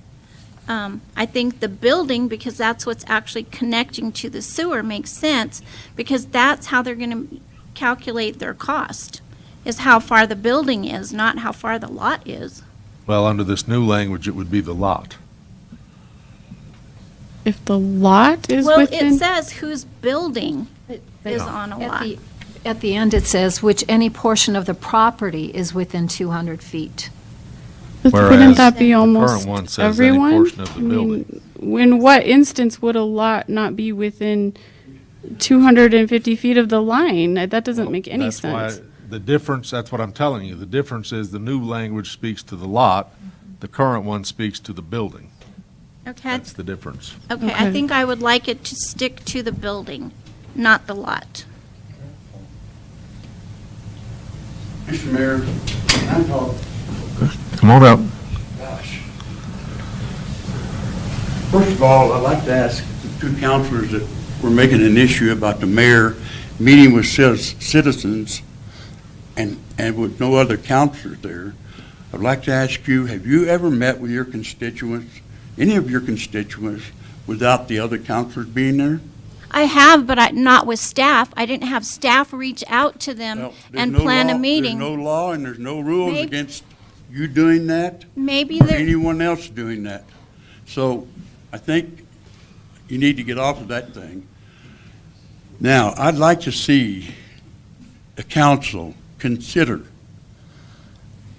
Speaker 4: I think the building, because that's what's actually connecting to the sewer, makes sense, because that's how they're going to calculate their cost, is how far the building is, not how far the lot is.
Speaker 10: Well, under this new language, it would be the lot.
Speaker 16: If the lot is
Speaker 4: Well,
Speaker 16: within...
Speaker 4: it says whose building is on a lot.
Speaker 3: At the end, it says, which any portion of the property is within 200 feet.
Speaker 16: But
Speaker 10: Whereas
Speaker 16: wouldn't that be
Speaker 10: the current
Speaker 16: almost
Speaker 10: one says any
Speaker 16: everyone?
Speaker 10: portion of the building.
Speaker 16: In what instance would a lot not be within 250 feet of the line? That doesn't make any
Speaker 10: That's why
Speaker 16: sense.
Speaker 10: the difference, that's what I'm telling you. The difference is the new language speaks to the lot, the current one speaks to the building.
Speaker 4: Okay,
Speaker 10: That's the difference.
Speaker 4: okay, I think I would like it to stick to the building, not the lot.
Speaker 17: Mr. Mayor, can I talk?
Speaker 10: Come on up.
Speaker 17: Gosh. First of all, I'd like to ask the two counselors that were making an issue about the mayor meeting with citizens and with no other counselors there. I'd like to ask you, have you ever met with your constituents, any of your constituents, without the other counselors being there?
Speaker 4: I have, but not with staff. I didn't have staff reach out to them
Speaker 17: Well, there's
Speaker 4: and
Speaker 17: no
Speaker 4: plan a
Speaker 17: law-
Speaker 4: meeting.
Speaker 17: There's no law and there's no rules
Speaker 4: Maybe-
Speaker 17: against you doing that.
Speaker 4: Maybe
Speaker 17: Or
Speaker 4: there,
Speaker 17: anyone else doing that. So I think you need to get off of that thing. Now, I'd like to see the council consider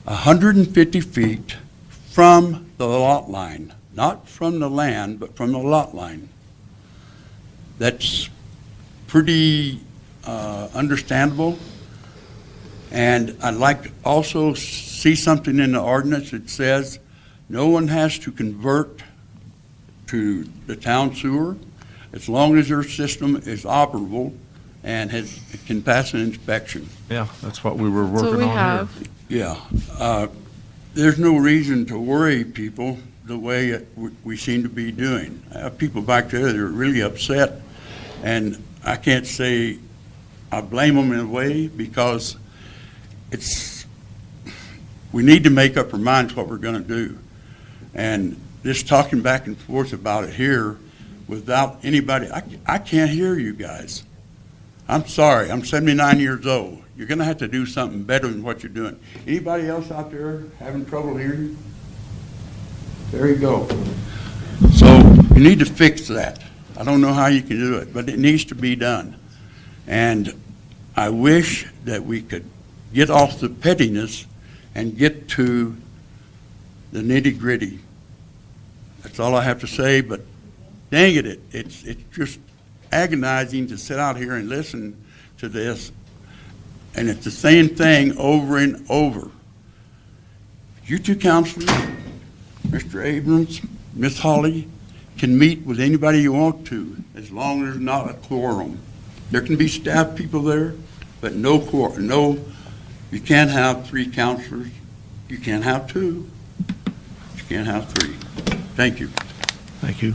Speaker 17: 150 feet from the lot line, not from the land, but from the lot line. That's pretty understandable. And I'd like to also see something in the ordinance that says no one has to convert to the town sewer as long as their system is operable and can pass an inspection.
Speaker 10: Yeah, that's what we were
Speaker 16: That's
Speaker 10: working
Speaker 16: what we
Speaker 10: on here.
Speaker 16: have.
Speaker 17: Yeah. There's no reason to worry people the way we seem to be doing. I have people back there that are really upset, and I can't say I blame them in a way, because we need to make up our minds what we're going to do. And this talking back and forth about it here without anybody, I can't hear you guys. I'm sorry, I'm 79 years old. You're going to have to do something better than what you're doing. Anybody else out there having trouble hearing? There you go. So you need to fix that. I don't know how you can do it, but it needs to be done. And I wish that we could get off the pettiness and get to the nitty-gritty. That's all I have to say, but dang it, it's just agonizing to sit out here and listen to this, and it's the same thing over and over. You two counselors, Mr. Abrams, Miss Holly, can meet with anybody you want to, as long as there's not a quorum. There can be staff people there, but no quorum. No, you can't have 3 counselors. You can't have 2. You can't have 3. Thank you.
Speaker 10: Thank you.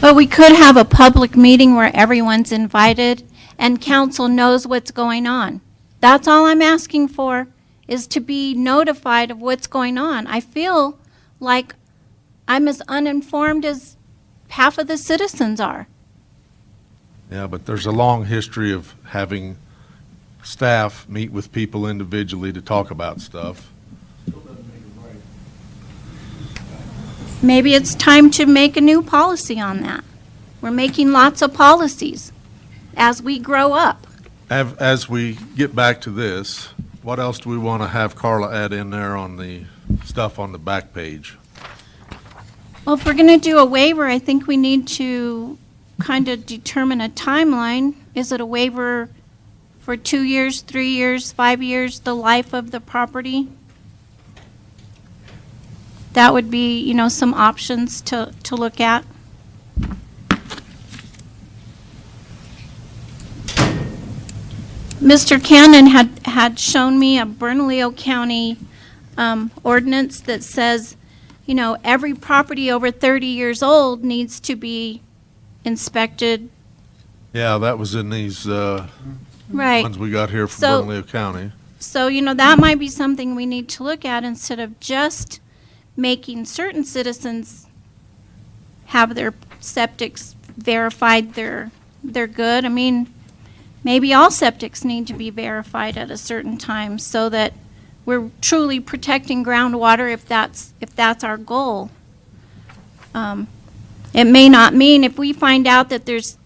Speaker 4: but we could have a public meeting where everyone's invited and council knows what's going on. That's all I'm asking for, is to be notified of what's going on. I feel like I'm as uninformed as half of the citizens are.
Speaker 10: Yeah, but there's a long history of having staff meet with people individually to talk about stuff.
Speaker 4: Maybe it's time to make a new policy on that. We're making lots of policies as we grow up.
Speaker 10: As we get back to this, what else do we want to have Carla add in there on the stuff on the back page?
Speaker 4: Well, if we're going to do a waiver, I think we need to kind of determine a timeline. Is it a waiver for 2 years, 3 years, 5 years, the life of the property? That would be, you know, some options to look at. Mr. Cannon had shown me a Bernalillo County ordinance that says, you know, every property over 30 years old needs to be inspected.
Speaker 10: Yeah, that was in these
Speaker 4: Right.
Speaker 10: ones we got here from
Speaker 4: So-
Speaker 10: Bernalillo County.
Speaker 4: So, you know, that might be something we need to look at instead of just making certain citizens have their septics verified they're good. I mean, maybe all septics need to be verified at a certain time so that we're truly protecting groundwater if that's our goal. It may not mean if we find out that there's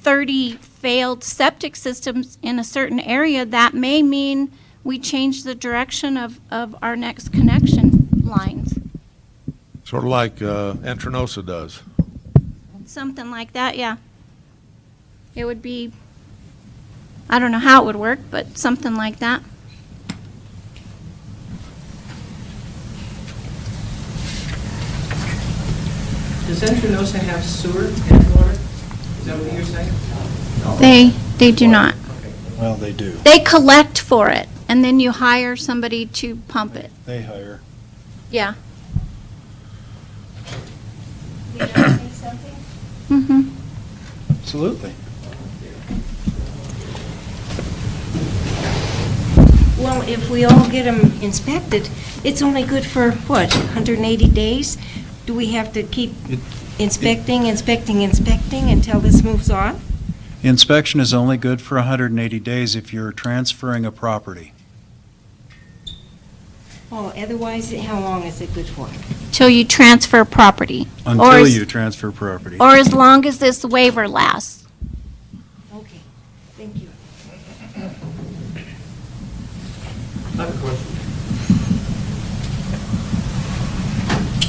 Speaker 4: 30 failed septic systems in a certain area, that may mean we change the direction of our next connection lines.
Speaker 10: Sort of like Entranosa does.
Speaker 4: Something like that, yeah. It would be, I don't know how it would work, but something like that.
Speaker 7: Does Entranosa have sewer and water? Is that what you're saying?
Speaker 4: They do not.
Speaker 11: Well, they do.
Speaker 4: They collect for it, and then you hire somebody to pump it.
Speaker 11: They hire.
Speaker 4: Yeah. Mm-hmm.
Speaker 11: Absolutely.
Speaker 12: Well, if we all get them inspected, it's only good for, what, 180 days? Do we have to keep inspecting until this moves on?
Speaker 11: Inspection is only good for 180 days if you're transferring a property.
Speaker 12: Oh, otherwise, how long is it good for?
Speaker 4: Till you transfer property. Or
Speaker 11: Until
Speaker 4: as-
Speaker 11: you transfer property.
Speaker 4: Or as long as this waiver lasts.
Speaker 12: Okay, thank you.
Speaker 7: I have a question.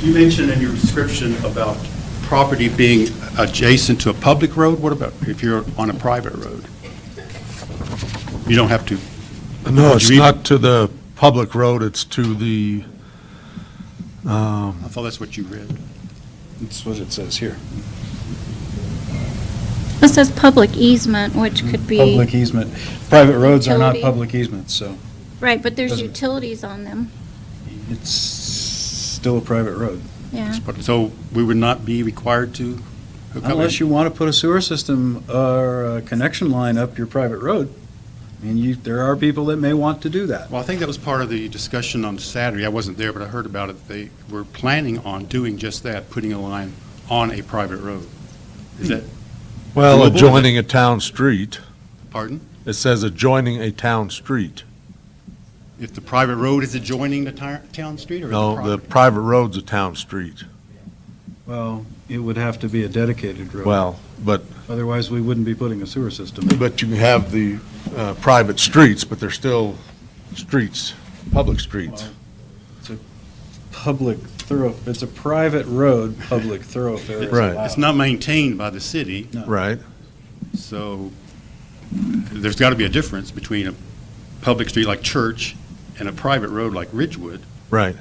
Speaker 23: You mentioned in your description about property being adjacent to a public road. What about if you're on a private road? You don't have to.
Speaker 10: No,
Speaker 23: Did
Speaker 10: it's
Speaker 23: you read-
Speaker 10: not to the public road, it's to the,
Speaker 23: I thought that's what you read.
Speaker 11: That's what it says here.
Speaker 4: It says public easement, which could be.
Speaker 11: Public easement. Private roads are not
Speaker 4: Utility.
Speaker 11: public easements, so
Speaker 4: Right, but there's
Speaker 11: Doesn't-
Speaker 4: utilities on them.
Speaker 11: it's still a private road.
Speaker 4: Yeah.
Speaker 23: So we would not be required to hook up?
Speaker 11: Unless you want to put a sewer system or a connection line up your private road. I mean, there are people that may want to do that.
Speaker 23: Well, I think that was part of the discussion on Saturday. I wasn't there, but I heard about it. They were planning on doing just that, putting a line on a private road. Is that?
Speaker 10: well,
Speaker 23: doable? Is
Speaker 10: adjoining a town street.
Speaker 23: it- Pardon?
Speaker 10: It says adjoining a town street.
Speaker 23: If the private road is adjoining the town street or?
Speaker 10: No, the private road's a town street.
Speaker 11: Well, it would have to be a dedicated road.
Speaker 10: Well, but,
Speaker 11: Otherwise, we wouldn't be putting a sewer system in.
Speaker 10: but you can have the private streets, but they're still streets, public streets.
Speaker 11: It's a public it's a private road, public thoroughfare is
Speaker 10: Right.
Speaker 11: allowed.
Speaker 23: It's not maintained by the city,
Speaker 10: Right.
Speaker 23: so there's got to be a difference between a public street like Church and a private road like Ridgewood.
Speaker 10: Right.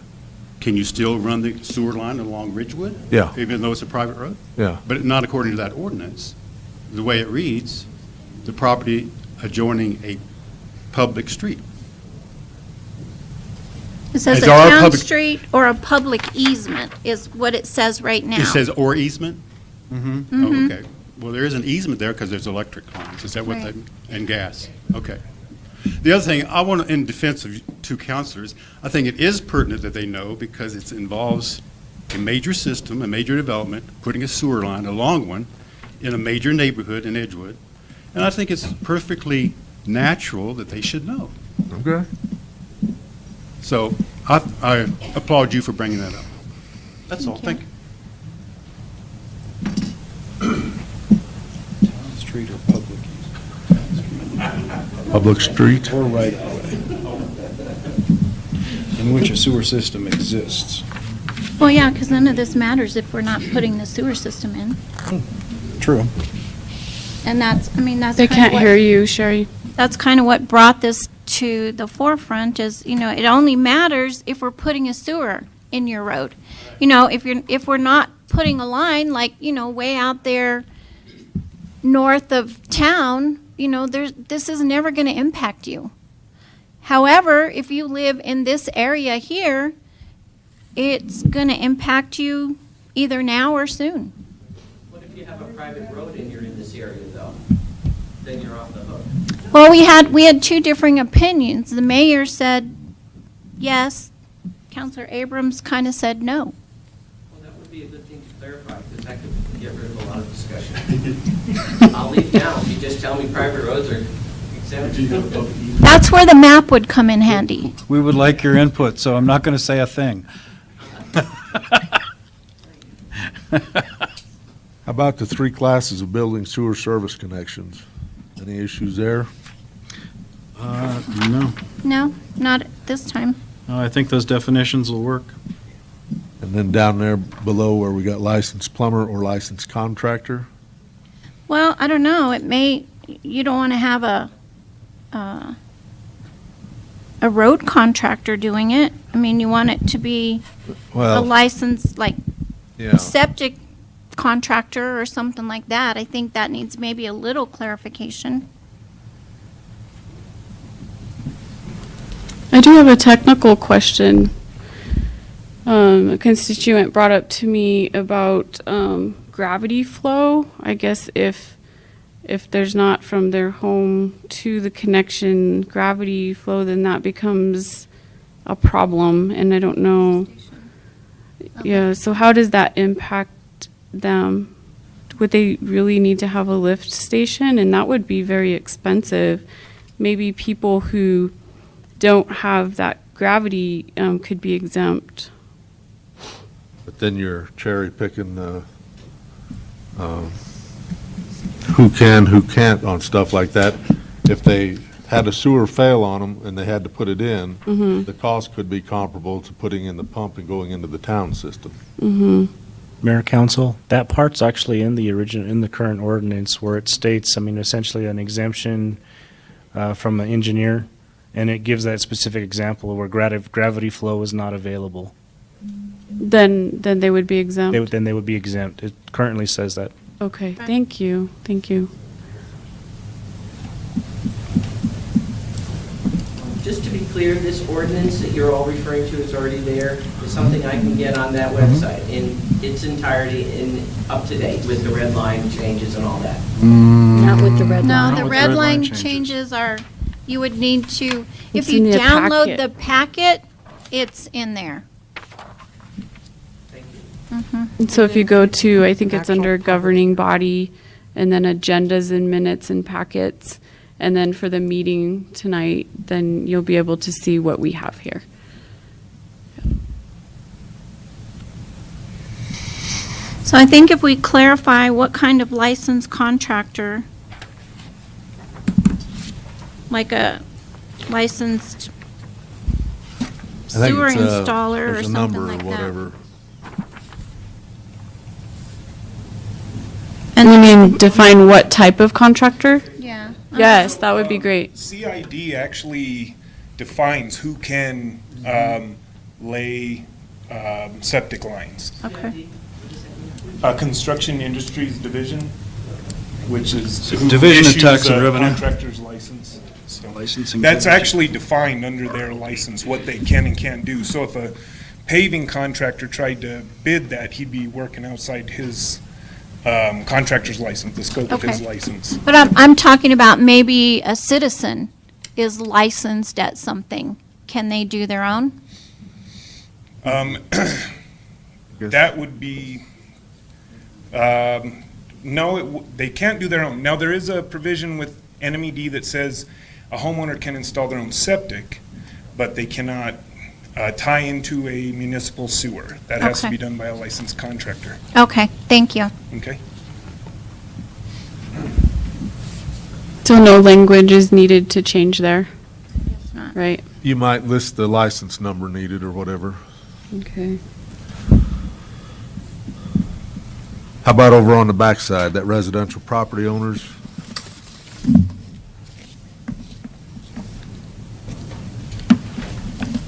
Speaker 23: Can you still run the sewer line along Ridgewood?
Speaker 10: Yeah.
Speaker 23: Even though it's a private road?
Speaker 10: Yeah.
Speaker 23: But not according to that ordinance. The way it reads, the property adjoining a public street.
Speaker 4: It says
Speaker 23: Is
Speaker 4: a
Speaker 23: our
Speaker 4: town
Speaker 23: public-
Speaker 4: street or a public easement is what it says right now.
Speaker 23: It says or easement?
Speaker 11: Mm-hmm.
Speaker 4: Mhm.
Speaker 23: Oh, okay. Well, there is an easement there because there's electric lines. Is that what
Speaker 4: Right.
Speaker 23: and gas? Okay. The other thing, I want to, in defense of two counselors, I think it is pertinent that they know because it involves a major system, a major development, putting a sewer line, a long one, in a major neighborhood in Edgewood. And I think it's perfectly natural that they should know.
Speaker 10: Okay.
Speaker 23: So I applaud you for bringing that up. That's all. Thank you.
Speaker 11: Street or public
Speaker 10: Public street.
Speaker 11: or right of way in which a sewer system exists.
Speaker 4: Well, yeah, because none of this matters if we're not putting the sewer system in.
Speaker 11: True.
Speaker 4: And that's, I mean, that's
Speaker 16: They
Speaker 4: kind of
Speaker 16: can't hear you, Sherry.
Speaker 4: That's kind of what brought this to the forefront is, you know, it only matters if we're putting a sewer in your road. You know, if we're not putting a line like, you know, way out there north of town, you know, this is never going to impact you. However, if you live in this area here, it's going to impact you either now or soon.
Speaker 14: What if you have a private road and you're in this area, though? Then you're off the hook.
Speaker 4: Well, we had two differing opinions. The mayor said yes. Councilor Abrams kind of said no.
Speaker 14: Well, that would be a good thing to clarify, because that could get rid of a lot of discussion. I'll leave now if you just tell me private roads are exempt.
Speaker 4: That's where the map would come in handy.
Speaker 6: We would like your input, so I'm not going to say a thing.
Speaker 10: How about the 3 classes of building sewer service connections? Any issues there?
Speaker 6: No.
Speaker 4: No, not at this time.
Speaker 6: No, I think those definitions will work.
Speaker 10: And then down there below where we got licensed plumber or licensed contractor?
Speaker 4: Well, I don't know. It may, you don't want to have a road contractor doing it. I mean, you want it to be a
Speaker 10: Well,
Speaker 4: licensed, like,
Speaker 10: yeah.
Speaker 4: septic contractor or something like that. I think that needs maybe a little clarification.
Speaker 16: I do have a technical question. A constituent brought up to me about gravity flow. I guess if there's not from their home to the connection gravity flow, then that becomes a problem, and I don't know. Yeah, so how does that impact them? Would they really need to have a lift station? And that would be very expensive. Maybe people who don't have that gravity could be exempt.
Speaker 10: But then you're cherry picking who can, who can't on stuff like that. If they had a sewer fail on them and they had to put it in,
Speaker 16: Mhm.
Speaker 10: the cost could be comparable to putting in the pump and going into the town system.
Speaker 16: Mm-hmm.
Speaker 11: Mayor, council, that part's actually in the current ordinance where it states, I mean, essentially an exemption from an engineer, and it gives that specific example where gravity flow is not available.
Speaker 16: Then they would be exempt.
Speaker 11: Then they would be exempt. It currently says that.
Speaker 16: Okay, thank you. Thank you.
Speaker 14: Just to be clear, this ordinance that you're all referring to is already there, is something I can get on that website in its entirety and up to date with the red line changes and all that.
Speaker 3: Not with the red line.
Speaker 4: No, the red line changes are, you would need to, if
Speaker 16: It's
Speaker 4: you
Speaker 16: in the
Speaker 4: download
Speaker 16: packet.
Speaker 4: the packet, it's in there.
Speaker 16: And so if you go to, I think it's under governing body, and then agendas and minutes and packets, and then for the meeting tonight, then you'll be able to see what we have here.
Speaker 4: So I think if we clarify what kind of licensed contractor, like a licensed
Speaker 10: I think
Speaker 4: sewer
Speaker 10: it's,
Speaker 4: installer or
Speaker 10: there's a
Speaker 4: something
Speaker 10: number
Speaker 4: like
Speaker 10: or
Speaker 4: that.
Speaker 10: whatever.
Speaker 16: And you mean define what type of contractor?
Speaker 4: Yeah.
Speaker 16: Yes, that would be great.
Speaker 13: CID actually defines who can lay septic lines.
Speaker 4: Okay.
Speaker 13: Construction Industries Division, which is
Speaker 6: So
Speaker 13: who
Speaker 6: Division of
Speaker 13: issues
Speaker 6: Tax and
Speaker 13: a
Speaker 6: Revenue.
Speaker 13: contractor's license. So
Speaker 6: Licensing
Speaker 13: that's
Speaker 6: division.
Speaker 13: actually defined under their license, what they can and can't do. So if a paving contractor tried to bid that, he'd be working outside his contractor's license, the scope of his
Speaker 4: Okay.
Speaker 13: license.
Speaker 4: But I'm talking about maybe a citizen is licensed at something. Can they do their own?
Speaker 13: That would be No, they can't do their own. Now, there is a provision with NMED that says a homeowner can install their own septic, but they cannot tie into a municipal sewer. That has to
Speaker 4: Okay.
Speaker 13: be done by a licensed contractor.
Speaker 4: Okay, thank you.
Speaker 13: Okay?
Speaker 16: So no language is needed to change there? Right,
Speaker 1: You might list the license number needed or whatever.
Speaker 16: okay.
Speaker 1: How about over on the backside, that residential property owners?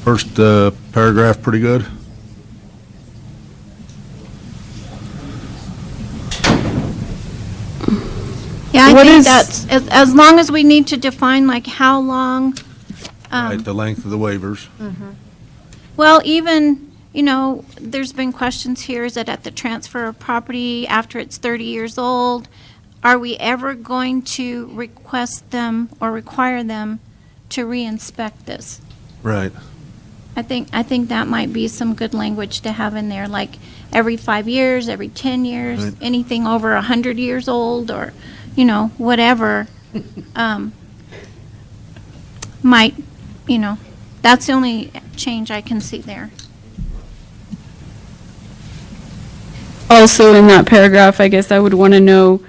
Speaker 1: First paragraph, pretty good.
Speaker 4: Yeah, I
Speaker 16: What
Speaker 4: think
Speaker 16: is-
Speaker 4: that's, as long as we need to define like how long,
Speaker 1: Right, the length of the waivers.
Speaker 4: well, even, you know, there's been questions here, is it at the transfer of property after it's 30 years old? Are we ever going to request them or require them to re-inspect this?
Speaker 1: Right.
Speaker 4: I think that might be some good language to have in there, like every 5 years, every 10 years,
Speaker 1: Right.
Speaker 4: anything over 100 years old, or, you know, whatever. Might, you know, that's the only change I can see there.
Speaker 16: Also, in that paragraph, I guess I would want to know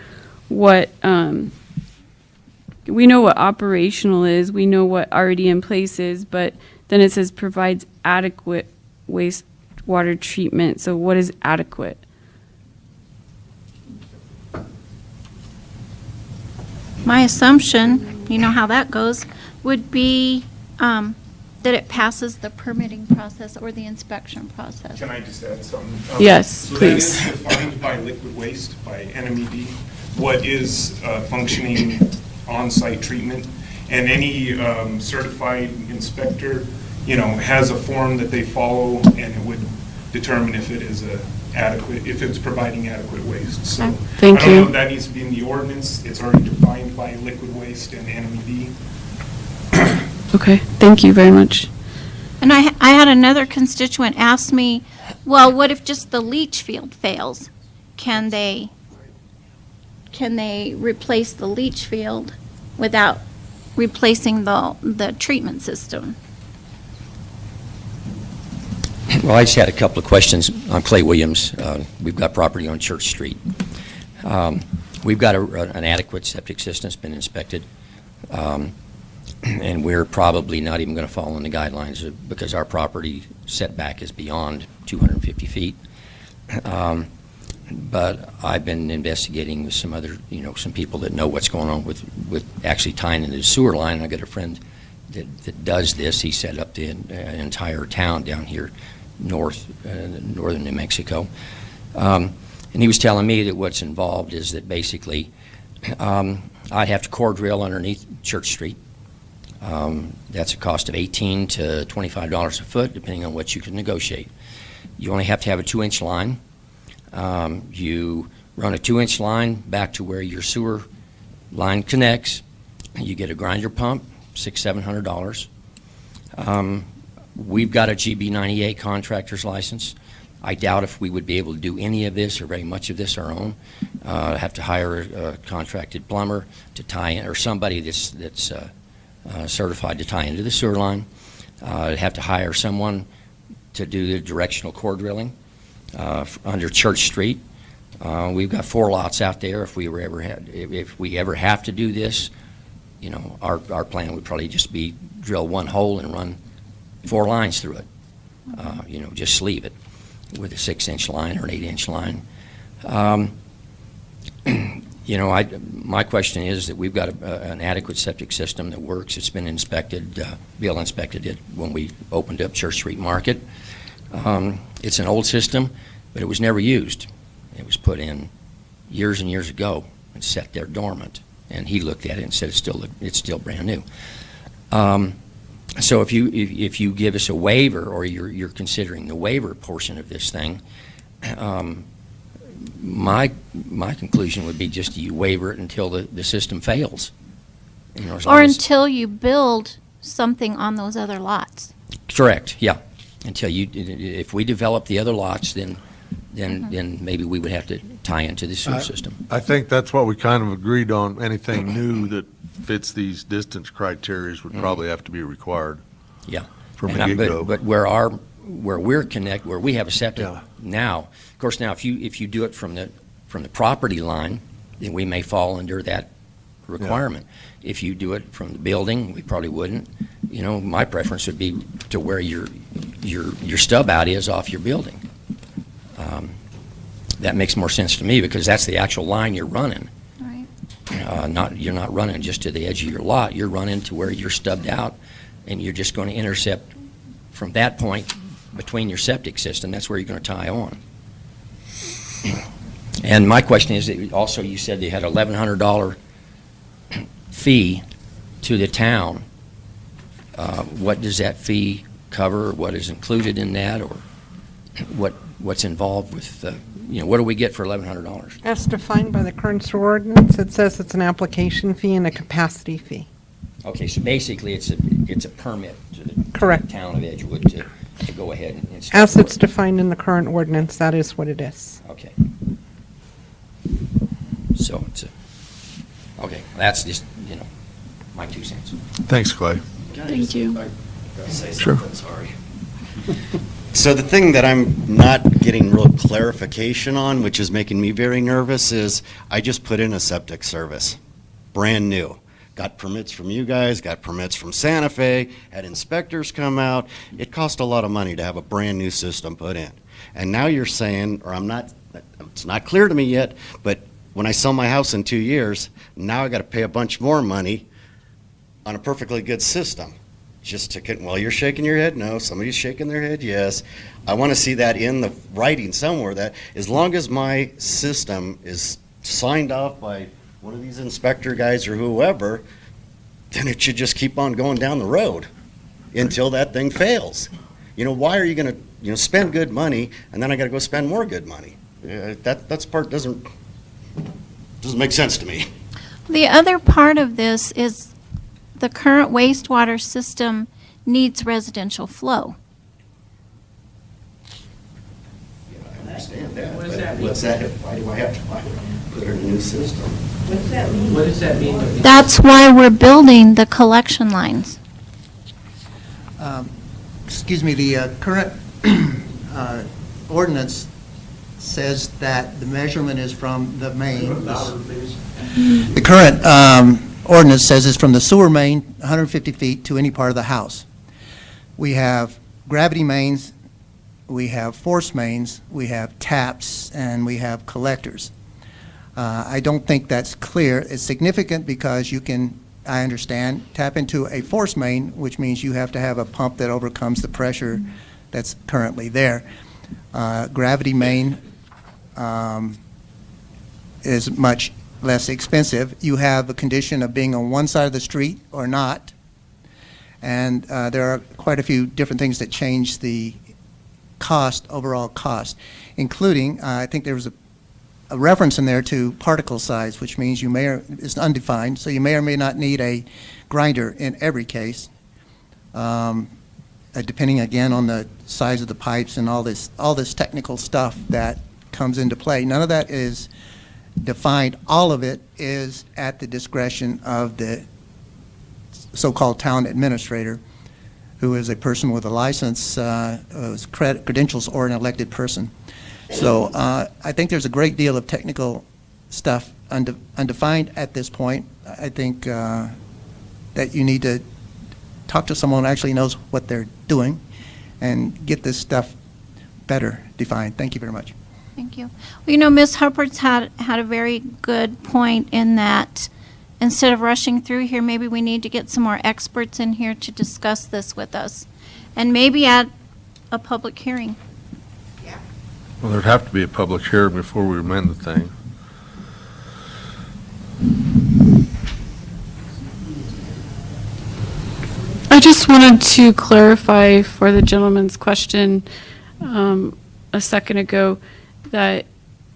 Speaker 16: what, we know what operational is, we know what already in place is, but then it says provides adequate wastewater treatment. So what is adequate?
Speaker 4: My assumption, you know how that goes, would be that it passes the permitting process or the inspection process.
Speaker 13: Can I just add something?
Speaker 16: Yes, please.
Speaker 13: So that is defined by liquid waste, by NMED, what is functioning on-site treatment. And any certified inspector, you know, has a form that they follow, and it would determine if it is if it's providing adequate waste. So
Speaker 16: Thank
Speaker 13: I don't know
Speaker 16: you.
Speaker 13: if that needs to be in the ordinance. It's already defined by liquid waste and NMED.
Speaker 16: Okay, thank you very much.
Speaker 4: And I had another constituent ask me, well, what if just the leach field fails? Can they replace the leach field without replacing the treatment system?
Speaker 15: Well, I just had a couple of questions. I'm Clay Williams. We've got property on Church Street. We've got an adequate septic system. It's been inspected. And we're probably not even going to fall in the guidelines because our property setback is beyond 250 feet. But I've been investigating with some other, some people that know what's going on with actually tying into the sewer line. I got a friend that does this. He set up the entire town down here northern New Mexico. And he was telling me that what's involved is that basically I'd have to core drill underneath Church Street. That's a cost of $18 to $25 a foot, depending on what you can negotiate. You only have to have a 2-inch line. You run a 2-inch line back to where your sewer line connects. You get a grinder pump, $600-700. We've got a GB98 contractor's license. I doubt if we would be able to do any of this or very much of this our own. Have to hire a contracted plumber to tie in, or somebody that's certified to tie into the sewer line. Have to hire someone to do the directional core drilling under Church Street. We've got 4 lots out there. If we ever have to do this, our plan would probably just be drill 1 hole and run 4 lines through it. Just sleeve it with a 6-inch line or an 8-inch line. My question is that we've got an adequate septic system that works. It's been inspected. Bill inspected it when we opened up Church Street Market. It's an old system, but it was never used. It was put in years and years ago and sat there dormant. And he looked at it and said it's still brand new. So if you give us a waiver, or you're considering the waiver portion of this thing, my conclusion would be just you waiver it until the system fails. As long
Speaker 4: Or
Speaker 15: as-
Speaker 4: until you build something on those other lots.
Speaker 15: Correct, yeah. Until if we develop the other lots, then maybe we would have to tie into the sewer system.
Speaker 10: I think that's what we kind of agreed on. Anything new that fits these distance criterias would probably have to be required.
Speaker 15: Yeah.
Speaker 10: From
Speaker 15: And
Speaker 10: the
Speaker 15: I-
Speaker 10: get-go.
Speaker 15: But where we have a septic now, of course, now if you do it from the property line, then we may fall under that requirement. If you do it from the building, we probably wouldn't. You know, my preference would be to where your stub out is off your building. That makes more sense to me because that's the actual line you're running.
Speaker 4: Right.
Speaker 15: You're not running just to the edge of your lot. You're running to where you're stubbed out, and you're just going to intercept from that point between your septic system. That's where you're going to tie on. And my question is, that also you said they had $1,100 fee to the town. What does that fee cover? What is included in that, or what's involved with what do we get for $1,100?
Speaker 8: As defined by the current sewer ordinance, it says it's an application fee and a capacity fee.
Speaker 15: Okay, so basically it's a permit to the
Speaker 8: Correct.
Speaker 15: town of Edgewood to go ahead and start
Speaker 8: As it's
Speaker 15: work.
Speaker 8: defined in the current ordinance, that is what it is.
Speaker 15: Okay. So okay, that's just, my 2 cents.
Speaker 10: Thanks, Clay.
Speaker 16: Thank you.
Speaker 18: Say
Speaker 10: Sure.
Speaker 18: something, sorry. So the thing that I'm not getting real clarification on, which is making me very nervous, is I just put in a septic service, brand new. Got permits from you guys, got permits from Santa Fe, had inspectors come out. It cost a lot of money to have a brand new system put in. And now you're saying, or it's not clear to me yet, but when I sell my house in 2 years, now I got to pay a bunch more money on a perfectly good system. Just to get, well, you're shaking your head, no, somebody's shaking their head, yes. I want to see that in the writing somewhere, that as long as my system is signed off by one of these inspector guys or whoever, then it should just keep on going down the road until that thing fails. Why are you going to, spend good money and then I got to go spend more good money? That's part doesn't make sense to me.
Speaker 4: The other part of this is the current wastewater system needs residential flow.
Speaker 18: I understand that.
Speaker 7: What does that
Speaker 18: but
Speaker 7: mean?
Speaker 18: what's that? Why do I have to put in a new system?
Speaker 7: What does that mean? What does that mean?
Speaker 4: That's why we're building the collection lines.
Speaker 19: Excuse me, the current ordinance says that the measurement is from the main. The current ordinance says it's from the sewer main, 150 feet to any part of the house. We have gravity mains, we have force mains, we have taps, and we have collectors. I don't think that's clear. It's significant because you can, I understand, tap into a force main, which means you have to have a pump that overcomes the pressure that's currently there. Gravity main is much less expensive. You have a condition of being on one side of the street or not, and there are quite a few different things that change the overall cost, including, I think there was a reference in there to particle size, which means it's undefined, so you may or may not need a grinder in every case, depending again on the size of the pipes and all this technical stuff that comes into play. None of that is defined. All of it is at the discretion of the so-called town administrator, who is a person with a license, credentials, or an elected person. So I think there's a great deal of technical stuff undefined at this point. I think that you need to talk to someone who actually knows what they're doing and get this stuff better defined. Thank you very much.
Speaker 4: Thank you. Well, Ms. Hubbard's had a very good point in that instead of rushing through here, maybe we need to get some more experts in here to discuss this with us, and maybe at a public hearing.
Speaker 10: Well, there'd have to be a public hearing before we amend the thing.
Speaker 16: I just wanted to clarify for the gentleman's question a second ago that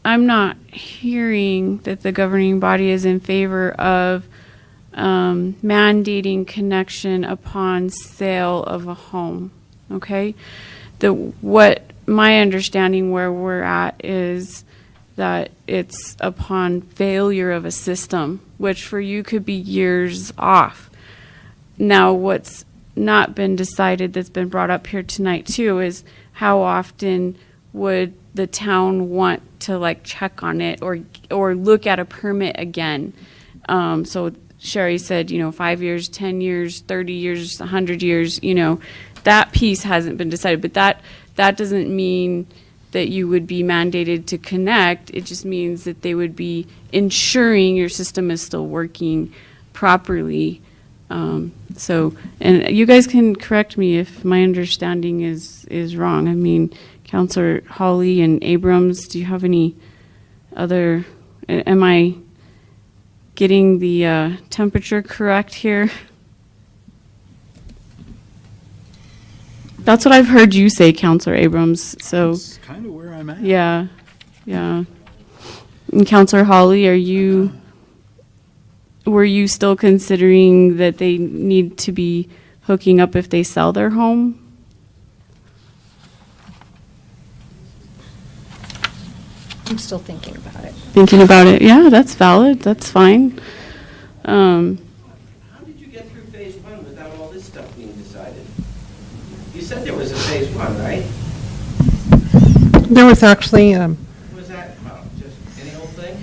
Speaker 16: I'm not hearing that the governing body is in favor of mandating connection upon sale of a home, okay? What my understanding where we're at is that it's upon failure of a system, which for you could be years off. Now, what's not been decided that's been brought up here tonight too is how often would the town want to like check on it or look at a permit again. So Sherry said, 5 years, 10 years, 30 years, 100 years, that piece hasn't been decided, but that doesn't mean that you would be mandated to connect. It just means that they would be ensuring your system is still working properly. So, and you guys can correct me if my understanding is wrong. I mean, Councilor Hawley and Abrams, do you have any other, am I getting the temperature correct here? That's what I've heard you say, Councilor Abrams, so.
Speaker 6: That's kind of where I'm at.
Speaker 16: Yeah, yeah. And Councilor Hawley, were you still considering that they need to be hooking up if they sell their home?
Speaker 3: I'm still thinking about it.
Speaker 16: Thinking about it, yeah, that's valid, that's fine.
Speaker 14: How did you get through phase one without all this stuff being decided? You said there was a phase one, right?
Speaker 8: There was actually,
Speaker 14: What was that about? Just any old thing?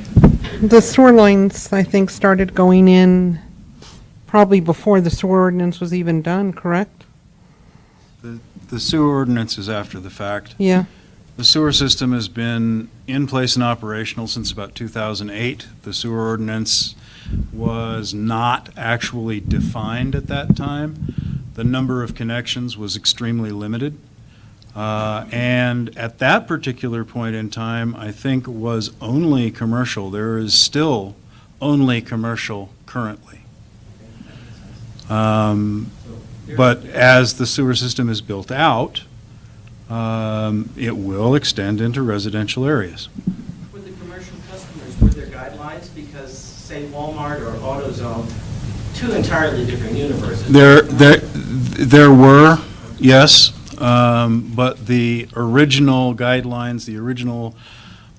Speaker 8: the sewer lines, I think, started going in probably before the sewer ordinance was even done, correct?
Speaker 6: The sewer ordinance is after the fact.
Speaker 8: Yeah.
Speaker 6: The sewer system has been in place and operational since about 2008. The sewer ordinance was not actually defined at that time. The number of connections was extremely limited. And at that particular point in time, I think was only commercial. There is still only commercial currently. But as the sewer system is built out, it will extend into residential areas.
Speaker 14: For the commercial customers, were there guidelines? Because, say, Walmart or AutoZone, two entirely different universes.
Speaker 6: There were, yes, but the original guidelines, the original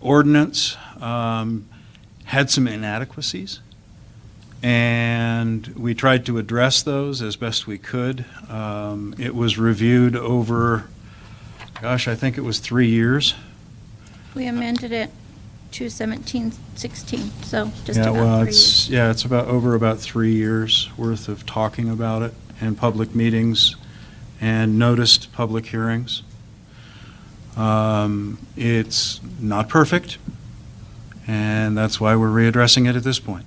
Speaker 6: ordinance had some inadequacies, and we tried to address those as best we could. It was reviewed over, gosh, I think it was 3 years.
Speaker 4: We amended it to 17-16, so just
Speaker 6: Yeah,
Speaker 4: about
Speaker 6: well,
Speaker 4: 3 years.
Speaker 6: it's about 3 years worth of talking about it and public meetings and noticed public hearings. It's not perfect, and that's why we're readdressing it at this point.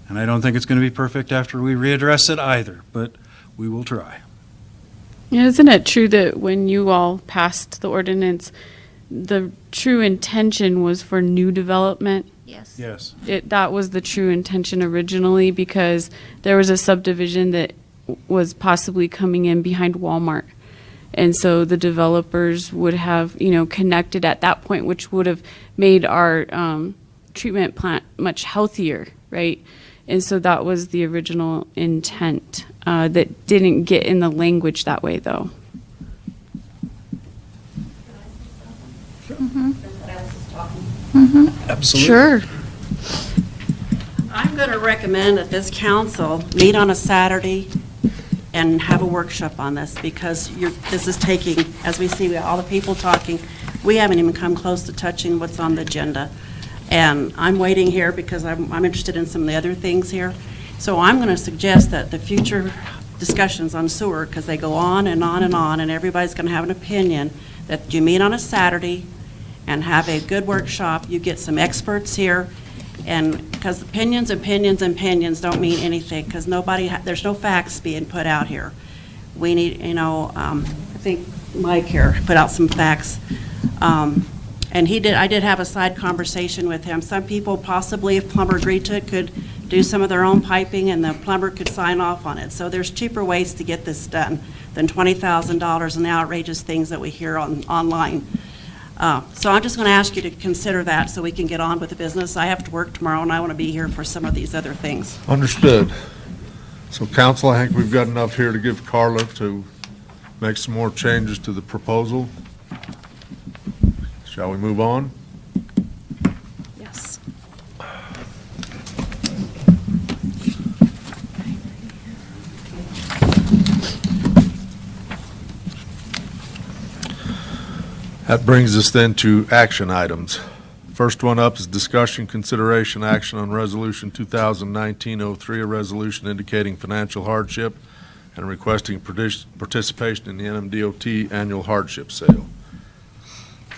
Speaker 6: And I don't think it's going to be perfect after we readdress it either, but we will try.
Speaker 16: Yeah, isn't it true that when you all passed the ordinance, the true intention was for new development?
Speaker 4: Yes.
Speaker 6: Yes.
Speaker 16: That was the true intention originally, because there was a subdivision that was possibly coming in behind Walmart. And so the developers would have, connected at that point, which would have made our treatment plant much healthier, right? And so that was the original intent that didn't get in the language that way, though.
Speaker 6: Absolutely.
Speaker 16: Sure.
Speaker 2: I'm going to recommend that this council meet on a Saturday and have a workshop on this, because this is taking, as we see, all the people talking, we haven't even come close to touching what's on the agenda. And I'm waiting here because I'm interested in some of the other things here. So I'm going to suggest that the future discussions on sewer, because they go on and on and on, and everybody's going to have an opinion, that you meet on a Saturday and have a good workshop. You get some experts here, and because opinions don't mean anything, because there's no facts being put out here. We need, I think Mike here put out some facts. And I did have a side conversation with him. Some people possibly, if plumber agreed to it, could do some of their own piping and the plumber could sign off on it. So there's cheaper ways to get this done than $20,000 and the outrageous things that we hear online. So I'm just going to ask you to consider that so we can get on with the business. I have to work tomorrow and I want to be here for some of these other things.
Speaker 10: Understood. So council, I think we've got enough here to give Carla to make some more changes to the proposal. Shall we move on? That brings us then to action items. First one up is discussion, consideration, action on Resolution 2019-03, a resolution indicating financial hardship and requesting participation in the NMDOT annual hardship sale.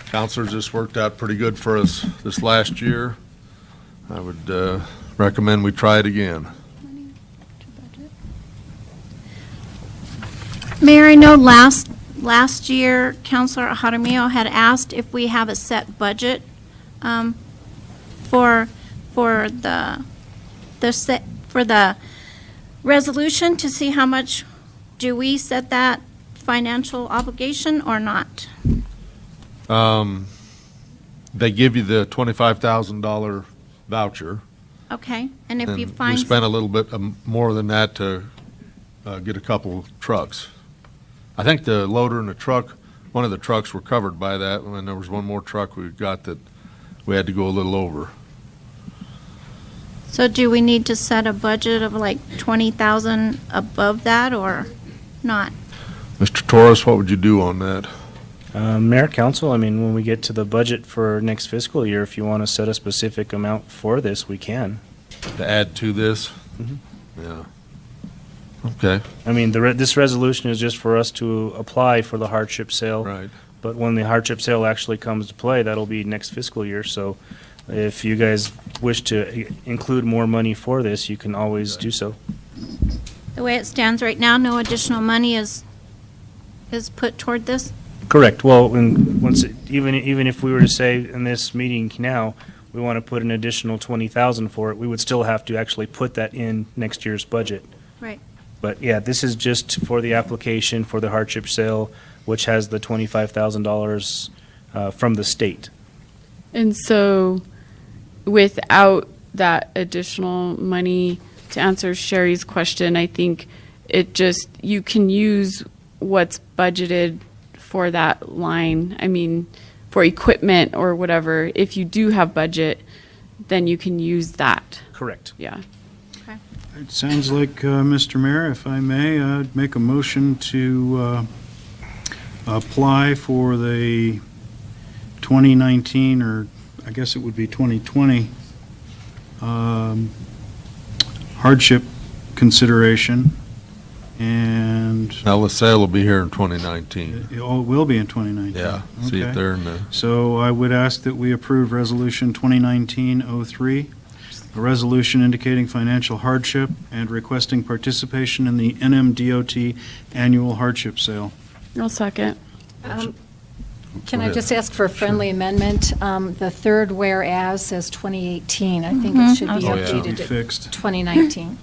Speaker 10: Counselors, this worked out pretty good for us this last year. I would recommend we try it again.
Speaker 4: Mayor, I know last year, Councilor Jaramillo had asked if we have a set budget for the resolution, to see how much, do we set that financial obligation or not?
Speaker 10: They give you the $25,000 voucher.
Speaker 4: Okay, and if you
Speaker 10: And
Speaker 4: find.
Speaker 10: we spent a little bit more than that to get a couple trucks. I think the loader and the truck, one of the trucks were covered by that, and then there was one more truck we got that we had to go a little over.
Speaker 4: So do we need to set a budget of like 20,000 above that or not?
Speaker 10: Mr. Torres, what would you do on that?
Speaker 11: Mayor, council, I mean, when we get to the budget for next fiscal year, if you want to set a specific amount for this, we can.
Speaker 10: To add to this? Yeah. Okay.
Speaker 11: I mean, this resolution is just for us to apply for the hardship sale.
Speaker 10: Right.
Speaker 11: But when the hardship sale actually comes to play, that'll be next fiscal year. So if you guys wish to include more money for this, you can always do so.
Speaker 4: The way it stands right now, no additional money is put toward this?
Speaker 11: Correct. Well, even if we were to say in this meeting now, we want to put an additional 20,000 for it, we would still have to actually put that in next year's budget.
Speaker 4: Right.
Speaker 11: But yeah, this is just for the application for the hardship sale, which has the $25,000 from the state.
Speaker 16: And so without that additional money, to answer Sherry's question, I think you can use what's budgeted for that line. I mean, for equipment or whatever, if you do have budget, then you can use that.
Speaker 11: Correct.
Speaker 16: Yeah.
Speaker 6: It sounds like, Mr. Mayor, if I may, I'd make a motion to apply for the 2019, or I guess it would be 2020, hardship consideration, and...
Speaker 10: Now, the sale will be here in 2019.
Speaker 6: It will be in 2019.
Speaker 10: Yeah, see
Speaker 6: Okay.
Speaker 10: if they're in the...
Speaker 6: So I would ask that we approve Resolution 2019-03, a resolution indicating financial hardship and requesting participation in the NMDOT annual hardship sale.
Speaker 16: I'll second.
Speaker 3: Can
Speaker 10: Go
Speaker 3: I
Speaker 10: ahead.
Speaker 3: just ask for a friendly amendment? The third whereas says 2018. I think it should be
Speaker 10: Oh, yeah.
Speaker 6: Should be
Speaker 3: updated to
Speaker 6: fixed.
Speaker 3: 2019.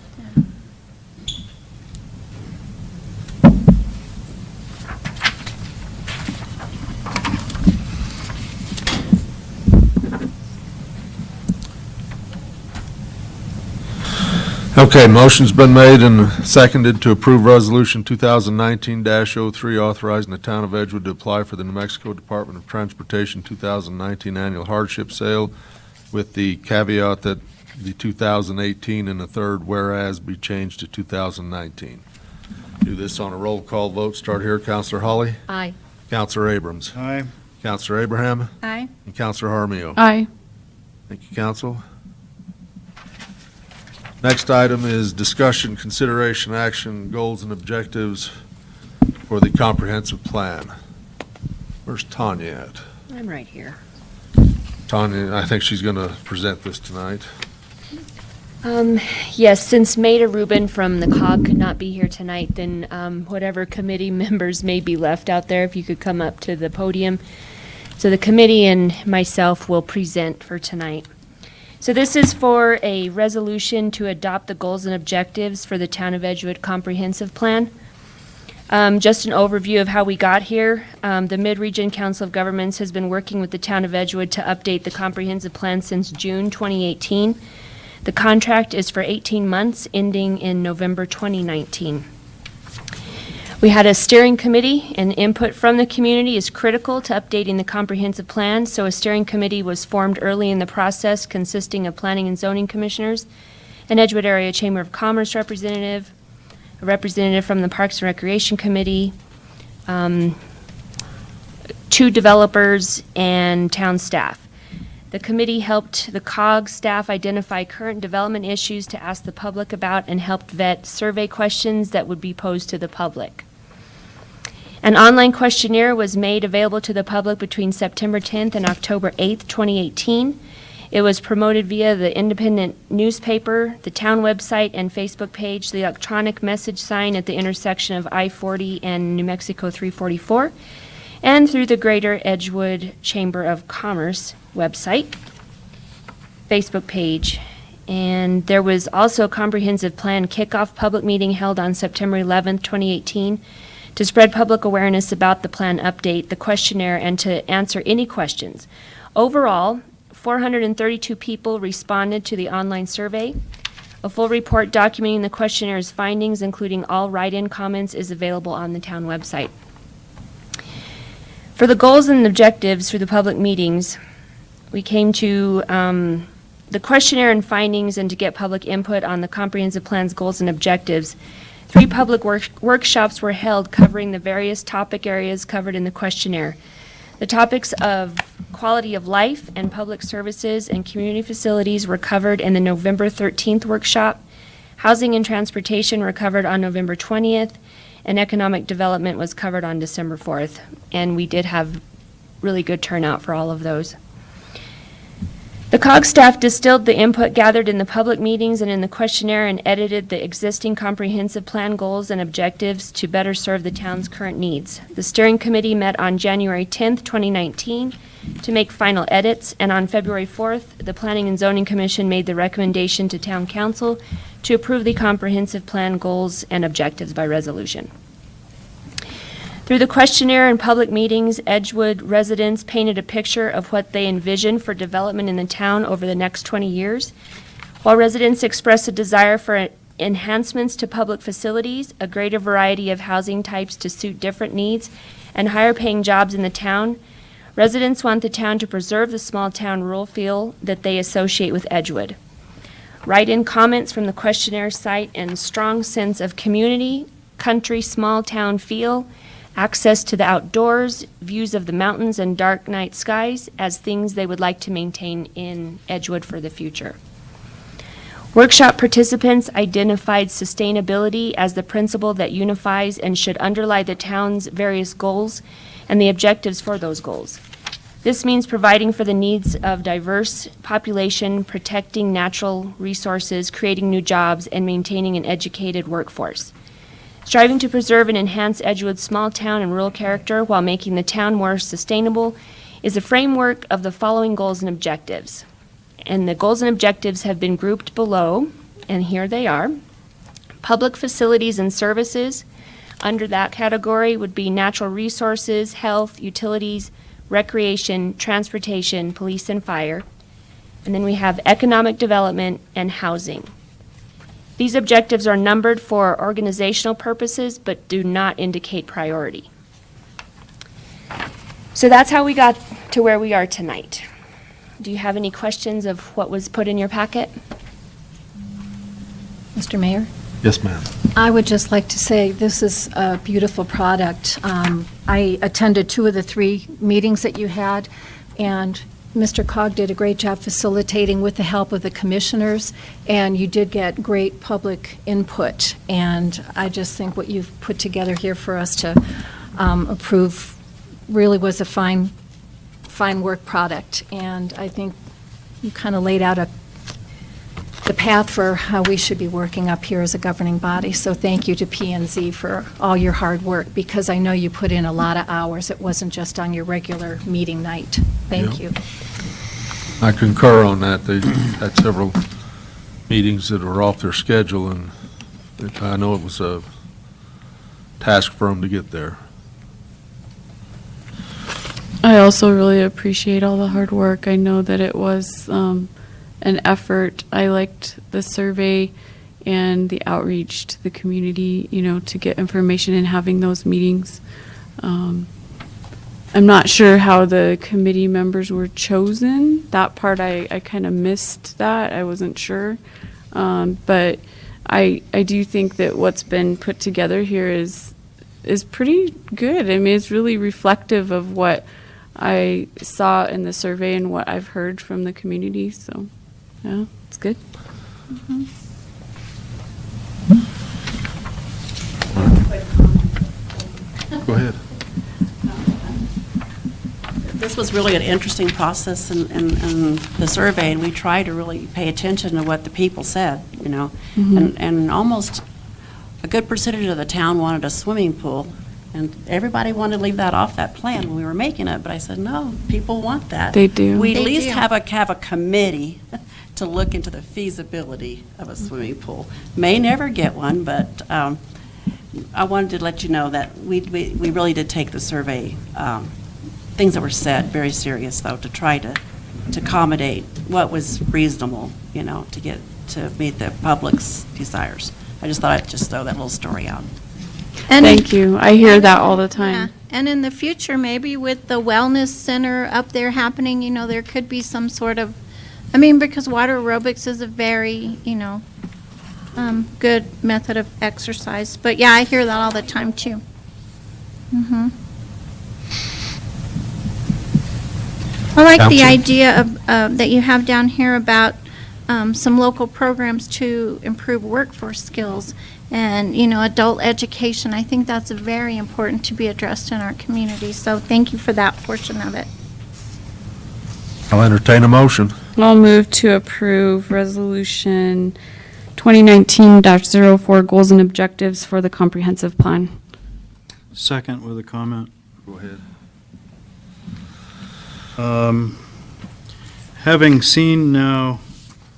Speaker 10: Okay, motion's been made and seconded to approve Resolution 2019-03, authorizing the town of Edgewood to apply for the New Mexico Department of Transportation 2019 annual hardship sale, with the caveat that the 2018 and the third whereas be changed to 2019. Do this on a roll call vote. Start here. Counselor Holly?
Speaker 3: Aye.
Speaker 10: Counselor Abrams?
Speaker 6: Aye.
Speaker 10: Counselor Abraham?
Speaker 4: Aye.
Speaker 10: And Counselor Jaramillo?
Speaker 16: Aye.
Speaker 10: Thank you, counsel. Next item is discussion, consideration, action, goals, and objectives for the comprehensive plan. Where's Tanya at?
Speaker 12: I'm right here.
Speaker 10: Tanya, I think she's going to present this tonight.
Speaker 5: Yes, since Maida Rubin from the COG could not be here tonight, then whatever committee members may be left out there, if you could come up to the podium. So the committee and myself will present for tonight. So this is for a resolution to adopt the goals and objectives for the Town of Edgewood Comprehensive Plan. Just an overview of how we got here. The Mid-Region Council of Governments has been working with the Town of Edgewood to update the comprehensive plan since June 2018. The contract is for 18 months, ending in November 2019. We had a steering committee, and input from the community is critical to updating the comprehensive plan, so a steering committee was formed early in the process, consisting of planning and zoning commissioners, an Edgewood Area Chamber of Commerce representative, a representative from the Parks and Recreation Committee, 2 developers, and town staff. The committee helped the COG staff identify current development issues to ask the public about and helped vet survey questions that would be posed to the public. An online questionnaire was made available to the public between September 10th and October 8th, 2018. It was promoted via the independent newspaper, the town website and Facebook page, the electronic message sign at the intersection of I-40 and New Mexico 344, and through the Greater Edgewood Chamber of Commerce website, Facebook page. And there was also a comprehensive plan kickoff public meeting held on September 11th, 2018, to spread public awareness about the plan update, the questionnaire, and to answer any questions. Overall, 432 people responded to the online survey. A full report documenting the questionnaires findings, including all write-in comments, is available on the town website. For the goals and objectives for the public meetings, we came to the questionnaire and findings and to get public input on the comprehensive plan's goals and objectives. 3 public workshops were held covering the various topic areas covered in the questionnaire. The topics of quality of life and public services and community facilities were covered in the November 13th workshop. Housing and transportation were covered on November 20th, and economic development was covered on December 4th. And we did have really good turnout for all of those. The COG staff distilled the input gathered in the public meetings and in the questionnaire and edited the existing comprehensive plan goals and objectives to better serve the town's current needs. The steering committee met on January 10th, 2019 to make final edits, and on February 4th, the Planning and Zoning Commission made the recommendation to Town Council to approve the comprehensive plan goals and objectives by resolution. Through the questionnaire and public meetings, Edgewood residents painted a picture of what they envision for development in the town over the next 20 years. While residents expressed a desire for enhancements to public facilities, a greater variety of housing types to suit different needs, and higher paying jobs in the town, residents want the town to preserve the small town rural feel that they associate with Edgewood. Write-in comments from the questionnaire cite and strong sense of community, country, small town feel, access to the outdoors, views of the mountains and dark night skies as things they would like to maintain in Edgewood for the future. Workshop participants identified sustainability as the principle that unifies and should underlie the town's various goals and the objectives for those goals. This means providing for the needs of diverse population, protecting natural resources, creating new jobs, and maintaining an educated workforce. Striving to preserve and enhance Edgewood's small town and rural character while making the town more sustainable is a framework of the following goals and objectives. And the goals and objectives have been grouped below, and here they are. Public facilities and services. Under that category would be natural resources, health, utilities, recreation, transportation, police and fire. And then we have economic development and housing. These objectives are numbered for organizational purposes, but do not indicate priority. So that's how we got to where we are tonight. Do you have any questions of what was put in your packet?
Speaker 3: Mr. Mayor?
Speaker 10: Yes, ma'am.
Speaker 3: I would just like to say this is a beautiful product. I attended 2 of the 3 meetings that you had, and Mr. Cog did a great job facilitating with the help of the commissioners, and you did get great public input. And I just think what you've put together here for us to approve really was a fine work product. And I think you kind of laid out the path for how we should be working up here as a governing body. So thank you to P&Z for all your hard work, because I know you put in a lot of hours. It wasn't just on your regular meeting night. Thank you.
Speaker 10: I concur on that. They had several meetings that were off their schedule, and I know it was a task for them to get there.
Speaker 16: I also really appreciate all the hard work. I know that it was an effort. I liked the survey and the outreach to the community, to get information and having those meetings. I'm not sure how the committee members were chosen. That part, I kind of missed that. I wasn't sure. But I do think that what's been put together here is pretty good. I mean, it's really reflective of what I saw in the survey and what I've heard from the community. So, yeah, it's good.
Speaker 10: Go ahead.
Speaker 2: This was really an interesting process in the survey, and we tried to really pay attention to what the people said, you know. And almost a good percentage of the town wanted a swimming pool, and everybody wanted to leave that off that plan when we were making it, but I said, no, people want that.
Speaker 16: They do.
Speaker 2: We at
Speaker 4: They
Speaker 2: least
Speaker 4: do.
Speaker 2: have a committee to look into the feasibility of a swimming pool. May never get one, but I wanted to let you know that we really did take the survey, things that were said, very serious, though, to try to accommodate what was reasonable, you know, to meet the public's desires. I just thought I'd just throw that little story out.
Speaker 4: And
Speaker 16: Thank you. I hear that all the time.
Speaker 4: Yeah, and in the future, maybe with the wellness center up there happening, you know, there could be some sort of, I mean, because water aerobics is a very, you know, good method of exercise. But yeah, I hear that all the time too. I like the
Speaker 10: Counsel?
Speaker 4: idea of, that you have down here about some local programs to improve workforce skills and, you know, adult education. I think that's very important to be addressed in our community. So thank you for that portion of it.
Speaker 10: I'll entertain a motion.
Speaker 16: I'll move to approve Resolution 2019-04 Goals and Objectives for the Comprehensive Plan.
Speaker 6: Second with a comment.
Speaker 10: Go ahead.
Speaker 6: Having seen now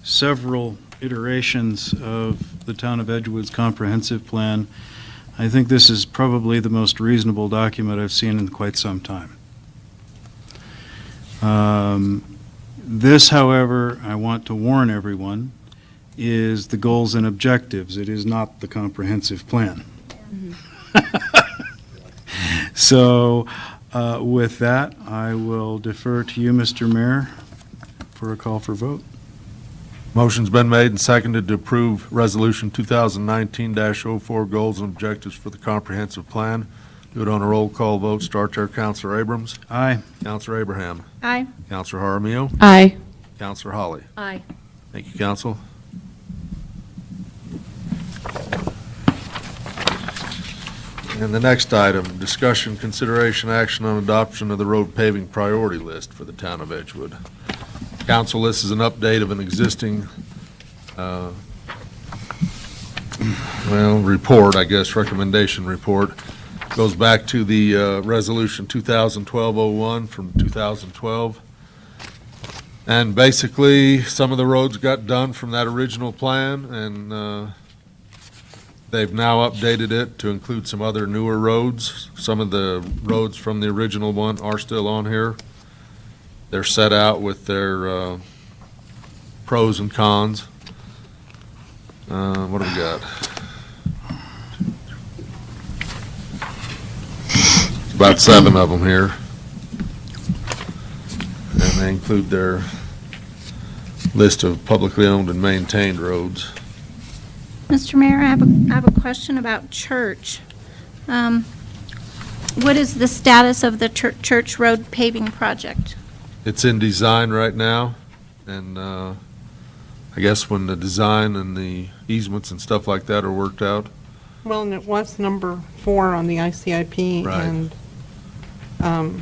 Speaker 6: several iterations of the Town of Edgewood's comprehensive plan, I think this is probably the most reasonable document I've seen in quite some time. This, however, I want to warn everyone, is the goals and objectives. It is not the comprehensive plan. So, with that, I will defer to you, Mr. Mayor, for a call for vote.
Speaker 10: Motion's been made and seconded to approve Resolution 2019-04 Goals and Objectives for the Comprehensive Plan. Do it on a roll call vote. Start there, Counselor Abrams.
Speaker 6: Aye.
Speaker 10: Counselor Abraham.
Speaker 4: Aye.
Speaker 10: Counselor Jaramillo.
Speaker 16: Aye.
Speaker 10: Counselor Holly.
Speaker 3: Aye.
Speaker 10: Thank you, Counsel. And the next item, discussion, consideration, action on adoption of the road paving priority list for the town of Edgewood. Council, this is an update of an existing, report, I guess, recommendation report. Goes back to the Resolution 2012-01 from 2012. And basically, some of the roads got done from that original plan, and they've now updated it to include some other newer roads. Some of the roads from the original one are still on here. They're set out with their pros and cons. What do we got? About 7 of them here. And they include their list of publicly owned and maintained roads.
Speaker 4: Mr. Mayor, I have a question about church. What is the status of the church road paving project?
Speaker 10: It's in design right now, and I guess when the design and the easements and stuff like that are worked out.
Speaker 8: Well, and it was number 4 on the ICIP,
Speaker 10: Right.
Speaker 8: and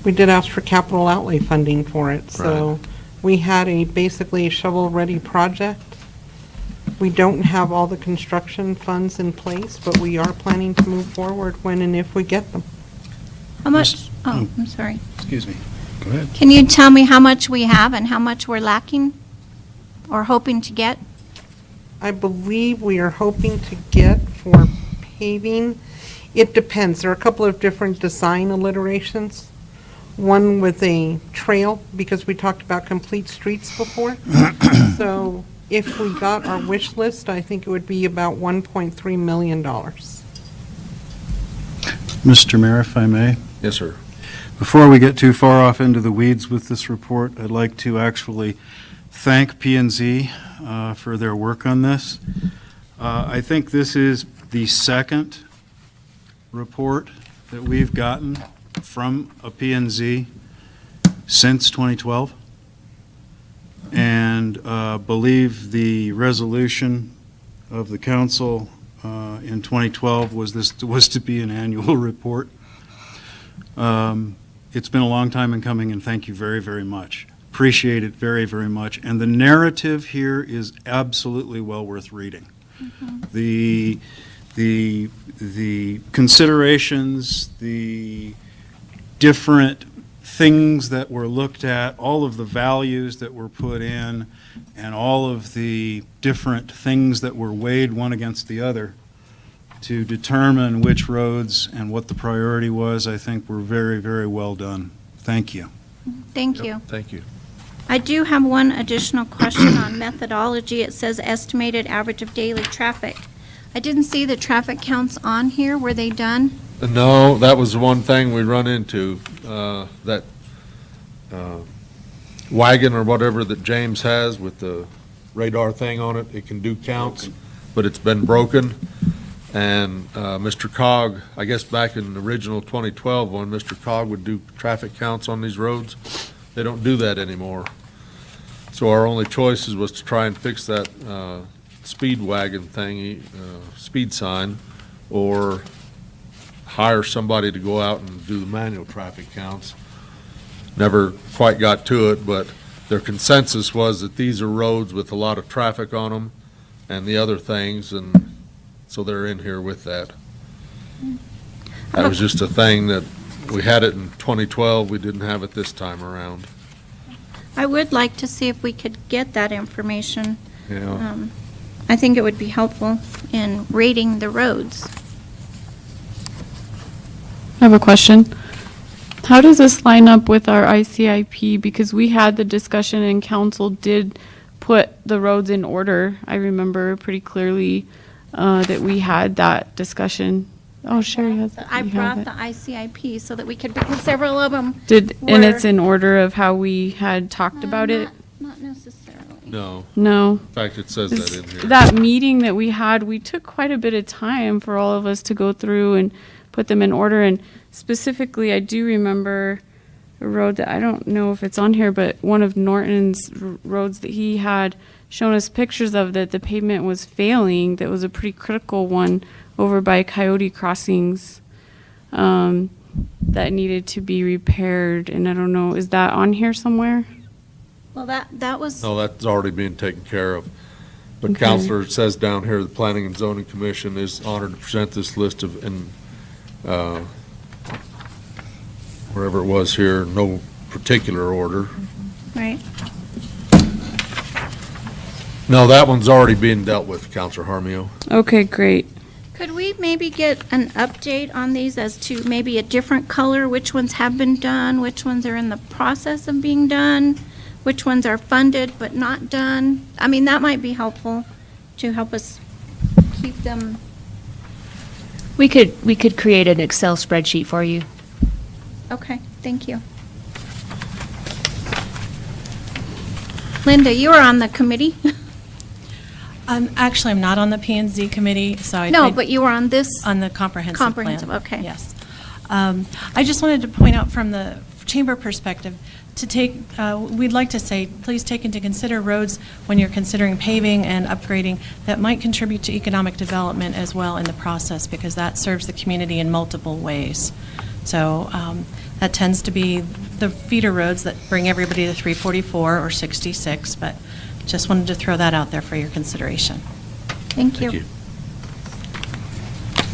Speaker 8: we did ask for capital outlay funding for it. So we had basically a shovel-ready project. We don't have all the construction funds in place, but we are planning to move forward when and if we get them.
Speaker 4: How much, oh, I'm sorry.
Speaker 6: Excuse me. Go ahead.
Speaker 4: Can you tell me how much we have and how much we're lacking or hoping to get?
Speaker 8: I believe we are hoping to get for paving, it depends. There are a couple of different design alliterations. One with a trail, because we talked about complete streets before. So if we got our wish list, I think it would be about $1.3 million.
Speaker 6: Mr. Mayor, if I may.
Speaker 10: Yes, sir.
Speaker 6: Before we get too far off into the weeds with this report, I'd like to actually thank P&Z for their work on this. I think this is the second report that we've gotten from a P&Z since 2012, and believe the resolution of the council in 2012 was to be an annual report. It's been a long time in coming, and thank you very, very much. Appreciate it very, very much. And the narrative here is absolutely well worth reading. The considerations, the different things that were looked at, all of the values that were put in, and all of the different things that were weighed one against the other to determine which roads and what the priority was, I think were very, very well done. Thank you.
Speaker 4: Thank you.
Speaker 10: Thank you.
Speaker 4: I do have one additional question on methodology. It says estimated average of daily traffic. I didn't see the traffic counts on here. Were they done?
Speaker 10: No, that was the one thing we run into, that wagon or whatever that James has with the radar thing on it. It can do counts, but it's been broken. And Mr. Cog, I guess back in the original 2012 one, Mr. Cog would do traffic counts on these roads. They don't do that anymore. So our only choices was to try and fix that speed wagon thingy, speed sign, or hire somebody to go out and do the manual traffic counts. Never quite got to it, but their consensus was that these are roads with a lot of traffic on them and the other things, and so they're in here with that. That was just a thing that we had it in 2012, we didn't have it this time around.
Speaker 4: I would like to see if we could get that information.
Speaker 10: Yeah.
Speaker 4: I think it would be helpful in rating the roads.
Speaker 16: I have a question. How does this line up with our ICIP? Because we had the discussion and council did put the roads in order. I remember pretty clearly that we had that discussion. Oh, Sherry has.
Speaker 4: I
Speaker 16: you
Speaker 4: brought
Speaker 16: have
Speaker 4: the
Speaker 16: it.
Speaker 4: ICIP so that we could, because several of them
Speaker 16: And it's in order of how we had talked about it?
Speaker 4: Not necessarily.
Speaker 10: No.
Speaker 16: No.
Speaker 10: In fact, it says that in here.
Speaker 16: That meeting that we had, we took quite a bit of time for all of us to go through and put them in order. And specifically, I do remember a road that I don't know if it's on here, but one of Norton's roads that he had shown us pictures of, that the pavement was failing. That was a pretty critical one over by Coyote Crossings that needed to be repaired. And I don't know, is that on here somewhere?
Speaker 4: Well, that was,
Speaker 10: No, that's already being taken care of. But
Speaker 16: Okay.
Speaker 10: Counselor, it says down here, the Planning and Zoning Commission is honored to present this list of, in, wherever it was here, no particular order.
Speaker 4: right.
Speaker 10: No, that one's already being dealt with, Counselor Harmio.
Speaker 16: Okay, great.
Speaker 4: Could we maybe get an update on these as to maybe a different color? Which ones have been done? Which ones are in the process of being done? Which ones are funded but not done? I mean, that might be helpful to help us keep them.
Speaker 5: We could create an Excel spreadsheet for you.
Speaker 4: Okay, thank you. Linda, you are on the committee.
Speaker 20: Actually, I'm not on the P and Z committee, so I.
Speaker 4: No, but you were on this?
Speaker 20: On the comprehensive plan.
Speaker 4: Comprehensive, okay.
Speaker 20: Yes. I just wanted to point out from the chamber perspective, to take, we'd like to say, please take into consider roads when you're considering paving and upgrading that might contribute to economic development as well in the process, because that serves the community in multiple ways. So that tends to be the feeder roads that bring everybody to 344 or 66, but just wanted to throw that out there for your consideration.
Speaker 4: Thank you.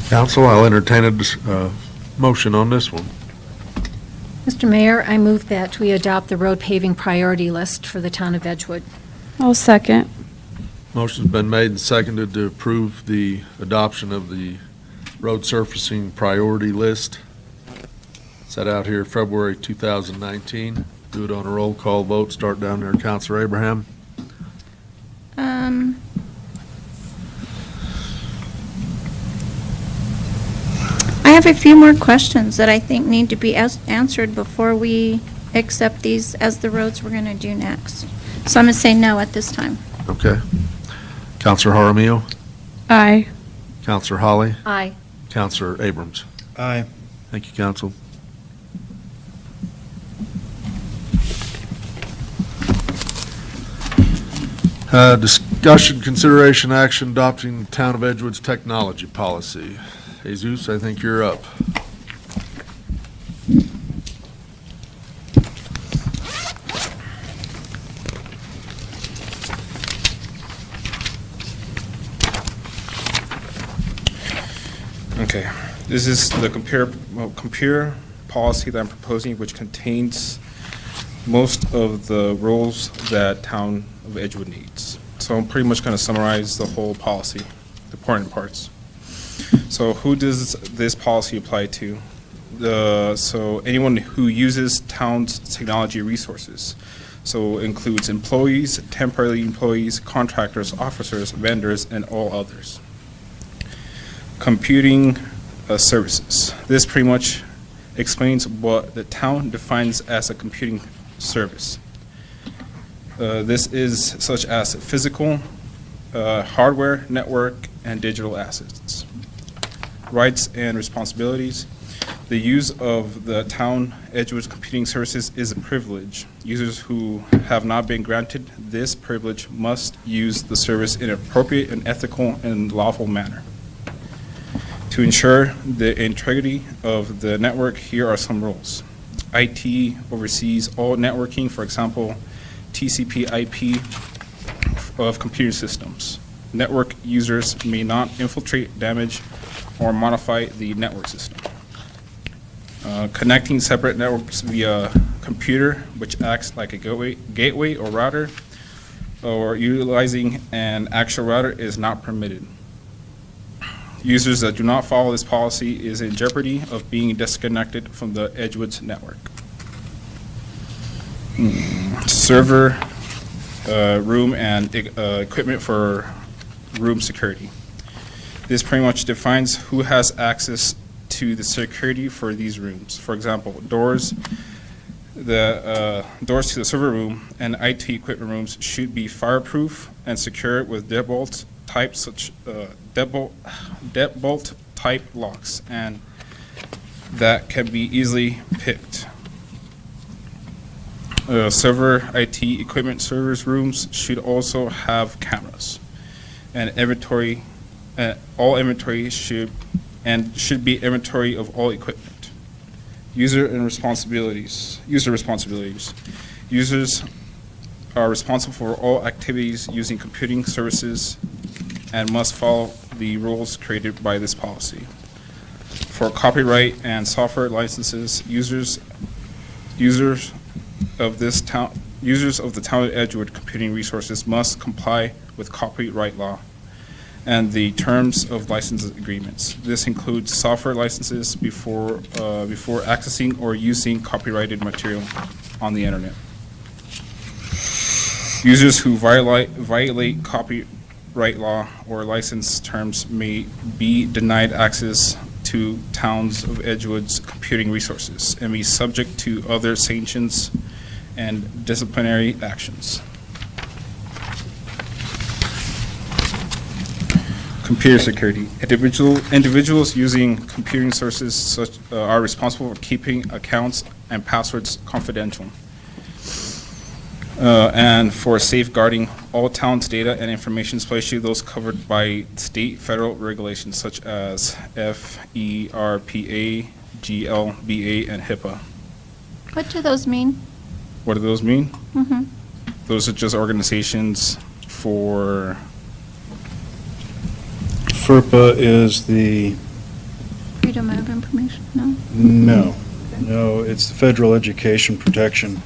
Speaker 10: Council, I'll entertain a motion on this one.
Speaker 3: Mr. Mayor, I move that we adopt the road paving priority list for the town of Edgewood.
Speaker 16: I'll second.
Speaker 10: Motion's been made and seconded to approve the adoption of the road surfacing priority list set out here February 2019. Do it on a roll call vote. Start down there, Counselor Abraham.
Speaker 4: I have a few more questions that I think need to be answered before we accept these as the roads we're going to do next. So I'm going to say no at this time.
Speaker 10: Okay. Counselor Jaramillo.
Speaker 16: Aye.
Speaker 10: Counselor Holly.
Speaker 3: Aye.
Speaker 10: Counselor Abrams.
Speaker 6: Aye.
Speaker 10: Thank you, Council. Discussion, consideration, action adopting the Town of Edgewood's technology policy. Jesus, I think you're up.
Speaker 9: Okay, this is the computer policy that I'm proposing, which contains most of the rules that Town of Edgewood needs. So I'm pretty much going to summarize the whole policy, the important parts. So who does this policy apply to? So anyone who uses town's technology resources. So includes employees, temporary employees, contractors, officers, vendors, and all others. Computing services. This pretty much explains what the town defines as a computing service. This is such as physical, hardware, network, and digital assets. Rights and responsibilities. The use of the town Edgewood computing services is a privilege. Users who have not been granted this privilege must use the service in an appropriate and ethical and lawful manner. To ensure the integrity of the network, here are some rules. IT oversees all networking, for example, TCP/IP of computer systems. Network users may not infiltrate, damage, or modify the network system. Connecting separate networks via computer, which acts like a gateway or router, or utilizing an actual router is not permitted. Users that do not follow this policy is in jeopardy of being disconnected from the Edgewood's network. Server room and equipment for room security. This pretty much defines who has access to the security for these rooms. For example, doors to the server room and IT equipment rooms should be fireproof and secure with deadbolt type locks, and that can be easily picked. Server IT equipment servers rooms should also have cameras, and inventory. All inventory should be inventory of all equipment. User responsibilities. Users are responsible for all activities using computing services and must follow the rules created by this policy. For copyright and software licenses, users of the town of Edgewood computing resources must comply with copyright law and the terms of license agreements. This includes software licenses before accessing or using copyrighted material on the internet. Users who violate copyright law or license terms may be denied access to Towns of Edgewood's computing resources and be subject to other sanctions and disciplinary actions. Computer security. Individuals using computing services are responsible for keeping accounts and passwords confidential, and for safeguarding all town's data and information, especially those covered by state, federal regulations such as FERPA, GLBA, and HIPAA.
Speaker 4: What do those mean?
Speaker 9: What do those mean?
Speaker 4: Mm-hmm.
Speaker 9: Those are just organizations for...
Speaker 6: FERPA is the...
Speaker 4: Freedom of Information, no?
Speaker 6: No, it's the Federal Education Protection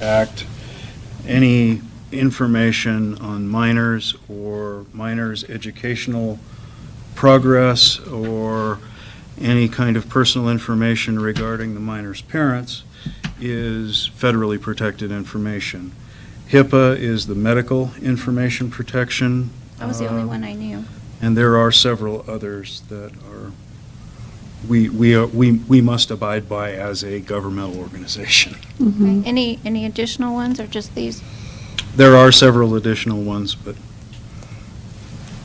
Speaker 6: Act. Any information on minors or minors' educational progress or any kind of personal information regarding the minor's parents is federally protected information. HIPAA is the medical information protection.
Speaker 4: That was the only one I knew.
Speaker 6: And there are several others that are, we must abide by as a governmental organization.
Speaker 4: Okay. Any additional ones or just these?
Speaker 6: There are several additional ones, but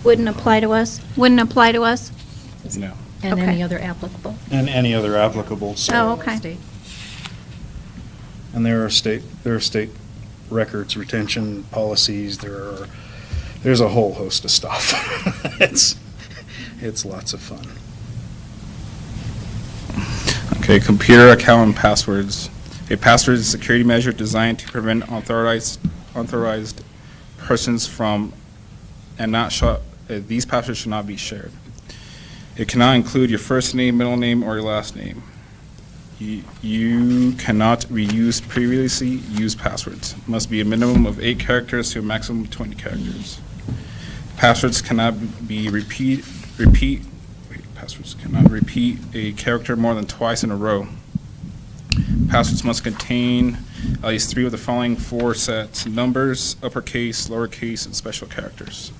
Speaker 4: Wouldn't apply to us? Wouldn't apply to us?
Speaker 6: no.
Speaker 3: And
Speaker 4: Okay.
Speaker 3: any other applicable.
Speaker 6: And any other applicable. So,
Speaker 4: Oh, okay.
Speaker 3: State.
Speaker 6: and there are state records retention policies. There's a whole host of stuff. It's lots of fun.
Speaker 9: Okay, computer account and passwords. A password is a security measure designed to prevent authorized persons from these passwords should not be shared. It cannot include your first name, middle name, or your last name. You cannot reuse previously used passwords. Must be a minimum of 8 characters to a maximum of 20 characters. Passwords cannot passwords cannot repeat a character more than twice in a row. Passwords must contain at least 3 of the following 4 sets: numbers, uppercase, lowercase, and special characters.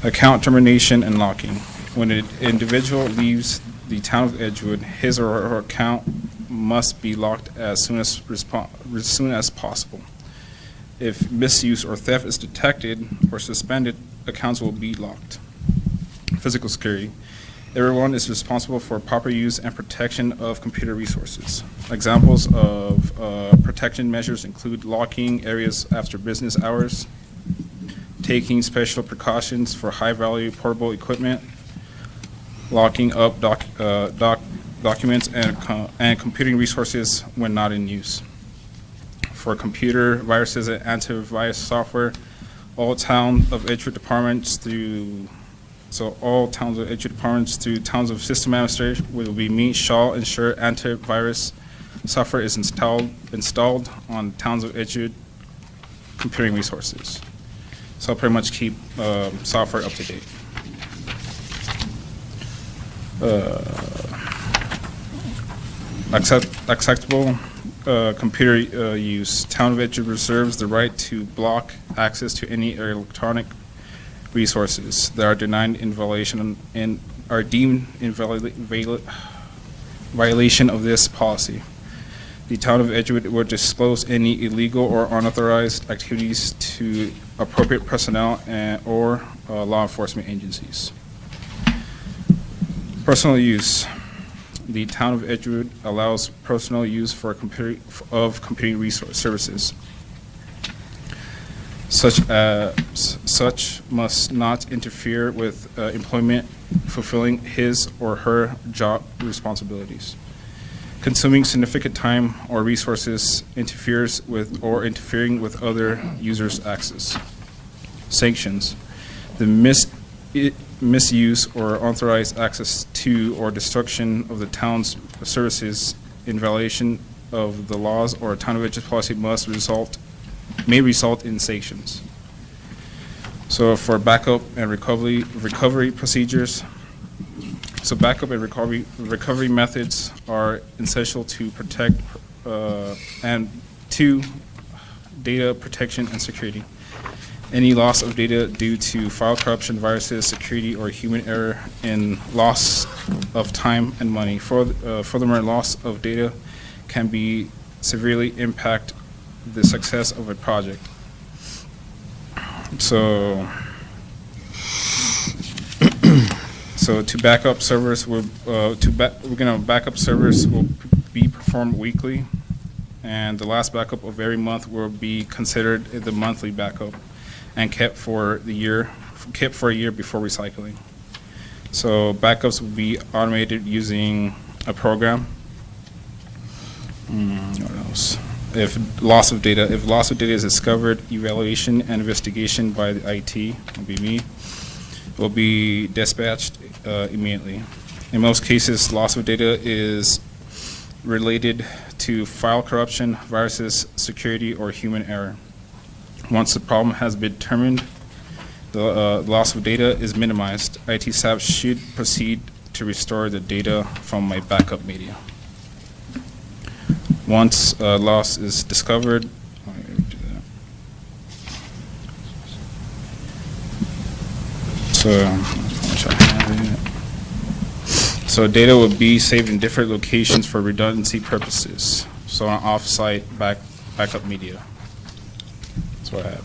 Speaker 9: Account termination and locking. When an individual leaves the town of Edgewood, his or her account must be locked as soon as possible. If misuse or theft is detected or suspended, accounts will be locked. Physical security. Everyone is responsible for proper use and protection of computer resources. Examples of protection measures include locking areas after business hours, taking special precautions for high-value portable equipment, locking up documents and computing resources when not in use. For computer viruses and antivirus software, all towns of Edgewood departments through towns of system administration will be shall ensure antivirus software is installed on towns of Edgewood computing resources. So I'll pretty much keep software up to date. Acceptable computer use. Town of Edgewood reserves the right to block access to any electronic resources that are denied in violation and are deemed in violation of this policy. The town of Edgewood will disclose any illegal or unauthorized activities to appropriate personnel or law enforcement agencies. Personal use. The town of Edgewood allows personal use for computing resource services. Such must not interfere with employment fulfilling his or her job responsibilities. Consuming significant time or resources interferes with or interfering with other users' access. Sanctions. The misuse or unauthorized access to or destruction of the town's services in violation of the laws or town of Edgewood policy may result in sanctions. So for backup and recovery procedures, backup and recovery methods are essential to protect and to data protection and security. Any loss of data due to file corruption, viruses, security, or human error, and loss of time and money. Furthermore, loss of data can be severely impact the success of a project. So to backup servers, backup servers will be performed weekly, and the last backup of every month will be considered the monthly backup and kept for a year before recycling. So backups will be automated using a program. What else? If loss of data is discovered, evaluation and investigation by the IT, will be me, will be dispatched immediately. In most cases, loss of data is related to file corruption, viruses, security, or human error. Once the problem has been determined, the loss of data is minimized. IT staff should proceed to restore the data from my backup media. Once loss is discovered, so data will be saved in different locations for redundancy purposes. So on off-site backup media. That's what I have.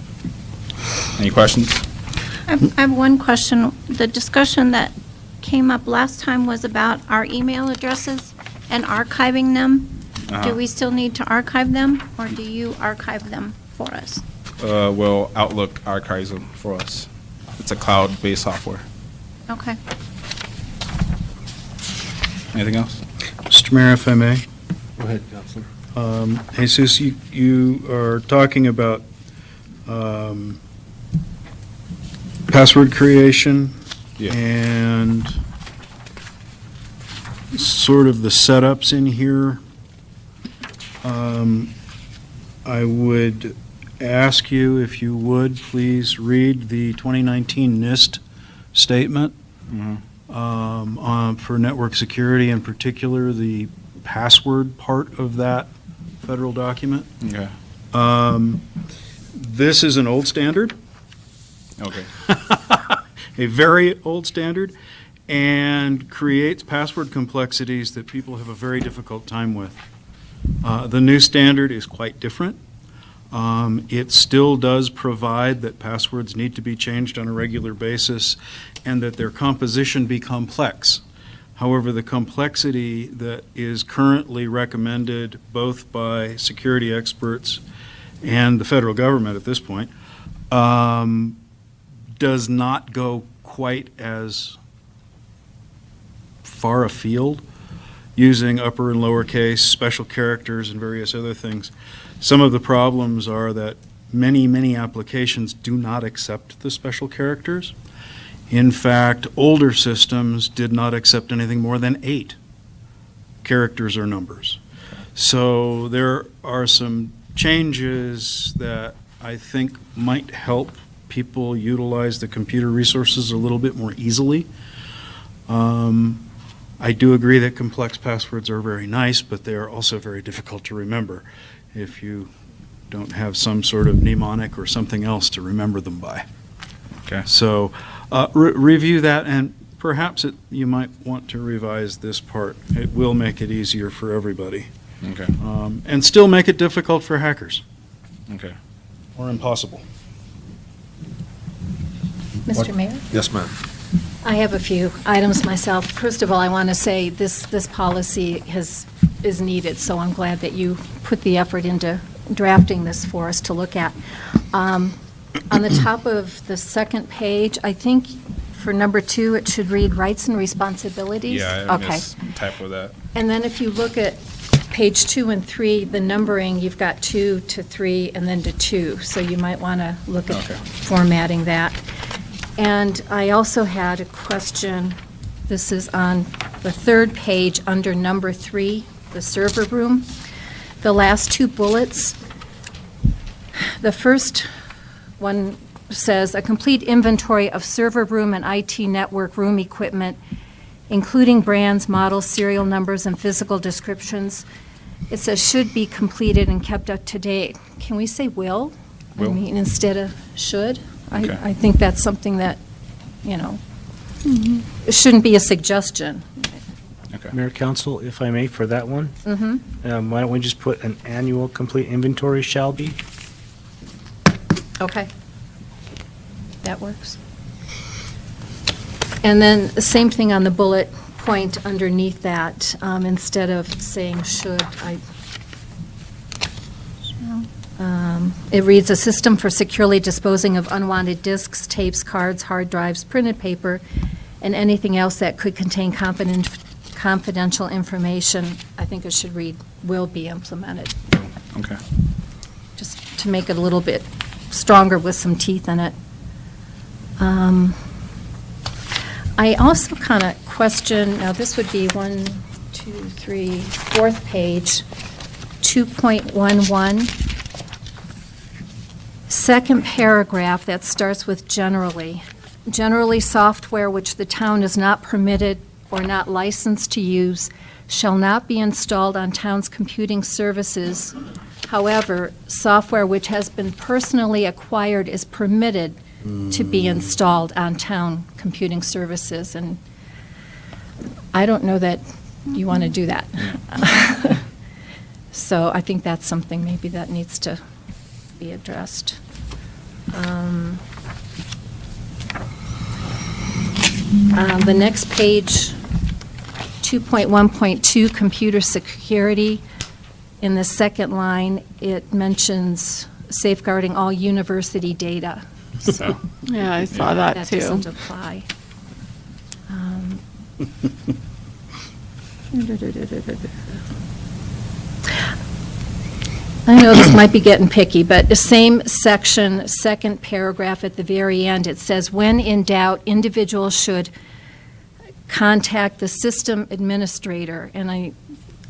Speaker 9: Any questions?
Speaker 4: I have one question. The discussion that came up last time was about our email addresses and archiving them. Do we still need to archive them, or do you archive them for us?
Speaker 9: Well, Outlook archives them for us. It's a cloud-based software.
Speaker 4: Okay.
Speaker 9: Anything else?
Speaker 6: Mr. Mayor, if I may.
Speaker 10: Go ahead, Counselor.
Speaker 6: Jesus, you are talking about password creation and sort of the setups in here. I would ask you if you would please read the 2019 NIST statement for network security, in particular the password part of that federal document.
Speaker 9: Okay.
Speaker 6: This is an old standard.
Speaker 9: Okay.
Speaker 6: A very old standard, and creates password complexities that people have a very difficult time with. The new standard is quite different. It still does provide that passwords need to be changed on a regular basis and that their composition be complex. However, the complexity that is currently recommended both by security experts and the federal government at this point does not go quite as far afield, using upper and lowercase, special characters, and various other things. Some of the problems are that many applications do not accept the special characters. In fact, older systems did not accept anything more than 8 characters or numbers. So there are some changes that I think might help people utilize the computer resources a little bit more easily. I do agree that complex passwords are very nice, but they are also very difficult to remember if you don't have some sort of mnemonic or something else to remember them by.
Speaker 9: Okay.
Speaker 6: So review that, and perhaps you might want to revise this part. It will make it easier for everybody.
Speaker 9: Okay.
Speaker 6: And still make it difficult for hackers.
Speaker 9: Okay.
Speaker 6: Or impossible.
Speaker 3: Mr. Mayor?
Speaker 10: Yes, ma'am.
Speaker 3: I have a few items myself. First of all, I want to say this policy is needed, so I'm glad that you put the effort into drafting this for us to look at. On the top of the second page, I think for number 2, it should read rights and responsibilities.
Speaker 9: Yeah, I
Speaker 3: Okay.
Speaker 9: typo that.
Speaker 3: And then if you look at page 2 and 3, the numbering, you've got 2 to 3 and then to 2, so you might want to look at formatting that. And I also had a question, this is on the third page under number 3, the server room. The last 2 bullets, the first one says, a complete inventory of server room and IT network room equipment, including brands, models, serial numbers, and physical descriptions. It says should be completed and kept up to date. Can we say will?
Speaker 9: Will.
Speaker 3: I mean, instead of should?
Speaker 9: Okay.
Speaker 3: I think that's something that, it shouldn't be a suggestion.
Speaker 11: Mayor, Council, if I may, for that one,
Speaker 3: Mm-hmm.
Speaker 11: why don't we just put an annual complete inventory shall be?
Speaker 3: Okay. That works. And then the same thing on the bullet point underneath that, instead of saying should, it reads, a system for securely disposing of unwanted disks, tapes, cards, hard drives, printed paper, and anything else that could contain confidential information. I think it should read, will be implemented,
Speaker 9: Okay.
Speaker 3: just to make it a little bit stronger with some teeth in it. I also kind of question, now this would be 1, 2, 3, 4th page, 2.11. Second paragraph that starts with generally. Generally, software which the town is not permitted or not licensed to use shall not be installed on town's computing services. However, software which has been personally acquired is permitted to be installed on town computing services. And I don't know that you want to do that. So I think that's something maybe that needs to be addressed. The next page, 2.1.2, computer security. In the second line, it mentions safeguarding all university data. So
Speaker 16: Yeah, I saw that
Speaker 3: that
Speaker 16: too.
Speaker 3: doesn't apply. I know this might be getting picky, but the same section, second paragraph at the very end, it says, "When in doubt, individuals should contact the system administrator." And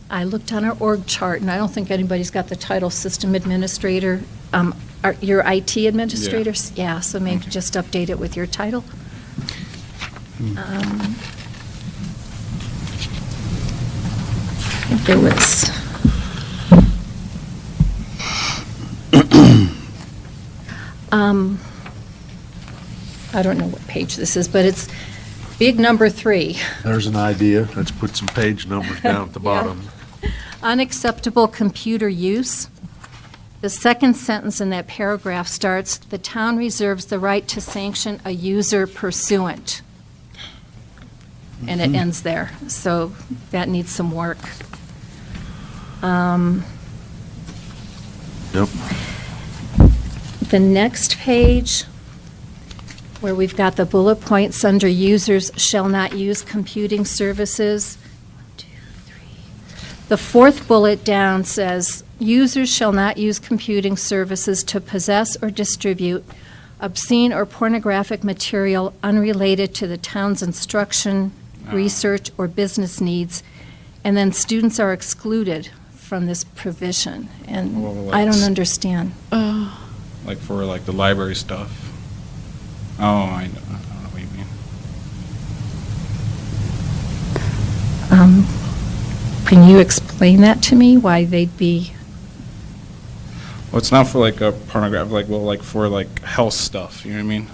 Speaker 3: I looked on our org chart, and I don't think anybody's got the title system administrator. Your IT administrators? Yeah, so maybe just update it with your title. I think there was... I don't know what page this is, but it's big number 3.
Speaker 10: There's an idea. Let's put some page numbers down at the bottom.
Speaker 3: Unacceptable computer use. The second sentence in that paragraph starts, "The town reserves the right to sanction a user pursuant." And it ends there. So that needs some work.
Speaker 10: Yep.
Speaker 3: The next page, where we've got the bullet points under users shall not use computing services. 1, 2, 3. The fourth bullet down says, users shall not use computing services to possess or distribute obscene or pornographic material unrelated to the town's instruction, research, or business needs. And then students are excluded from this provision. And
Speaker 9: Well, like
Speaker 3: I don't understand.
Speaker 9: Like for like the library stuff. Oh, I don't know what you mean.
Speaker 3: Can you explain that to me, why they'd be?
Speaker 9: Well, it's not for like a pornographic, like, well, like for like health stuff, you know what I mean?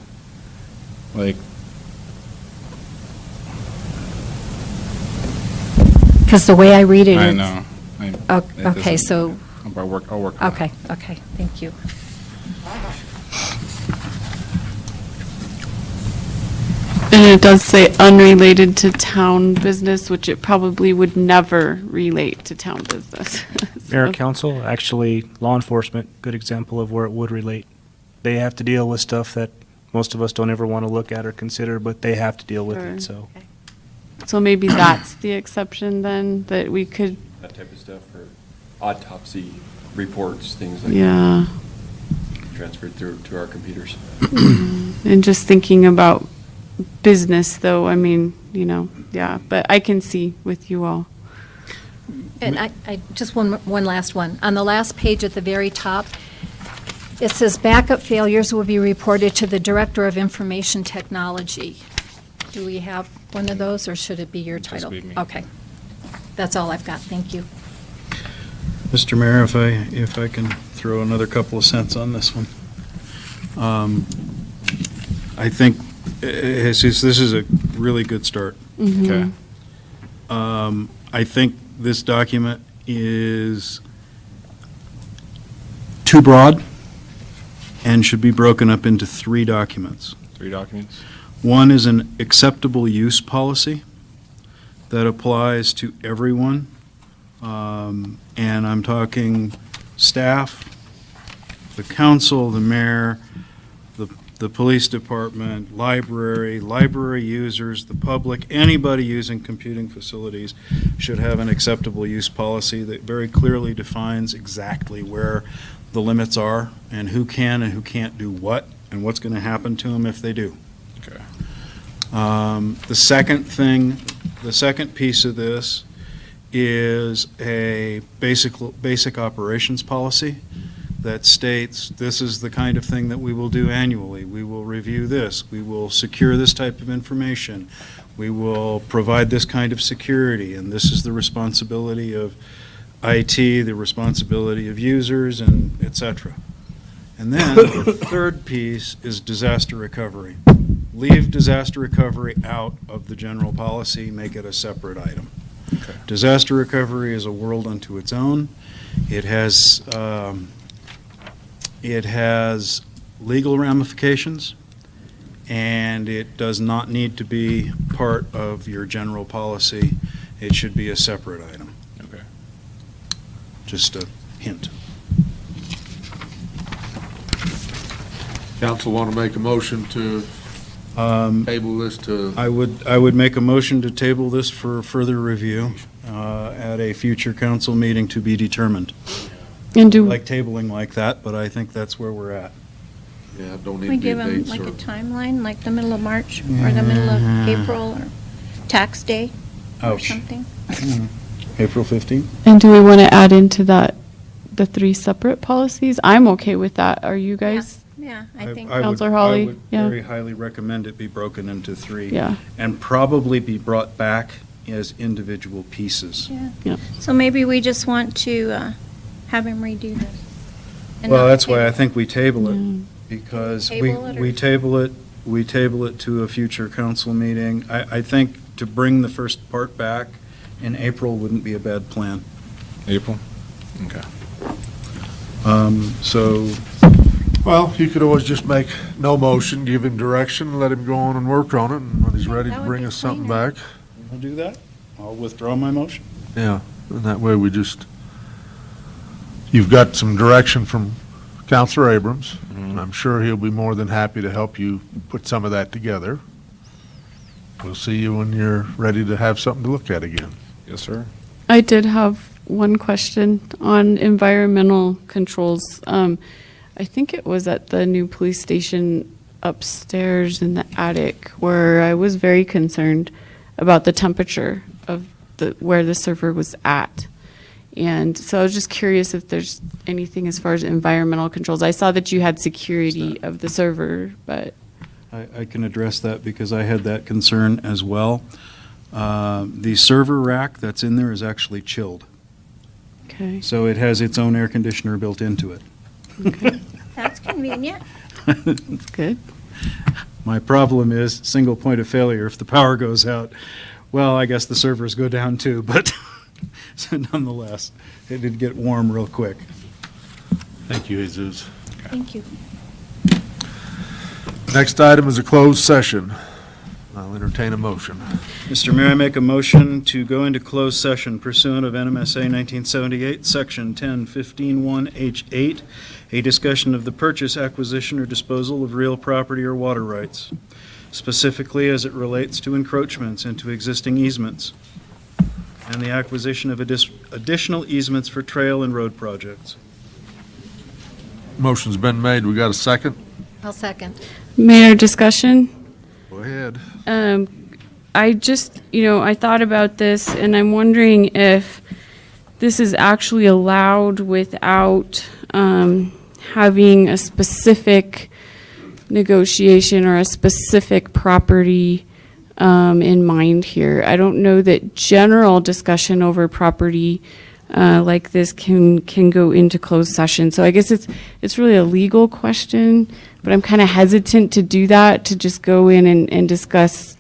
Speaker 9: Like,
Speaker 3: Because the way I read it,
Speaker 9: I
Speaker 3: it's...
Speaker 9: know.
Speaker 3: Okay, so...
Speaker 9: I'll work on it.
Speaker 3: Okay, okay, thank you.
Speaker 16: And it does say unrelated to town business, which it probably would never relate to town business.
Speaker 11: Mayor,
Speaker 16: So-
Speaker 11: council, actually, law enforcement, good example of where it would relate. They have to deal with stuff that most of us don't ever want to look at or consider, but they have to deal with
Speaker 16: Sure.
Speaker 11: it, so.
Speaker 16: So maybe that's the exception then, that we could,
Speaker 17: That type of stuff for autopsy reports, things like
Speaker 16: yeah.
Speaker 17: that, transferred through to our computers.
Speaker 16: And just thinking about business though, I mean, you know, yeah, but I can see with you all.
Speaker 3: And I just one last one. On the last page at the very top, it says backup failures will be reported to the Director of Information Technology. Do we have one of those, or should it be your title?
Speaker 9: be me.
Speaker 3: Okay. That's all I've got. Thank you.
Speaker 6: Mr. Mayor, if I can throw another couple of cents on this one. I think this is a really good start.
Speaker 9: Okay.
Speaker 6: I think this document is too broad and should be broken up into 3 documents.
Speaker 9: 3 documents?
Speaker 6: One is an acceptable use policy that applies to everyone. And I'm talking staff, the council, the mayor, the police department, library users, the public, anybody using computing facilities should have an acceptable use policy that very clearly defines exactly where the limits are and who can and who can't do what and what's going to happen to them if they do.
Speaker 9: Okay.
Speaker 6: The second piece of this is a basic operations policy that states this is the kind of thing that we will do annually. We will review this. We will secure this type of information. We will provide this kind of security, and this is the responsibility of IT, the responsibility of users, and et cetera. And then the third piece is disaster recovery. Leave disaster recovery out of the general policy, make it a separate item.
Speaker 9: Okay.
Speaker 6: Disaster recovery is a world unto its own. It has legal ramifications, and it does not need to be part of your general policy. It should be a separate item.
Speaker 9: Okay.
Speaker 6: Just a hint.
Speaker 10: Council want to make a motion to table this to?
Speaker 6: I would make a motion to table this for further review at a future council meeting to be determined.
Speaker 16: And do,
Speaker 6: Like tabling like that, but I think that's where we're at.
Speaker 10: Yeah, don't
Speaker 4: We
Speaker 10: need to be
Speaker 4: give
Speaker 10: a
Speaker 4: them
Speaker 10: date,
Speaker 4: like a
Speaker 10: sir.
Speaker 4: timeline, like the middle of March or the middle of April or tax day or
Speaker 6: Ouch.
Speaker 4: something.
Speaker 6: April 15th?
Speaker 16: and do we want to add into that the 3 separate policies? I'm okay with that. Are you guys?
Speaker 4: Yeah, I think.
Speaker 16: Counselor Hawley,
Speaker 6: I would
Speaker 16: yeah.
Speaker 6: very highly recommend it be broken into 3.
Speaker 16: Yeah.
Speaker 6: And probably be brought back as individual pieces.
Speaker 4: Yeah. So maybe we just want to have him redo this. and
Speaker 6: Well,
Speaker 4: not
Speaker 6: that's why I
Speaker 4: table.
Speaker 6: think we table it, because
Speaker 4: Table it, or-
Speaker 6: we table it to a future council meeting. I think to bring the first part back in April wouldn't be a bad plan.
Speaker 9: April? Okay.
Speaker 6: So,
Speaker 10: Well, you could always just make no motion, give him direction, let him go on and work on it, and when he's ready
Speaker 4: that
Speaker 10: to
Speaker 4: would
Speaker 10: bring
Speaker 4: be
Speaker 10: us something
Speaker 4: cleaner.
Speaker 10: back.
Speaker 6: I'll do that. I'll withdraw my motion.
Speaker 10: Yeah, and that way we just, you've got some direction from Counselor Abrams. and I'm sure he'll be more than happy to help you put some of that together. We'll see you when you're ready to have something to look at again.
Speaker 9: Yes, sir.
Speaker 16: I did have one question on environmental controls. I think it was at the new police station upstairs in the attic where I was very concerned about the temperature of where the server was at. And so I was just curious if there's anything as far as environmental controls. I saw that you had security of the server, but
Speaker 6: I can address that because I had that concern as well. The server rack that's in there is actually chilled.
Speaker 16: okay.
Speaker 6: So it has its own air conditioner built into it.
Speaker 4: That's convenient.
Speaker 16: That's good.
Speaker 6: My problem is single point of failure. If the power goes out, well, I guess the servers go down too, but so nonetheless, it did get warm real quick.
Speaker 10: Thank you, Jesus.
Speaker 4: Thank you.
Speaker 10: Next item is a closed session. I'll entertain a motion.
Speaker 6: Mr. Mayor, I make a motion to go into closed session pursuant of NMSA 1978, Section 10-15-1H8, a discussion of the purchase, acquisition, or disposal of real property or water rights, specifically as it relates to encroachments into existing easements, and the acquisition of additional easements for trail and road projects.
Speaker 10: Motion's been made. We got a second?
Speaker 3: I'll second.
Speaker 16: Mayor, discussion?
Speaker 10: Go ahead.
Speaker 16: I just, I thought about this, and I'm wondering if this is actually allowed without having a specific negotiation or a specific property in mind here. I don't know that general discussion over property like this can go into closed session. So I guess it's really a legal question, but I'm kind of hesitant to do that, to just go in and discuss,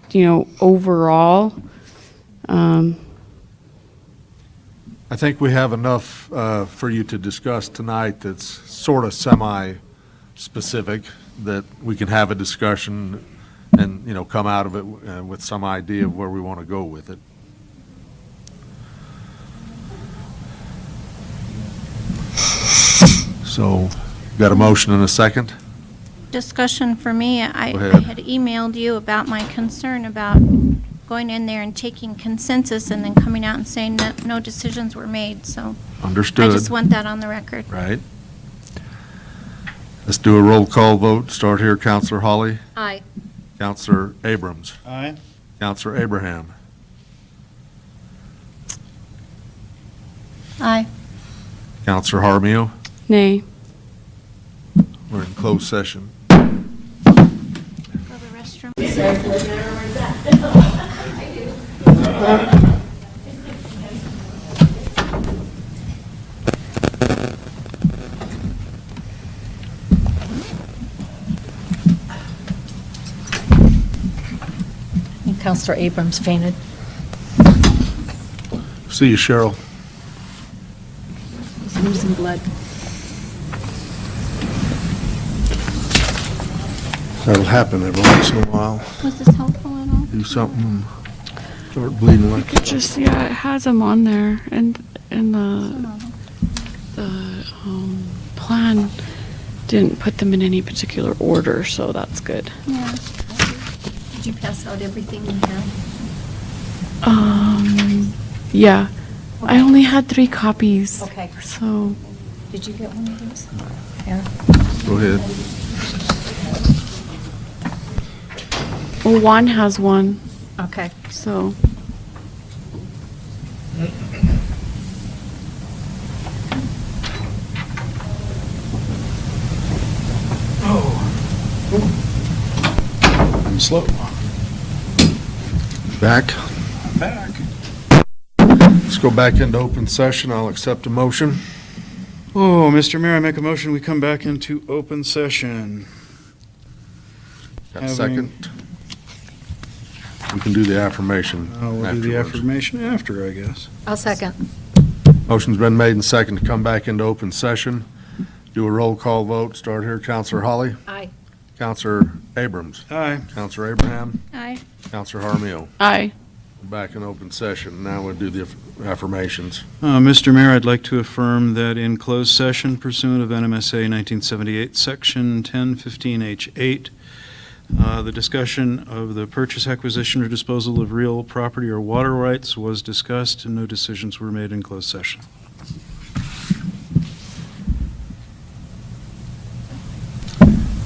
Speaker 16: overall.
Speaker 10: I think we have enough for you to discuss tonight that's sort of semi-specific, that we can have a discussion and, come out of it with some idea of where we want to go with it. So, got a motion and a second?
Speaker 4: Discussion for me, I
Speaker 10: Go ahead.
Speaker 4: had emailed you about my concern about going in there and taking consensus and then coming out and saying that no decisions were made, so.
Speaker 10: Understood.
Speaker 4: I just want that on the record.
Speaker 10: Right. Let's do a roll call vote. Start here, Counselor Hawley.
Speaker 3: Aye.
Speaker 10: Counselor Abrams.
Speaker 6: Aye.
Speaker 10: Counselor Abraham.
Speaker 4: Aye.
Speaker 10: Counselor Jaramillo.
Speaker 16: Nay.
Speaker 10: We're in closed session.
Speaker 4: Go to the restroom.
Speaker 3: And Counselor Abrams fainted.
Speaker 10: See you, Cheryl.
Speaker 3: He's losing blood.
Speaker 10: That'll happen every once in a while.
Speaker 4: Was this helpful at all?
Speaker 10: Do something, start bleeding like
Speaker 16: It just, it has them on there, and the plan didn't put them in any particular order, so that's good.
Speaker 4: Yeah.
Speaker 3: Did you pass out everything you had?
Speaker 16: Yeah. I only had 3 copies.
Speaker 3: Okay.
Speaker 16: So,
Speaker 3: Did you get one of those? Here.
Speaker 10: Go ahead.
Speaker 16: well, Juan has one,
Speaker 3: Okay.
Speaker 16: so.
Speaker 6: I'm slow.
Speaker 10: Back.
Speaker 6: Back.
Speaker 10: Let's go back into open session. I'll accept a motion.
Speaker 6: Oh, Mr. Mayor, I make a motion, we come back into open session.
Speaker 10: Got a
Speaker 6: Having-
Speaker 10: second? We can do the affirmation
Speaker 6: We'll do the
Speaker 10: afterwards.
Speaker 6: affirmation after, I guess.
Speaker 3: I'll second.
Speaker 10: Motion's been made and second to come back into open session. Do a roll call vote. Start here. Counselor Holly?
Speaker 3: Aye.
Speaker 10: Counselor Abrams?
Speaker 6: Aye.
Speaker 10: Counselor Abraham?
Speaker 4: Aye.
Speaker 10: Counselor Harmiel?
Speaker 16: Aye.
Speaker 10: Back in open session. Now we'll do the affirmations.
Speaker 6: Mr. Mayor, I'd like to affirm that in closed session pursuant of NMSA 1978, Section 1015H8, the discussion of the purchase, acquisition, or disposal of real property or water rights was discussed, and no decisions were made in closed session.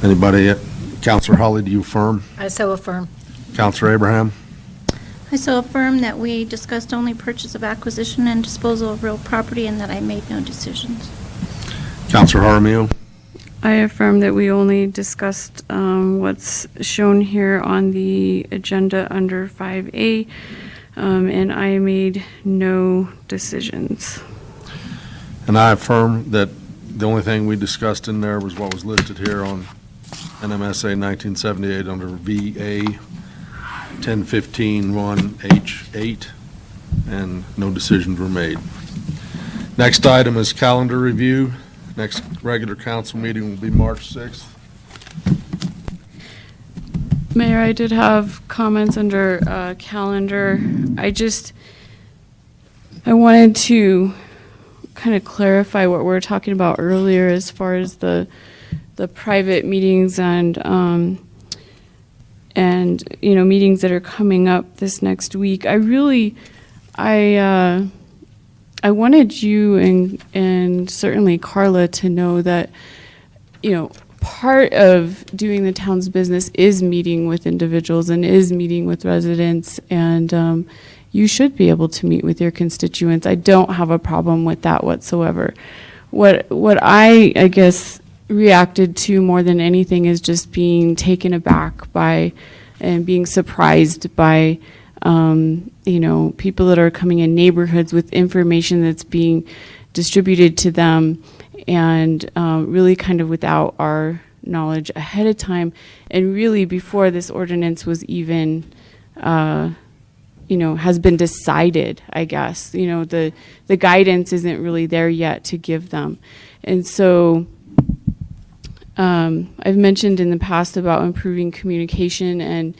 Speaker 10: Anybody? Counselor Holly, do you affirm?
Speaker 3: I so affirm.
Speaker 10: Counselor Abraham?
Speaker 4: I so affirm that we discussed only purchase of acquisition and disposal of real property and that I made no decisions.
Speaker 10: Counselor Harmiel?
Speaker 16: I affirm that we only discussed what's shown here on the agenda under 5A, and I made no decisions.
Speaker 10: And I affirm that the only thing we discussed in there was what was listed here on NMSA 1978 under VA 1015-1H8, and no decisions were made. Next item is calendar review. Next regular council meeting will be March 6th.
Speaker 16: Mayor, I did have comments under calendar. I wanted to kind of clarify what we were talking about earlier as far as the private meetings and meetings that are coming up this next week. I wanted you and certainly Carla to know that, part of doing the town's business is meeting with individuals and is meeting with residents, and you should be able to meet with your constituents. I don't have a problem with that whatsoever. What I guess reacted to more than anything is just being taken aback by and being surprised by people that are coming in neighborhoods with information that's being distributed to them, and really kind of without our knowledge ahead of time, and really before this ordinance was even has been decided, I guess. The guidance isn't really there yet to give them. And so I've mentioned in the past about improving communication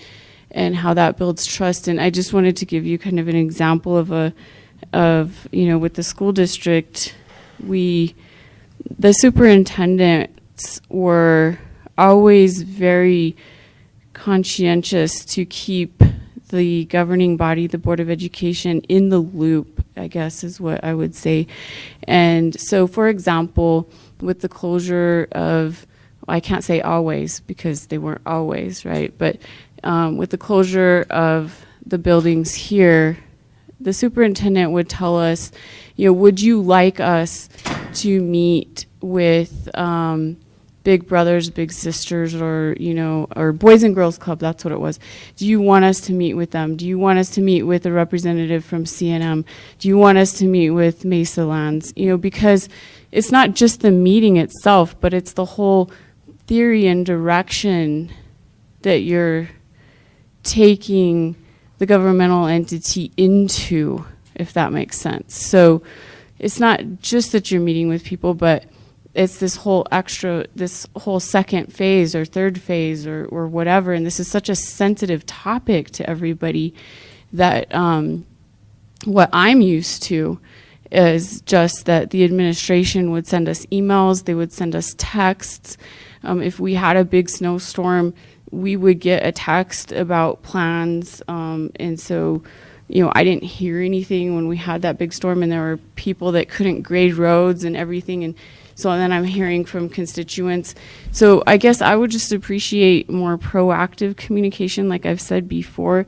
Speaker 16: and how that builds trust. And I just wanted to give you kind of an example of with the school district, the superintendents were always very conscientious to keep the governing body, the Board of Education, in the loop, I guess is what I would say. And so, for example, with the closure of, I can't say always because they weren't always, right? But with the closure of the buildings here, the superintendent would tell us, would you like us to meet with Big Brothers, Big Sisters, or Boys and Girls Club, that's what it was. Do you want us to meet with them? Do you want us to meet with a representative from CNM? Do you want us to meet with Mesa Lands? Because it's not just the meeting itself, but it's the whole theory and direction that you're taking the governmental entity into, if that makes sense. So it's not just that you're meeting with people, but it's this whole second phase or third phase or whatever. And this is such a sensitive topic to everybody that what I'm used to is just that the administration would send us emails, they would send us texts. If we had a big snowstorm, we would get a text about plans. And so, I didn't hear anything when we had that big storm, and there were people that couldn't grade roads and everything. And so then I'm hearing from constituents. So I guess I would just appreciate more proactive communication, like I've said before.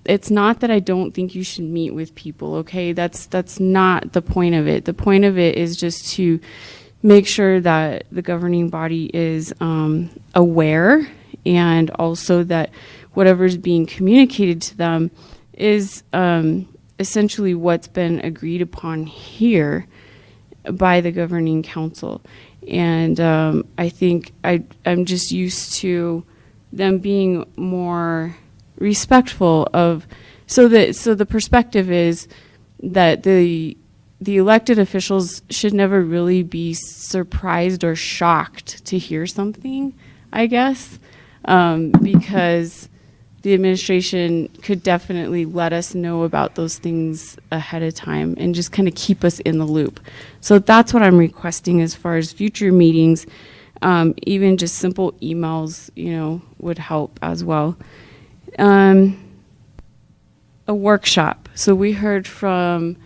Speaker 16: It's not that I don't think you should meet with people, okay? That's not the point of it. The point of it is just to make sure that the governing body is aware, and also that whatever's being communicated to them is essentially what's been agreed upon here by the governing council. And I think I'm just used to them being more respectful of, so the perspective is that the elected officials should never really be surprised or shocked to hear something, I guess, because the administration could definitely let us know about those things ahead of time and just kind of keep us in the loop. So that's what I'm requesting as far as future meetings. Even just simple emails, would help as well. A workshop. So we heard from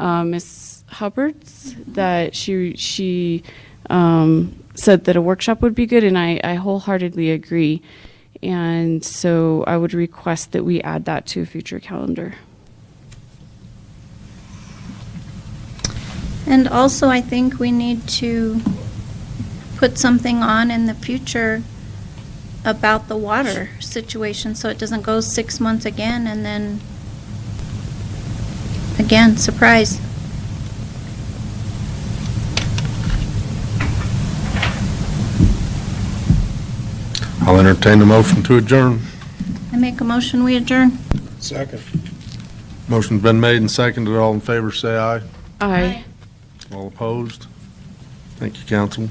Speaker 16: Ms. Hubbards that she said that a workshop would be good, and I wholeheartedly agree. And so I would request that we add that to a future calendar.
Speaker 4: And also, I think we need to put something on in the future about the water situation, so it doesn't go 6 months again, and then, again, surprise.
Speaker 10: I'll entertain the motion to adjourn.
Speaker 4: I make a motion, we adjourn.
Speaker 10: Second. Motion's been made and seconded. All in favor, say aye.
Speaker 16: Aye.
Speaker 10: All opposed? Thank you, council.